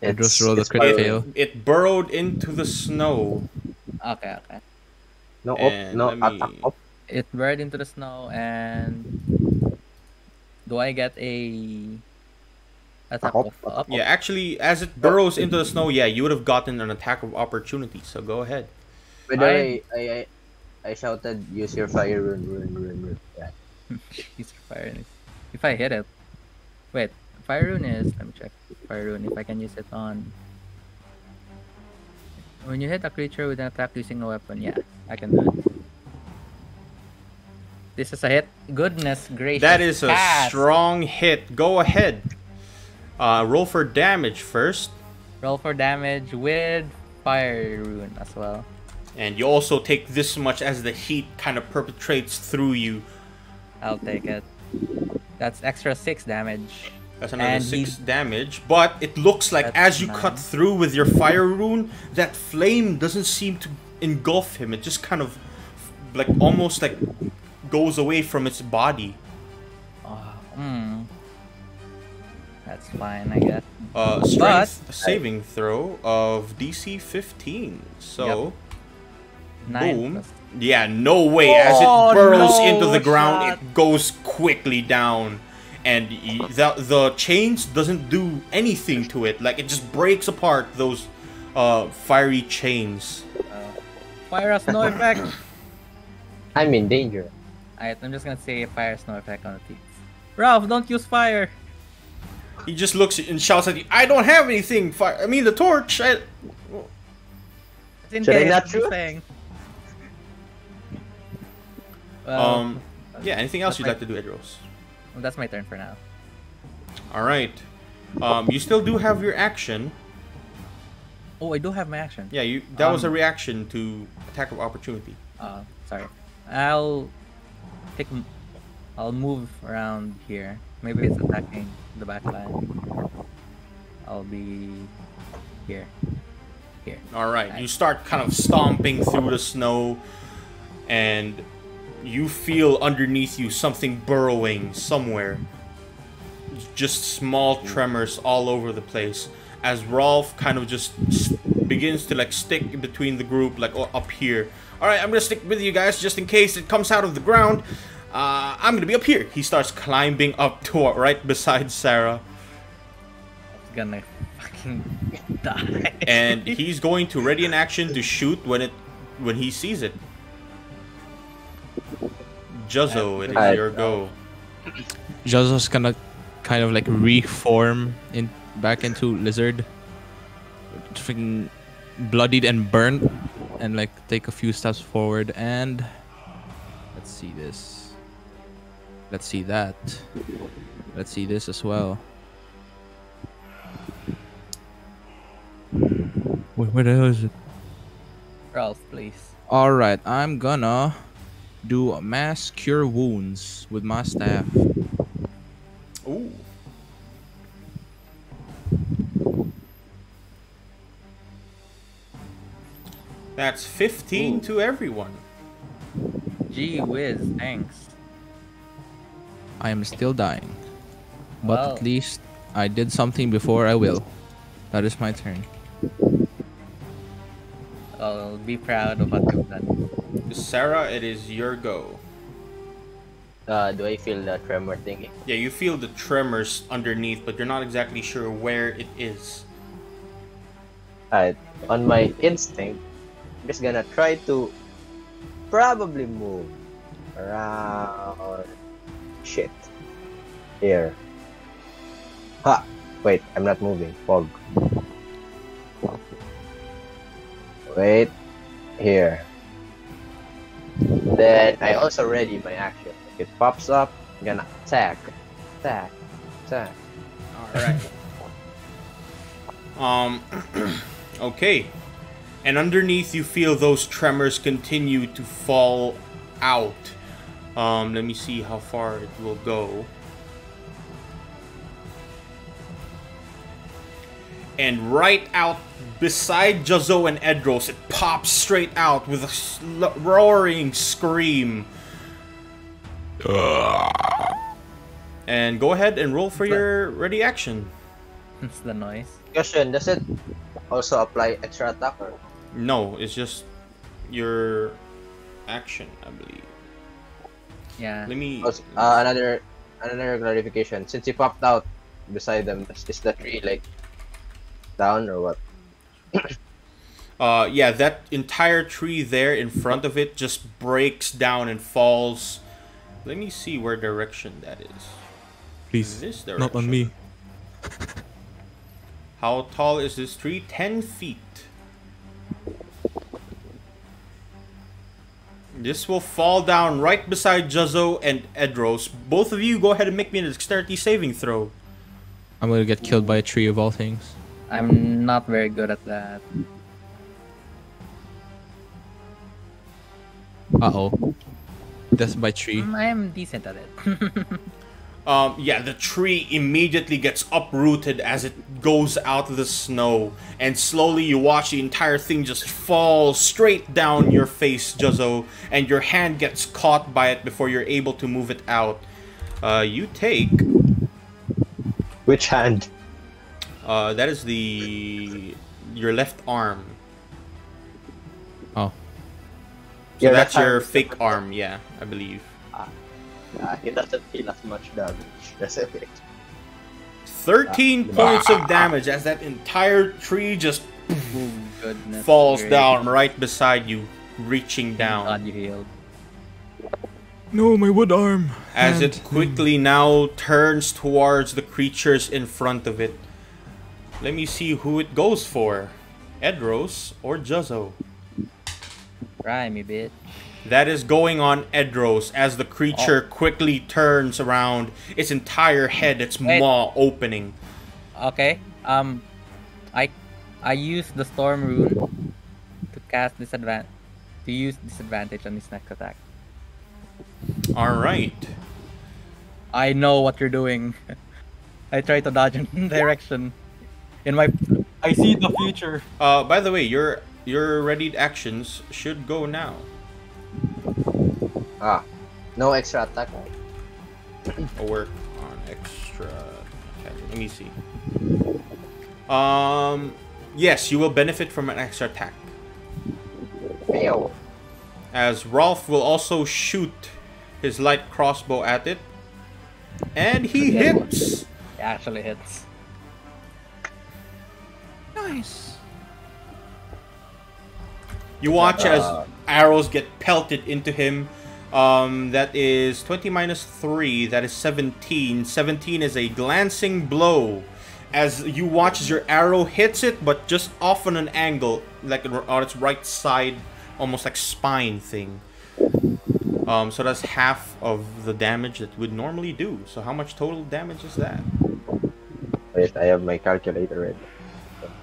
Edros rolled a crit fire. fail. It burrowed into the snow. Okay, okay. No up, And no let attack me. up. It buried into the snow, and do I get a attack Up, of attack up? Yeah, actually, as it burrows into the snow, yeah, you would have gotten an attack of opportunity. So go ahead. By the I- way, I shouted, use your fire rune. Yeah. Jeez, fire rune. If I hit it, wait, fire rune is. Let me check. Fire rune. If I can use it on. When you hit a creature with an attack using a weapon, yeah, I can do it. This is a hit. Goodness gracious. That is a cast. strong hit. Go ahead. Roll for damage first. Roll for damage with fire rune as well. And you also take this much as the heat kind of perpetrates through you. I'll take it. That's extra 6 damage. That's another And 6 damage. But it looks like That's as you 9. cut through with your fire rune, that flame doesn't seem to engulf him. It just kind of, like, almost like goes away from its body. That's fine, I guess. Strength saving throw of DC 15. So, 9 boom. plus- Yeah, no way. As Oh, it burrows no into the ground, shot. it goes quickly down. And the chains doesn't do anything to it. Like, it just breaks apart those fiery chains. Fire has no effect. I'm in danger. Alright, I'm just gonna say fire has no effect on the thieves. Ralph, don't use fire. He just looks and shouts at you, I don't have anything. I mean, the torch. It's in Should I case, not I'm just shoot? saying. Well, Yeah, anything else that's you'd my- like to do, Edros? that's my turn for now. Alright. You still do have your action. Oh, I do have my action. Yeah, that was a reaction to attack of opportunity. Sorry. I'll move around here. Maybe it's attacking the back line. I'll be here. Here. Alright, you start kind of stomping through the snow, and you feel underneath you something burrowing somewhere. Just small tremors all over the place. As Rolf kind of just begins to like stick between the group, like up here. Alright, I'm gonna stick with you guys just in case it comes out of the ground. I'm gonna be up here. He starts climbing up to right beside Sarah. It's gonna fucking die. And he's going to ready an action to shoot when he sees it. Juzzo, it is your go. Juzzo's gonna kind of like reform back into lizard, freaking bloodied and burnt, and like take a few steps forward. And let's see this. Let's see that. Let's see this as well. Wait, where the hell is it? Ralph, please. All right, I'm gonna do a mass cure wounds with my staff. Ooh. That's 15 to everyone. Gee whiz, thanks. I am still dying, but Well. at least I did something before I will. That is my turn. I'll be proud of what you've done. Sarah, it is your go. Do I feel the tremor thingy? Yeah, you feel the tremors underneath, but you're not exactly sure where it is. On my instinct, I'm just gonna try to probably move around. Shit. Here. Ha! Wait, I'm not moving. Fog. Wait. Here. Then I also ready my action. If it pops up, I'm gonna attack. Attack. Attack. Alright. Okay. And underneath you feel those tremors continue to fall out. Let me see how far it will go. And right out beside Juzzo and Edros, it pops straight out with a roaring scream. And go ahead and roll for your ready action. It's the noise. Question: does it also apply extra attack or? No, it's just your action, I believe. Yeah. Let me. Also, another clarification. Since he popped out beside them, is the tree like down or what? Yeah, that entire tree there in front of it just breaks down and falls. Let me see where direction that is. Please, This not on direction. me. How tall is this tree? 10 feet. This will fall down right beside Juzzo and Edros. Both of you go ahead and make me a dexterity saving throw. I'm gonna get killed by a tree of all things. I'm not very good at that. Uh-oh. Death by tree. I'm decent at it. Yeah, the tree immediately gets uprooted as it goes out of the snow, and slowly you watch the entire thing just fall straight down your face, Juzzo, and your hand gets caught by it before you're able to move it out. You take... Which hand? that is your left arm. Oh. So Yeah, that's that your arm is fake different. arm, yeah, I believe. He doesn't feel as much damage. That's okay. 13 points of damage as that entire tree just Oh, goodness. falls great. down right beside you, reaching Thank down. God you healed. No, my wood arm. As it Hand. quickly now turns towards the creatures in front of it. Let me see who it goes for. Edros or Juzzo. Try me, bitch. That is going on Edros as the creature quickly turns around, its entire head, its Wait. maw opening. Okay. I used the storm rune to cast to use disadvantage on his next attack. Alright. I know what you're doing. I try to dodge in direction. I see the future. By the way, your readied actions should go now. No extra attack. I'll work on extra attack. Let me see. Yes, you will benefit from an extra attack. Meow. As Rolf will also shoot his light crossbow at it. And he hits! It actually hits. Nice. You watch as arrows get pelted into him. That is 20 minus 3. That is 17. 17 is a glancing blow. As you watch as your arrow hits it, but just off on an angle, like on its right side, almost like spine thing. So that's half of the damage that would normally do. So how much total damage is that? Wait, I have my calculator ready.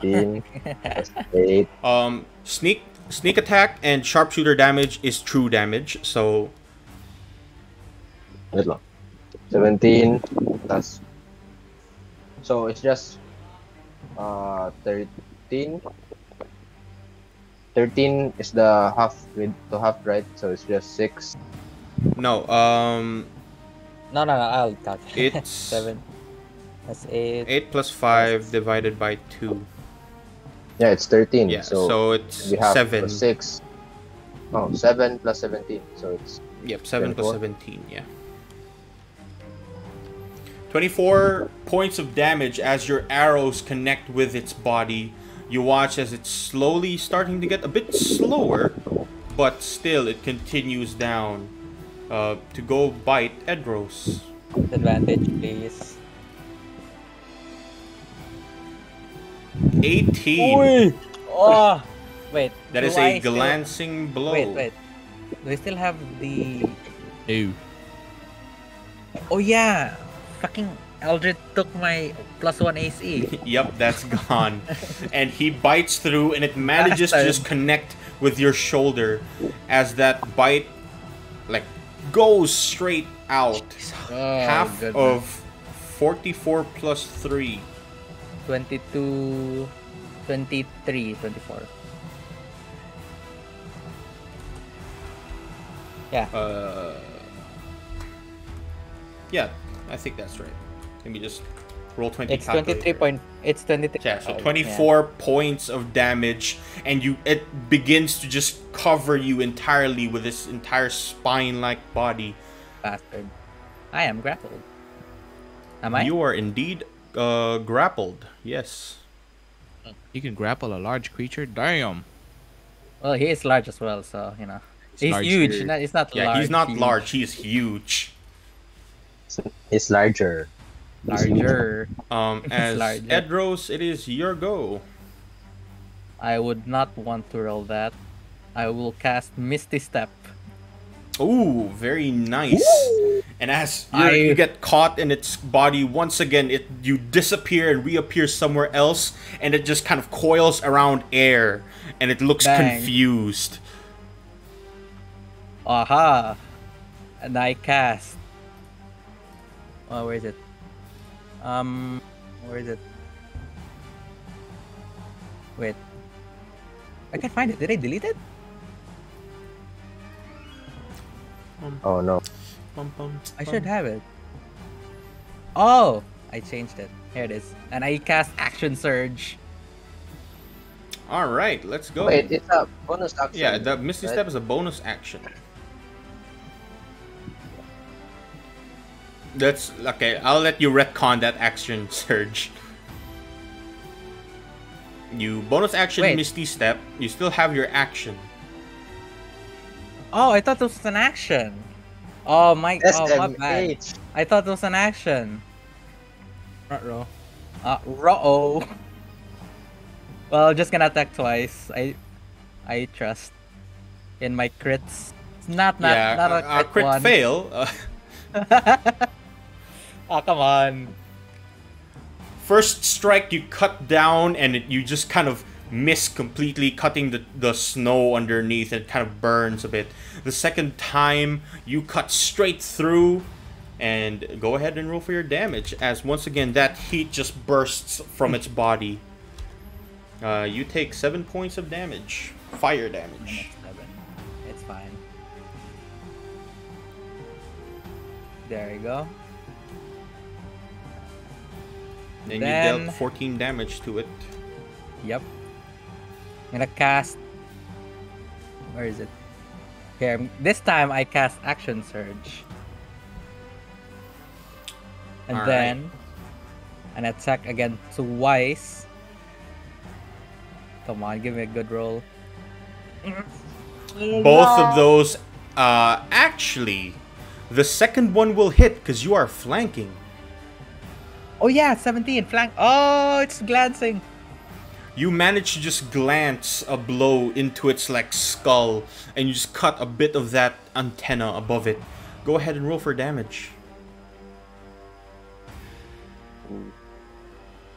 15 plus 8. Sneak attack and sharpshooter damage is true damage. So Wait lang. 17 plus. So it's just 13. 13 is the half with to half, right? So it's just 6. no, No, I'll calculate. it's 7. That's 8. 8 plus 5 divided by 2. Yeah, it's 13. Yeah, so so it's we have 7. 6. Oh, 7 plus 17. So it's Yep, 7 plus 24. 17, yeah. 24 points of damage as your arrows connect with its body. You watch as it's slowly starting to get a bit slower, but still it continues down to go bite Edros. Advantage, please. 18. Oh! Wait. That do is I a still- glancing blow. Wait. Do I still have the... Ew. Oh yeah! Fucking Eldred took my +1 AC. Yep, that's gone. And he bites through and it manages to Bastard. just connect with your shoulder as that bite like goes straight out. Oh, Half goodness. of 44 plus 3. 22, 23, 24. Yeah. Yeah, I think that's right. Let me just Roll 20. It's 23 point. It's 23. Yeah, so oh, 24 points of damage, and it begins to just cover you entirely with this entire spine-like body. Bastard. I am grappled. Am I? You are indeed grappled. Yes. You can grapple a large creature. Damn. Well, he is large as well, so you know. He's large huge. here. He's not Yeah, large. he's not huge. large. He is huge. It's larger. Larger. As larger. Edros, it is your go. I would not want to roll that. I will cast Misty Step. Ooh, very nice. And as you I- get caught in its body, once again, you disappear and reappear somewhere else, and it just kind of coils around air, and it looks Bang. confused. Aha! And I cast. Oh, where is it? Where is it? Wait. I can't find it. Did I delete it? Oh no. I should have it. Oh! I changed it. Here it is. And I cast Action Surge. All right, let's go. Wait, it's a bonus action. Yeah, the Misty right? Step is a bonus action. That's okay. I'll let you retcon that action surge. You bonus action Wait. Misty Step. You still have your action. Oh, I thought this was an action. Oh my bad. SMH. I thought it was an action. Ruh-roh. Ruh-oh. Well, just gonna attack twice. I trust in my crits. It's not a crit, one. fail. Oh, come on. First strike, you cut down, and you just kind of miss completely, cutting the snow underneath. And it kind of burns a bit. The second time, you cut straight through, and go ahead and roll for your damage. As once again, that heat just bursts from its body. You take 7 points of damage, fire damage. It's fine. There you go. And Then- you dealt 14 damage to it. Yep. I'm gonna cast. Where is it? Here. This time I cast Action Surge. And Alright. then an attack again twice. Come on, give me a good roll. Both of those, actually, the second one will hit because you are flanking. Oh yeah, 17 flank. Oh, it's glancing. You manage to just glance a blow into its like skull, and you just cut a bit of that antenna above it. Go ahead and roll for damage.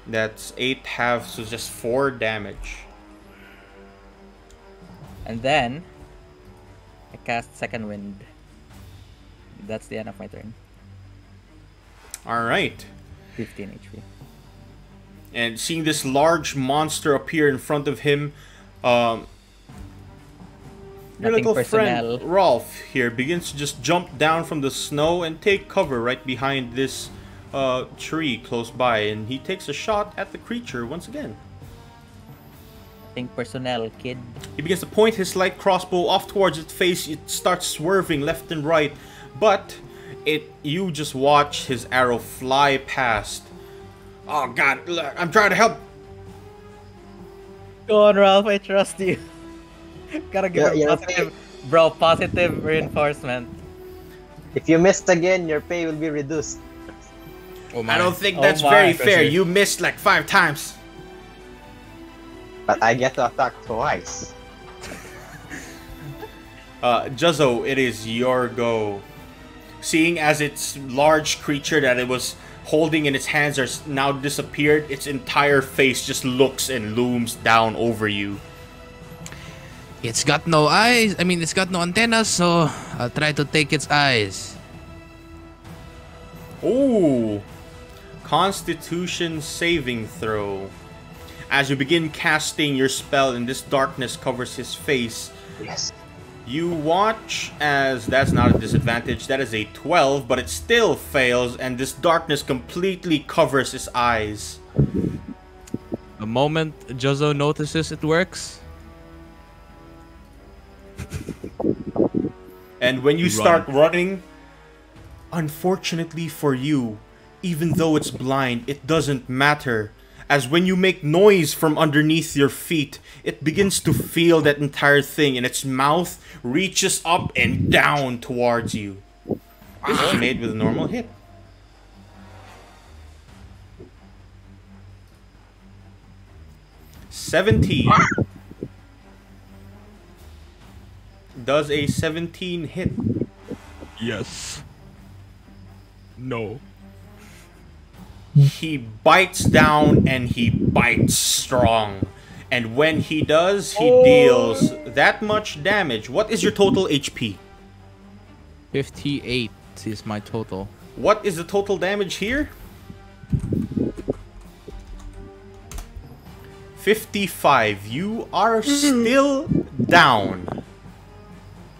That's 8 halves, so just 4 damage. And then I cast Second Wind. That's the end of my turn. Alright. 15 HP. And seeing this large monster appear in front of him, your Nothing little personnel. friend Rolf here begins to just jump down from the snow and take cover right behind this tree close by, and he takes a shot at the creature once again. Nothing personnel, kid. He begins to point his light crossbow off towards its face. It starts swerving left and right, but you just watch his arrow fly past. Oh god, look, I'm trying to help. Go on, Ralph. I trust you. Gotta give Yeah, her you're positive, bro. Positive reinforcement. If you missed again, your pay will be reduced. Oh my. I don't think Oh that's my, very fair. Chrissy. You missed like 5 times. But I get to attack twice. Juzzo, it is your go. Seeing as its large creature that it was holding in its hands are now disappeared, its entire face just looks and looms down over you. It's got no eyes. I mean, it's got no antennas, so I'll try to take its eyes. Ooh. Constitution saving throw. As you begin casting your spell and this darkness covers his face, Yes. You watch as that's not a disadvantage, that is a 12, but it still fails, and this darkness completely covers his eyes. The moment Jozo notices it works, And when you Run. start running, unfortunately for you, even though it's blind, it doesn't matter. As when you make noise from underneath your feet, it begins to feel that entire thing, and its mouth reaches up and down towards you. This is made with a normal hit. $17. Does a 17 hit? yes. No. He bites down and he bites strong. And when he does, he deals that much damage. What is your total HP? 58 is my total. What is the total damage here? 55. You are still down.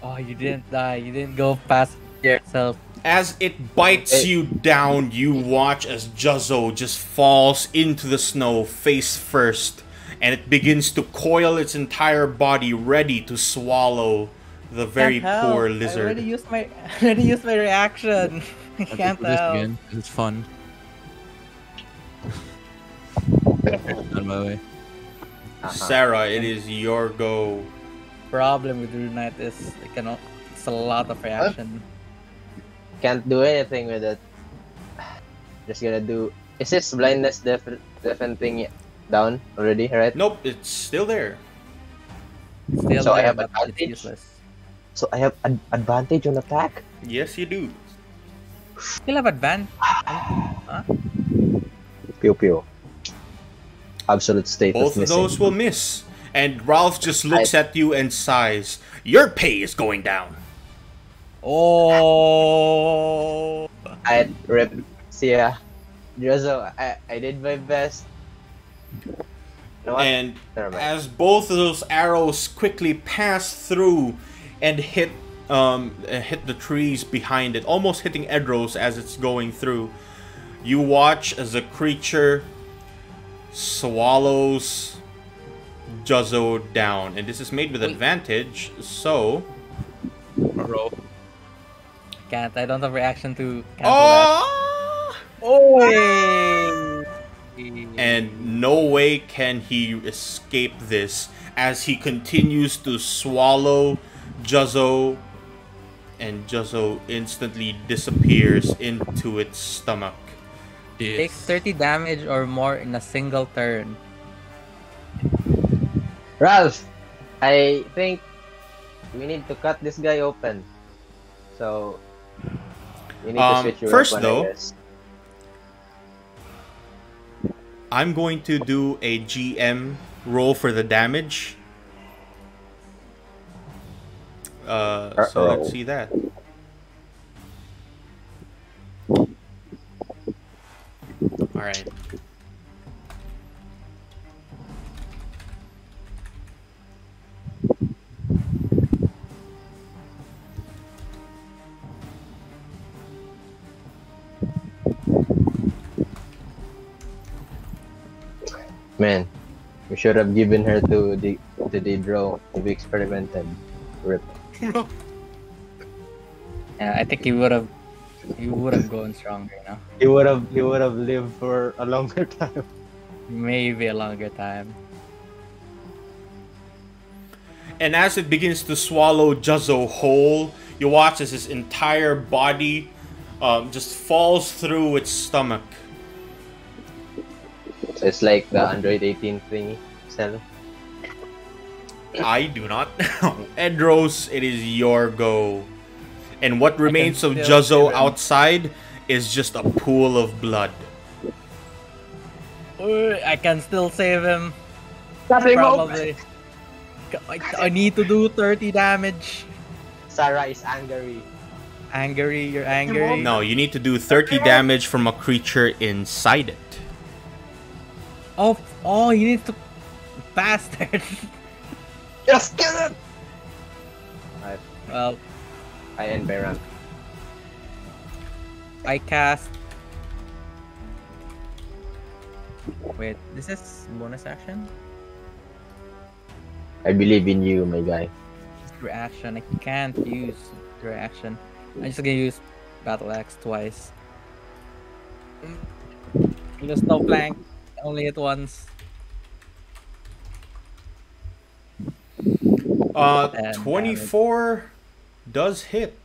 Oh, you didn't die. You didn't go past yourself. As it bites you down, you watch as Juzzo just falls into the snow face first, and it begins to coil its entire body ready to swallow the very Can't help. poor I lizard. already used my reaction. I can't Do this help. again, 'cause it's fun. On my way. Sarah, it is your go. Problem with Rune Knight is it's a lot of reaction. Can't do anything with it. Just gonna do. Is this blindness deafen thing down already, right? Nope, it's still there. Still So I there, have but advantage? it's useless. So I have an advantage on attack. Yes, you do. Still have advantage. Huh? Pew pew. Absolute state Both of missing. those will miss. And Ralph just looks at you and sighs. Your pay is going down. Oh. I rip. See ya. Jozo, I did my best. You know what? And Never mind. as both of those arrows quickly pass through and hit the trees behind it, almost hitting Edros as it's going through, you watch as the creature swallows Juzzo down. And this is made with advantage, so... Roll. Can't. I don't have reaction to cancel that. Oh! Oh! And no way can he escape this as he continues to swallow Juzzo, and Juzzo instantly disappears into its stomach. Takes 30 damage or more in a single turn. Ralph, I think we need to cut this guy open. So you need to switch your first weapon, though, I guess. I'm going to do a GM roll for the damage. So let's see that. Alright. Man, we should have given her to the draw to be experimented. Rip. Yeah, I think you would have gone stronger now. He would have lived for a longer time. Maybe a longer time. And as it begins to swallow Juzzo whole, you watch as his entire body just falls through its stomach. So it's like the Android 18 thingy cell. I do not know. Edros, it is your go. And what remains of still Juzzo save him. outside is just a pool of blood. I can still save him. Nothing Probably. I need to do 30 damage. Sarah is angry. Angry, you're angry. No, you need to do 30 damage from a creature inside it. Oh, you need to bastard. Just kill it! Well, I end by rank. I cast. Wait, this is bonus action? I believe in you, my guy. It's reaction. I can't use reaction. I'm just gonna use Battle Axe twice. There's no flank. Only hit once. And 24 does hit.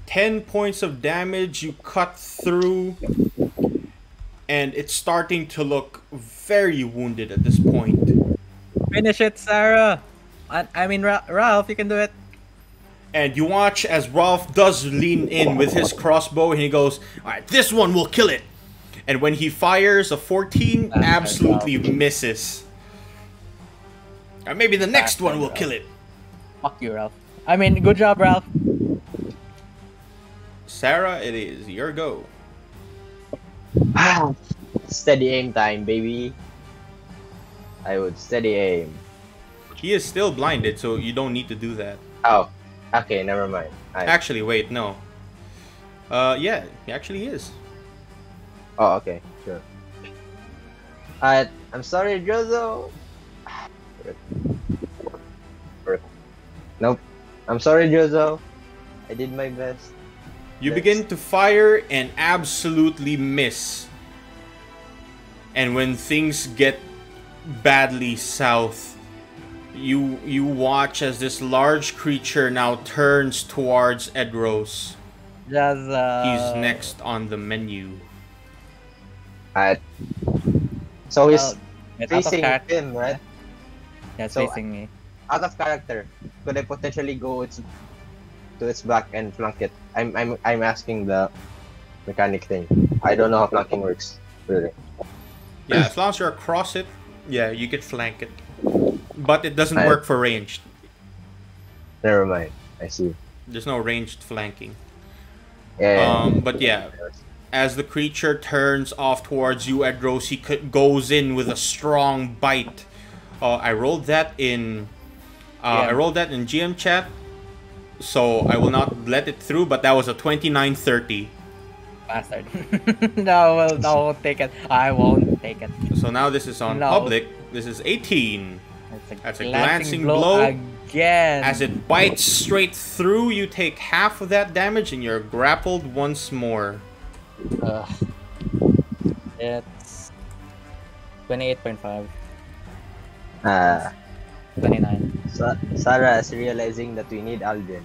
10 points of damage. You cut through, and it's starting to look very wounded at this point. Finish it, Sarah. I mean, Ralph, you can do it. And you watch as Rolf does lean in with his crossbow, and he goes, "Alright, this one will kill it." And when he fires, a 14 That's absolutely right, Ralph. misses. Or maybe the next one will kill it. Fuck you, Ralph. I mean, good job, Ralph. Sarah, it is your go. Steady aim time, baby. I would steady aim. He is still blinded, so you don't need to do that. Oh, okay, never mind. Actually, wait, no. Yeah, he actually is. Oh, okay, sure. I'm sorry, Jozo. Nope. I'm sorry, Jozo. I did my best. You Yes. begin to fire and absolutely miss. And when things get badly south, you watch as this large creature now turns towards Edros. Just, He's next on the menu. So he's Get out of facing character. him, right? Yeah, it's So- facing me. Out of character. Could I potentially go to its back and flank it? I'm asking the mechanic thing. I don't know how flanking works, really. Yeah, as long as you're across it, yeah, you could flank it. But it doesn't I- work for ranged. Never mind. I see. There's no ranged flanking. Yeah. But yeah, as the creature turns off towards you, Edros, he goes in with a strong bite. I rolled that in. I rolled that in GM chat, so I will not let it through. But that was a 29-30. Bastard. No, no, take it. I won't take it. So now this is on No. public. This is 18. That's a glancing blow. Again. As it bites straight through, you take half of that damage, and you're grappled once more. It's 28.5. 29. Sarah is realizing that we need Aldrin.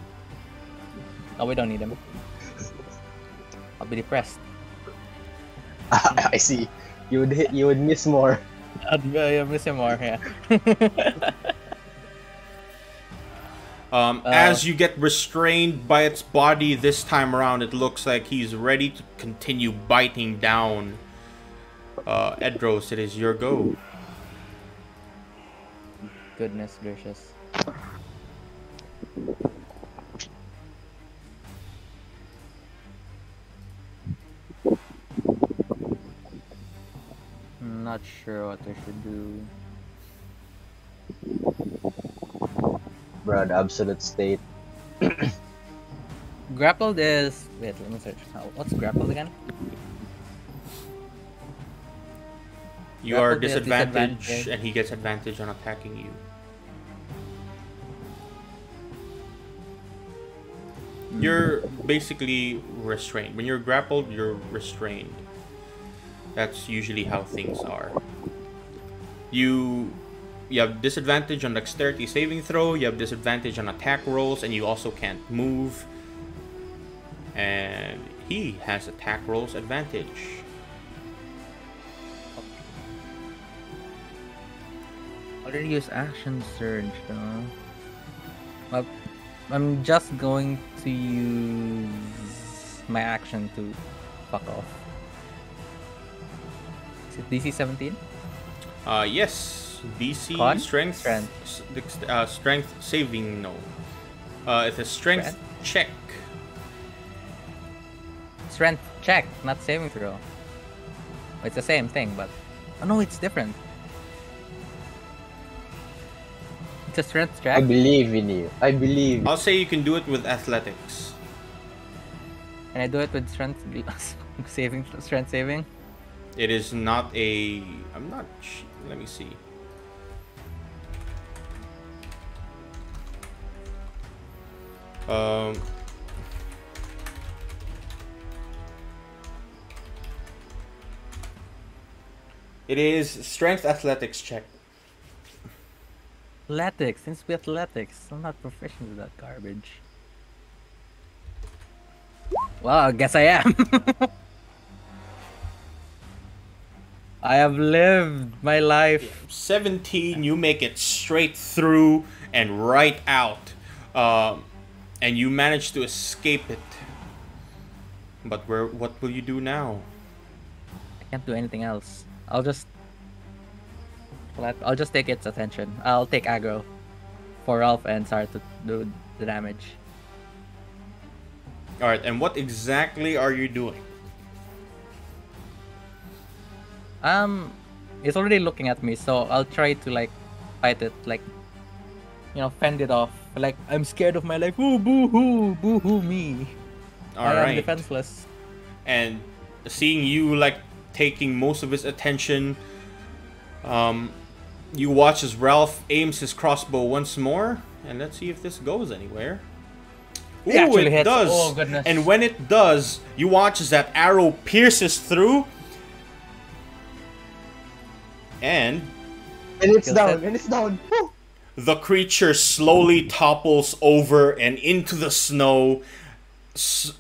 Oh, we don't need him. I'll be depressed. I see. You would miss more. I'll miss him more, yeah. As you get restrained by its body this time around, it looks like he's ready to continue biting down. Edros, it is your go. Goodness gracious. I'm not sure what I should do. Bro, the absolute state. Grappled is... Wait, let me search. What's grappled again? You are Grappled is disadvantaged, disadvantage. and he gets advantage on attacking you. You're basically restrained. When you're grappled, you're restrained. That's usually how things are. You have disadvantage on dexterity saving throw, you have disadvantage on attack rolls, and you also can't move. And he has attack rolls advantage. I already use action surge though. Well, I'm just going to use my action to fuck off. Is it DC 17? Yes. DC Con? strength strength saving, no. It's a strength check. Strength check, not saving throw. It's the same thing, but... Oh no, it's different. It's a strength I check. believe in you. I believe. I'll say you can do it with athletics. Can I do it with strength saving? Strength saving. It is not a. I'm not. Let me see. Um. It is strength athletics check. Athletics. Since we athletics, I'm not proficient with that garbage. Well, I guess I am. I have lived my life. 17, you make it straight through and right out. And you manage to escape it. But what will you do now? I can't do anything else. I'll just take its attention. I'll take aggro for Ralph and Sar to do the damage. Alright, and what exactly are you doing? It's already looking at me, so I'll try to like fight it, like, you know, fend it off. Like, I'm scared of my life. Ooh, boo hoo me. I am Alright. defenseless. And seeing you like taking most of his attention, you watch as Ralph aims his crossbow once more, and let's see if this goes anywhere. Ooh, It actually it hits. does. Oh, goodness. And when it does, you watch as that arrow pierces through, and And it's Kills down. it. And it's down. Woo! the creature slowly topples over and into the snow.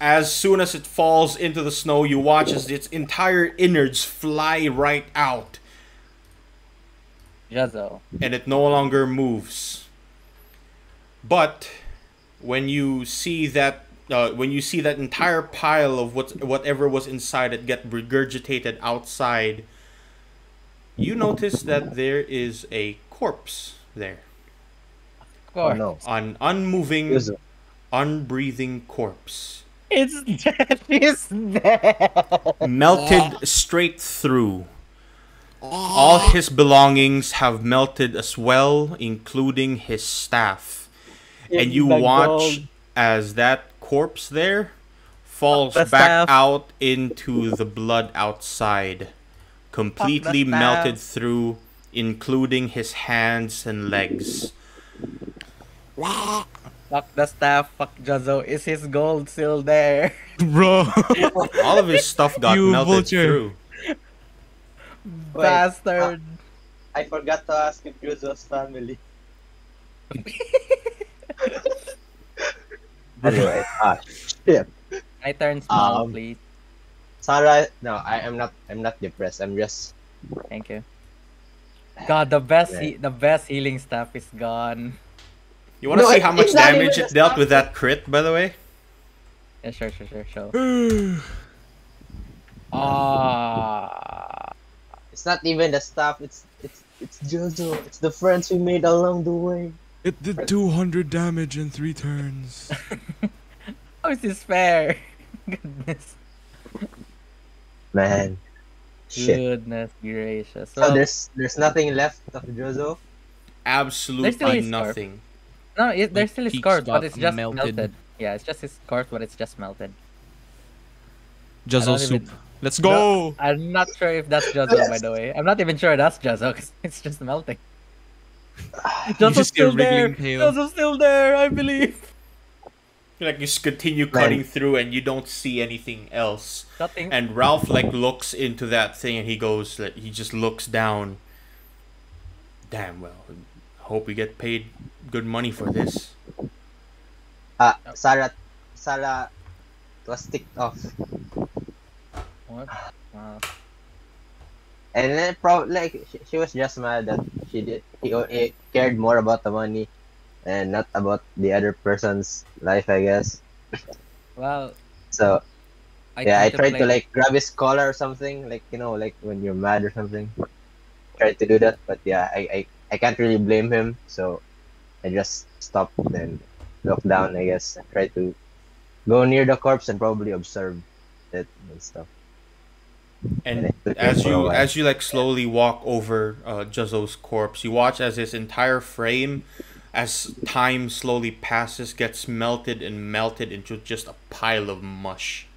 As soon as it falls into the snow, you watch as its entire innards fly right out, Jazzo. and it no longer moves. But when you see that entire pile of whatever was inside it get regurgitated outside, you notice that there is a corpse there, Of Oh course. no. an unmoving, Yes. unbreathing corpse, It's dead. It's dead. melted straight through. All his belongings have melted as well, including his staff. And you The watch gold. as that corpse there falls The back staff. out into the blood outside, completely staff. melted through, including his hands and legs. Fuck the staff. Fuck Jazzo. Is his gold still there? Bro. All of his stuff got You melted vulture. through. Wait, Bastard. I forgot to ask if Jozo's family. Anyway, shit. I turn small, Um, please. Sarah, no, I'm not. I'm not depressed. I'm just. Thank you. God, the best Yeah. the best healing stuff is gone. You want to No, see it- how much it's not damage even it the dealt stuff. with that crit, by the way? Yeah, sure. Ah. It's not even the stuff. It's Jozo. It's the friends we made along the way. It did 200 damage in 3 turns. How is this fair? Goodness. Man, shit. Goodness gracious. So Well, there's nothing left of Jozo. Absolutely still is nothing. no, there's still his cheeks corpse, but got it's just melted. melted. Yeah, it's just his corpse, but it's just melted. Juzzle I don't soup. even- Let's go! I'm not sure if that's Jazzo, by the way. I'm not even sure that's Jazzo, because it's just melting. Jazzo's just see a still there! wriggling tail. Jazzo's still there, I believe! Like you just continue cutting through and you don't see anything else. Nothing. And Ralph like looks into that thing and he goes, like, he just looks down. Damn, well, hope we get paid good money for this. Sarah was ticked off, What? Wow. and then probably like she was just mad that he cared more about the money, and not about the other person's life, I guess. Well, So yeah, I tried to contemplate- like grab his collar or something, like like when you're mad or something. Tried to do that, but yeah, I can't really blame him, so I just stopped and looked down, I guess. I tried to go near the corpse and probably observe it and stuff. And it took as me for a you while. as you like slowly walk over Juzzo's corpse, you watch as his entire frame as time slowly passes, gets melted and melted into just a pile of mush,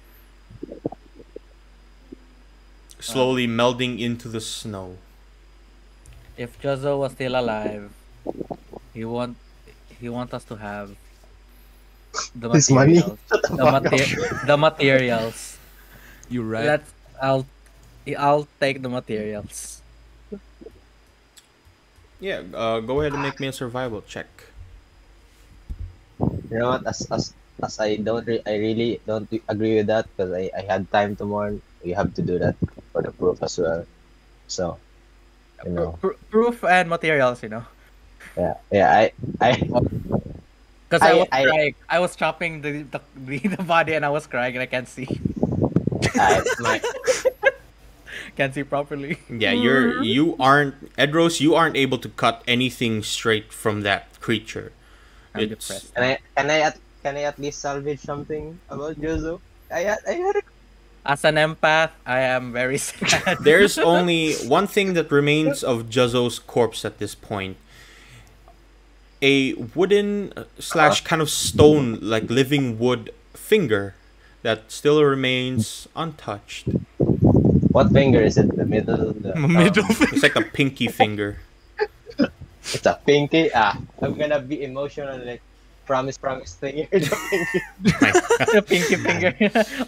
slowly melding into the snow. If Jozo was still alive, he want he want us to have the This money. materials. The materials. You're right. Let's I'll take the materials. Yeah, go ahead and make me a survival check. You know what? As I I really don't agree with that because I had time to mourn. We have to do that for the proof as well. So you know, Proof and materials, you know. yeah. I Because I was I crying. I was chopping the body and I was crying and I can't see. my Can't see properly. Yeah, you aren't Edros. You aren't able to cut anything straight from that creature. I'm It's depressed. can I at least salvage something about Jozo? I had a As an empath, I am very sad. there's only one thing that remains of Juzzo's corpse at this point. A wooden slash kind of stone, like living wood finger that still remains untouched. what finger is it? The middle. The Middle finger. It's like a pinky finger. It's a pinky. I'm gonna be emotional. Like promise thing. Here's a pinky. The pinky finger.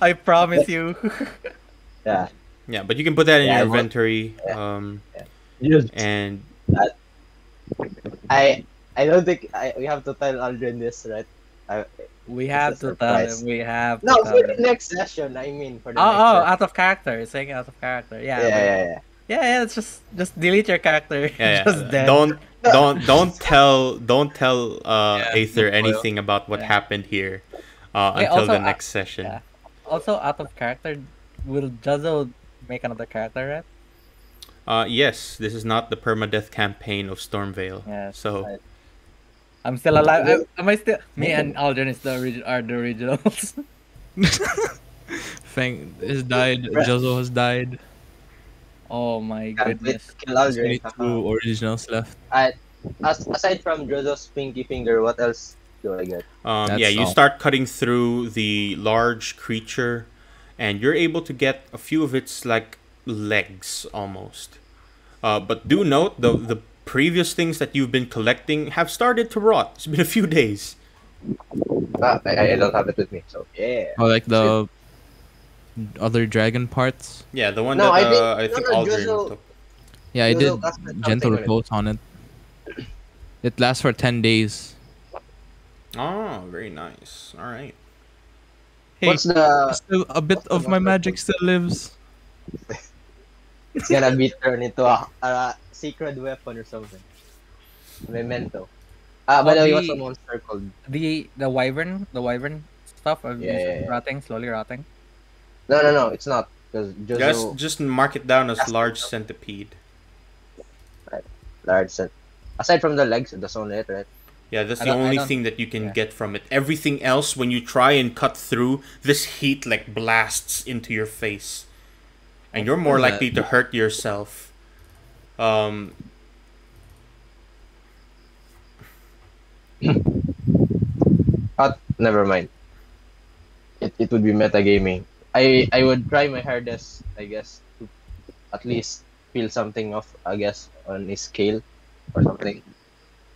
I promise you. Yeah. Yeah, but you can put that in Yeah, your I want- inventory. Just And I don't think we have to tell Aldrin this, right? We It's have a to tell surprise. him. We have to No, tell for the him. next session. I mean, for the Oh, next oh, session. out of character. You're saying out of character. Yeah. Yeah. Yeah, it's just delete your character. yeah, Just dead. don't tell Aether no spoil. anything about what Yeah. happened here Okay, until also, the next session. yeah. Also, out of character, will Juzzo make another character, right? Yes, this is not the permadeath campaign of Stormvale. Yes, So right. I'm still alive. Am I still? Me and Aldrin is are the originals. Fang has died. Jozo has died. Oh my Can't wait goodness. to kill There's Aldrin. only 2 originals left. Aside from Jojo's pinky finger, what else do I get? yeah, That's you all. start cutting through the large creature, and you're able to get a few of its like legs almost. But do note the previous things that you've been collecting have started to rot. It's been a few days. I don't have it with me, so yeah. Oh, like the other dragon parts. Yeah, the one No, that I I think- think no, Aldrin Jozo- took. Yeah, I Jozo did casted something gentle on it. repose on it. It lasts for 10 days. Oh, very nice. All right. Hey, What's the? still a bit of my magic still lives. It's gonna be turned into a sacred weapon or something. Memento. By the way, what's the monster called? The wyvern stuff of Yeah. rotting, slowly rotting. No, it's not because Jojo Just mark it down as That's large awesome. centipede. large set. Aside from the legs, that's only it, right? Yeah, that's I the don't- I only don't- thing that you can yeah. get from it. Everything else, when you try and cut through, this heat like blasts into your face, and you're more What is likely to hurt yourself. Never mind. It would be metagaming. I would try my hardest, I guess, to at least feel something of, I guess, on a scale or something.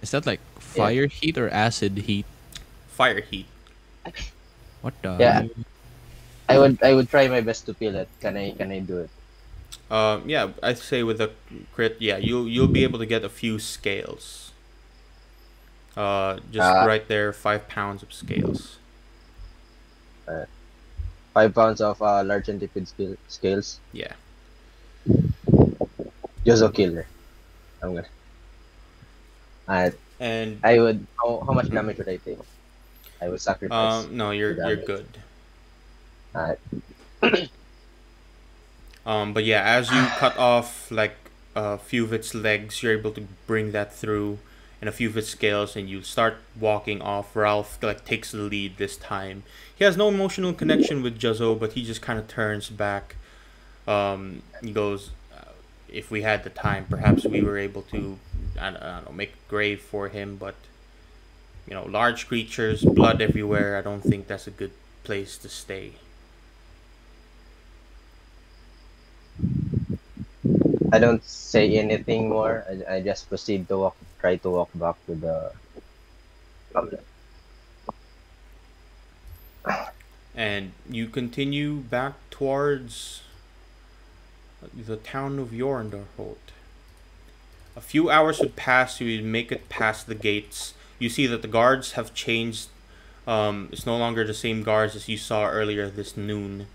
Is that like fire heat or acid heat? Fire heat. What the? Yeah. I would try my best to feel it. Can I do it? Yeah, I'd say with a crit, yeah, you'll be able to get a few scales. Just right there, 5 pounds of scales. 5 pounds of large centipede scales. Yeah. Jozo killer. I'm gonna. And I would. How much damage would I take? I would sacrifice. no, you're damage. good. Alright. But yeah, as you cut off like a few of its legs, you're able to bring that through, and a few of its scales, and you start walking off. Ralph like takes the lead this time. He has no emotional connection with Juzzo, but he just kind of turns back. He goes, "If we had the time, perhaps we were able to, I don't know, make a grave for him, but large creatures, blood everywhere. I don't think that's a good place to stay. I don't say anything more. I just proceed to try to walk back to the hamlet. And you continue back towards the town of Yornderholt. A few hours would pass. You would make it past the gates. You see that the guards have changed. It's no longer the same guards as you saw earlier this noon.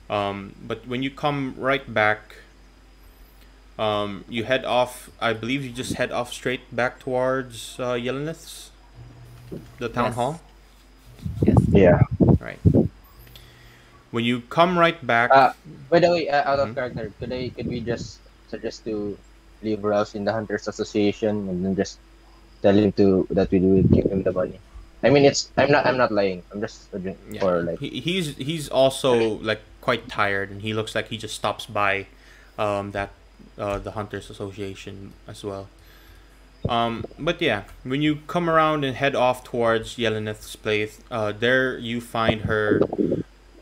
But when you come right back, you head off. I believe you just head off straight back towards Yellenith's, the town Yes. hall. Yes. Yeah. Right. When you come right back, By the way, out of Mhm. character, could we just suggest to leave Ralph in the Hunters Association and then just tell him to that we will give him the money? I mean, I'm not lying. I'm just suggest- yeah, for like he's also like quite tired, and he looks like he just stops by, that the Hunters Association as well. But yeah, when you come around and head off towards Yellenith's place, there you find her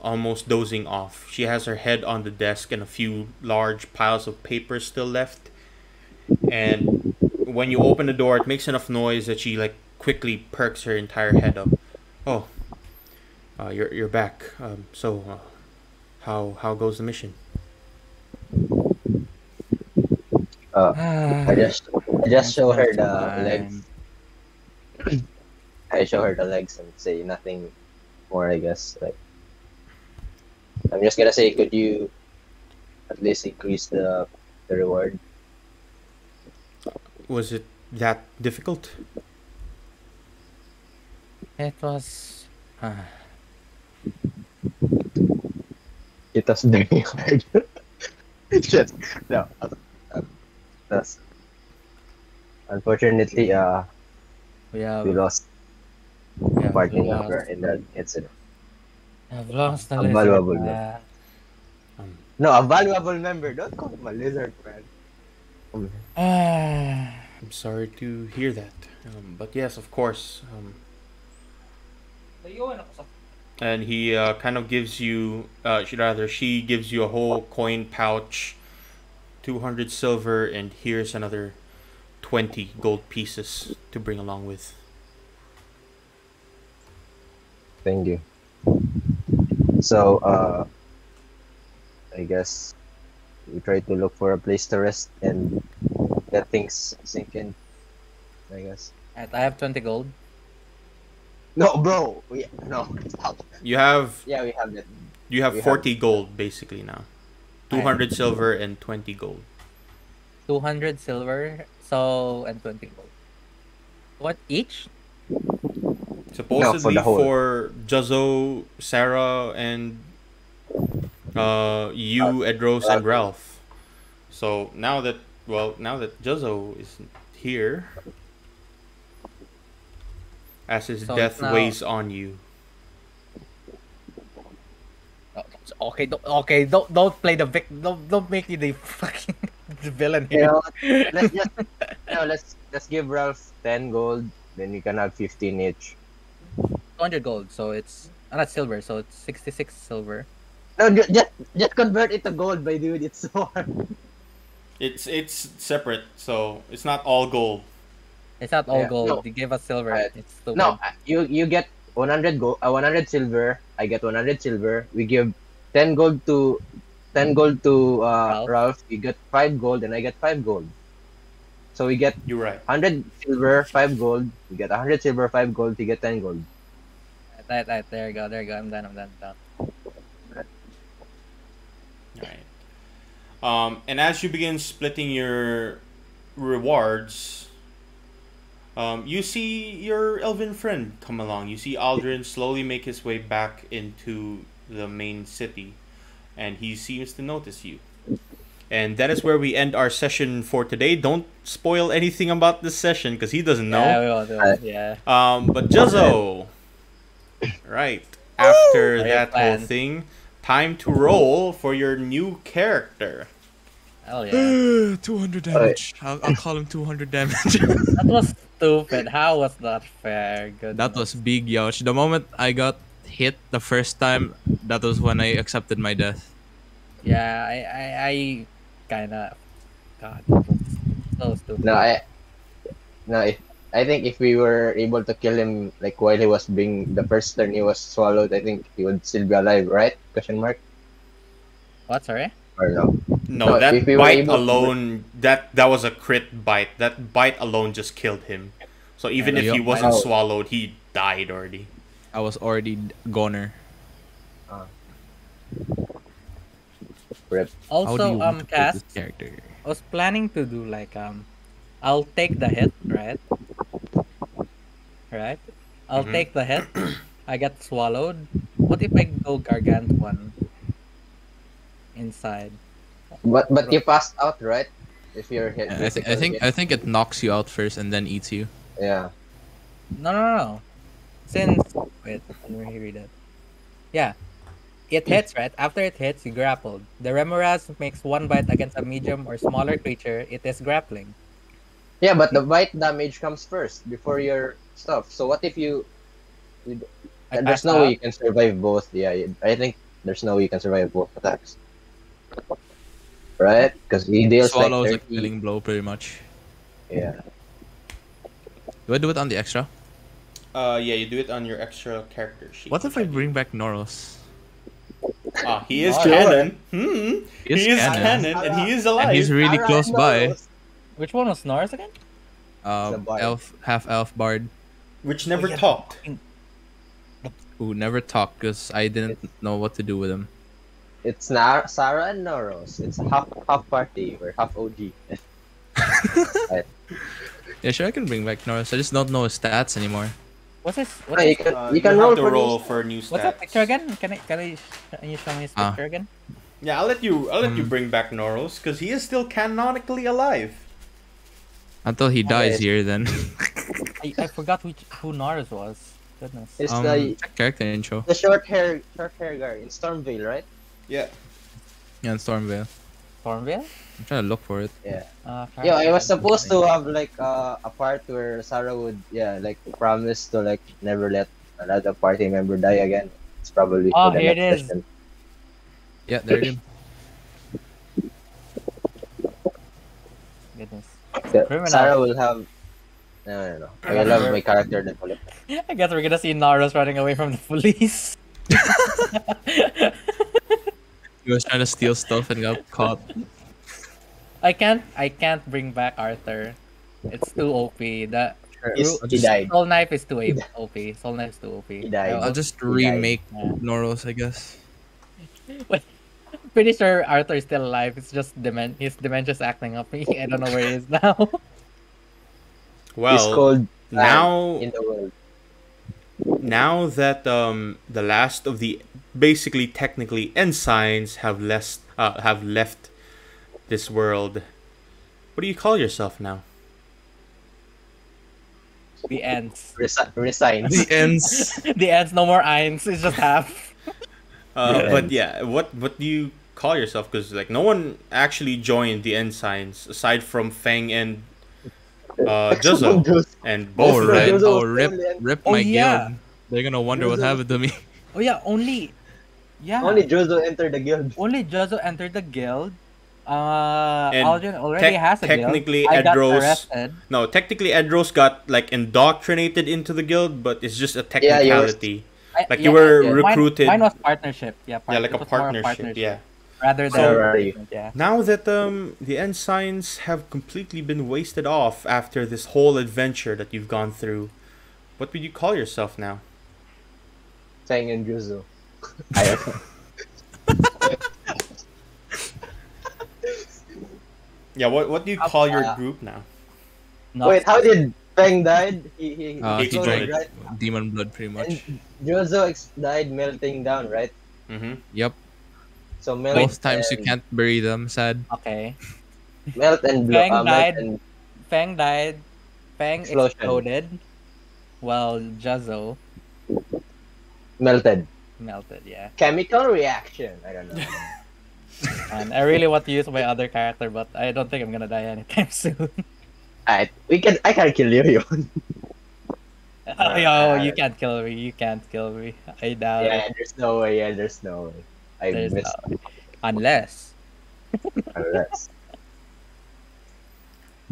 almost dozing off. She has her head on the desk and a few large piles of paper still left. And when you open the door, it makes enough noise that she like quickly perks her entire head up. Oh, you're back. How goes the mission? I just show her the Fine. legs. I show her the legs and say nothing more. I guess like I'm just gonna say, could you at least increase the reward? Was it that difficult? It was. It was very hard. Shit. No. That's unfortunately We have. we lost We have partner lost. member in that incident. We have lost the A lizard. valuable man. Um, No, a valuable member. Don't call him a lizard, man. I'm sorry to hear that. But yes, of course. And he kind of gives you, she gives you a whole coin pouch, 200 silver, and here's another 20 gold pieces to bring along with. Thank you. So, I guess we try to look for a place to rest and let things sink in. I guess. I have 20 gold. No, bro. No. Stop. You have Yeah, we have that. you have We have- 40 gold basically now. 200 silver and 20 gold. 200 silver, and 20 gold. What each? Supposedly the whole. for Juzzo, Sarah, and you, Edros, and Ralph. So now that Juzzo isn't here, as his So death it's now- weighs on you. Okay, don't play the don't make me the fucking the villain You here. know, let's just let's give Ralph 10 gold, then we can have 15 each. 200 gold, so it's not silver, so it's 66 silver. No, just convert it to gold, by dude. It's so hard. It's separate, so it's not all gold. It's not all Yeah, gold. no. You gave us silver. It's stupid. No, you get 100 gold, 100 silver. I get 100 silver. We give 10 gold to Ralph. Ralph. You get 5 gold, and I get 5 gold. So we get You're right. 100 silver, 5 gold. We get 100 silver, 5 gold. You get 10 gold. Right, there you go. I'm done. Alright. And as you begin splitting your rewards, you see your elven friend come along. You see Aldrin slowly make his way back into the main city, and he seems to notice you. And that is where we end our session for today. Don't spoil anything about this session because he doesn't know. Yeah, we will do it. Yeah. But Juzzo, right after Are you that whole planned? thing, time to roll for your new character. Hell yeah. 200 damage. I'll call him 200 damage. That was stupid. How was that fair? That was Goodness. big, Youch. The moment I got hit the first time, that was when I accepted my death. Yeah, I kind of. God, that was so stupid. No, if I think if we were able to kill him like while he was being the first turn he was swallowed, I think he would still be alive, right? Question mark What? Sorry. or no? No, No, that if we were bite able to- alone, that was a crit bite. That bite alone just killed him. So even if he Yup. wasn't Oh. swallowed, he died already. I was already goner. Rip. How do Also, you want to play Cass, this character? I was planning to do like I'll take the hit, right? Right. I'll Mhm. take the hit. I get swallowed. What if I go gargantuan inside? But you passed out, right? If you're hit. I think it knocks you out first and then eats you. Yeah. No. Since wait, let me read it. Yeah, it hits, right? After it hits, you grappled. The Remoras makes one bite against a medium or smaller creature. It is grappling. Yeah, but the bite damage comes first before your stuff. So what if I there's pass no way out. you can survive both. Yeah, I think there's no way you can survive both attacks. Right? Because he deals Swallows like a 30. killing blow pretty much. Yeah. Do I do it on the extra? Yeah, you do it on your extra character sheet. What if I bring back Noros? He is Oh, canon. He is He is canon. canon, and he is alive. And he's really Alright, close no, by. Which one was Norris again? The bard. Elf, half elf bard, Which never yeah. talked. who never talked because I didn't know what to do with him. It's Sarah and Noros. It's a half party or half OG. Yeah, sure, I can bring back Noros. I just don't know his stats anymore. What's his? No, What's you his, can you You can have roll to for roll these. for new stats. what's that picture again? Can you show me his Ah. picture again? Yeah, I'll let you bring back Noros because he is still canonically alive. Until he dies Okay. here, then. I forgot who Norris was. Goodness. It's the check character intro. short hair guy in Stormvale, right? Yeah. Yeah, in Stormvale. Stormville? I'm trying to look for it. Yeah. Sorry. Yeah, I was supposed to have like a part where Sarah would like promise to like never let another party member die again. It's probably Oh, for the here it next is. session. Yeah, there it is. Goodness. Yeah, Criminal. Sarah will have. No. I will have my character develop. I guess we're gonna see Norris running away from the police. He was trying to steal stuff and got caught. I can't bring back Arthur. It's too OP. The He died. Soul Knife is too OP. Soul Knife is too OP. He died. I'll just He died. remake Yeah. Noros, I guess. Pretty sure Arthur is still alive. It's just his dementia's acting up. I don't know where he is now. He's Well, called now in the world. now that the last of the basically technically Ensigns have left this world, what do you call yourself now? The ends. Resigns. The ends. The ends. No more Eins. It's just half. But yeah, what do you call yourself? Because like no one actually joined the Ensigns aside from Feng and Juzzo, and both Oh, of right. them. Juzzo Oh, was rip Oh, my yeah. guild. They're gonna wonder what Juzzo- happened to me. Oh yeah, only Only Jozo entered the guild. only Juzzo entered the guild. And Algin already has a technically, guild. I got Edros- arrested. No, technically Edros got like indoctrinated into the guild, but it's just a Yeah, you were- technicality. Like you were recruited. Mine was partnership. Yeah, Yeah, like it a was more partnership. Yeah. Rather than So- yeah. Now that the Ensigns have completely been wasted off after this whole adventure that you've gone through, what would you call yourself now? Feng and Juzo. I don't know. Yeah, what do you call your Uh, group now? Not Wait, how did Feng died? He He exploded. drank right? demon blood pretty much. And Jozo died melting down, right? Mm-hmm. Yep. So melt. Both times you and- can't bury them, sad. okay? melt and blow. Feng died. And Feng died. Feng Explosion. exploded. While Juzzo melted. melted. Yeah. Chemical reaction. I don't know. And I really want to use my other character, but I don't think I'm gonna die anytime soon. Alright, I can kill you, yun. Oh, yo, you can't kill me. You can't kill me. I doubt Yeah, it. there's no way. Yeah, there's no way. I There's missed unless unless.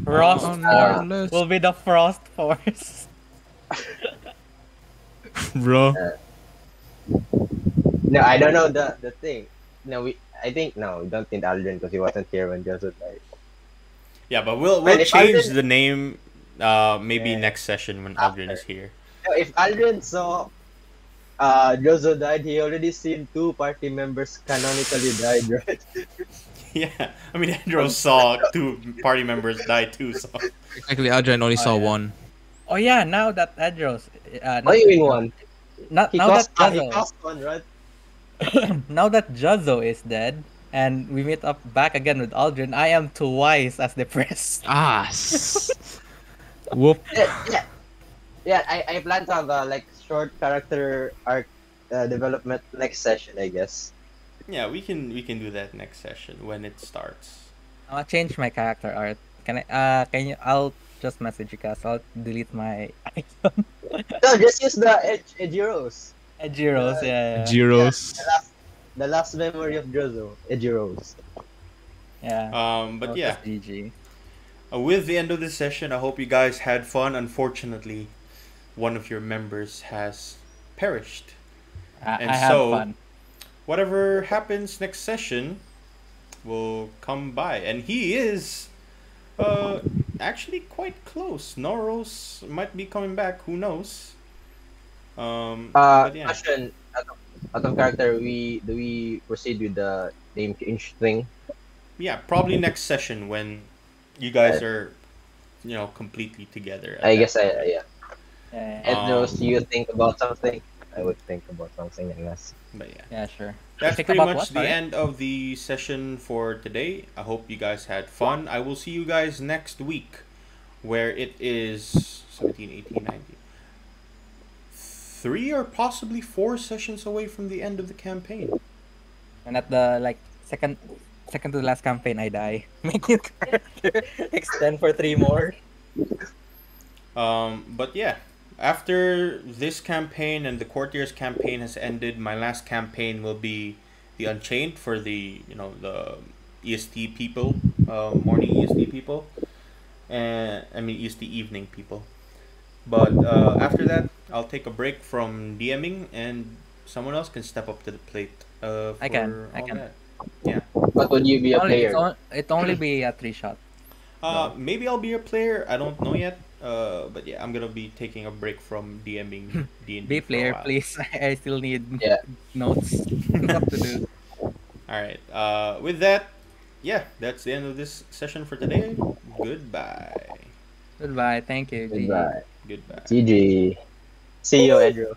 Frost Force Unless- will be the Frost Force. Bro. No, I don't know the thing. No, I think no, we don't need Aldrin because he wasn't here when Joseph died. Yeah, but we'll Well, if change Aldrin- the name maybe Yeah. next session when Aldrin is here. No, if Aldrin saw Jozo died, he already seen two party members canonically died, right? Yeah, I mean Andros saw two party members die too, so Exactly, Adrian only saw yeah. one. Oh yeah, now that Edros, What do you mean one? not He now that cost he Juzzo, cost one, right? now that Juzzo is dead, and we meet up back again with Aldrin, I am twice as depressed. Ah. Whoop. Yeah. I plan to have a like short character arc development next session, I guess. yeah, we can do that next session when it starts. I'll change my character art. Can you? I'll just message you guys. I'll delete my icon. No, just use the Ejiros. Ejiros, yeah. Gyros. The last memory of Jozo, Ejiros. But Oh, yeah, just GG. with the end of this session, I hope you guys had fun. Unfortunately, one of your members has perished. And I have so- fun. Whatever happens next session will come by, and he is actually quite close. Noros might be coming back. Who knows? But yeah. Question out of character, do we proceed with the name change thing? Yeah, probably next session when you guys are, completely together. at I that guess point. yeah. Yeah, And those you think about something? I would think about something unless. But yeah, yeah, sure. that's Think pretty about much what, the sorry? end of the session for today. I hope you guys had fun. I will see you guys next week, where it is 17, 18, 19. 3 or possibly 4 sessions away from the end of the campaign. And at the second to the last campaign, I die. Make your character extend for 3 more. But yeah, after this campaign and the Courtiers campaign has ended, my last campaign will be the Unchained for the the EST people, morning EST people, and I mean EST evening people. But after that, I'll take a break from DMing, and someone else can step up to the plate. For I can. all that. Yeah. But would you be a player? It only be a 3-shot. Maybe I'll be a player. I don't know yet. But yeah, I'm gonna be taking a break from DMing D&D. Be for a player, while. please. I still need Yeah. notes. What to do. All right. With that, yeah, that's the end of this session for today. Goodbye. Goodbye. Thank you. GG. Goodbye. Goodbye. GG. See you, Andrew.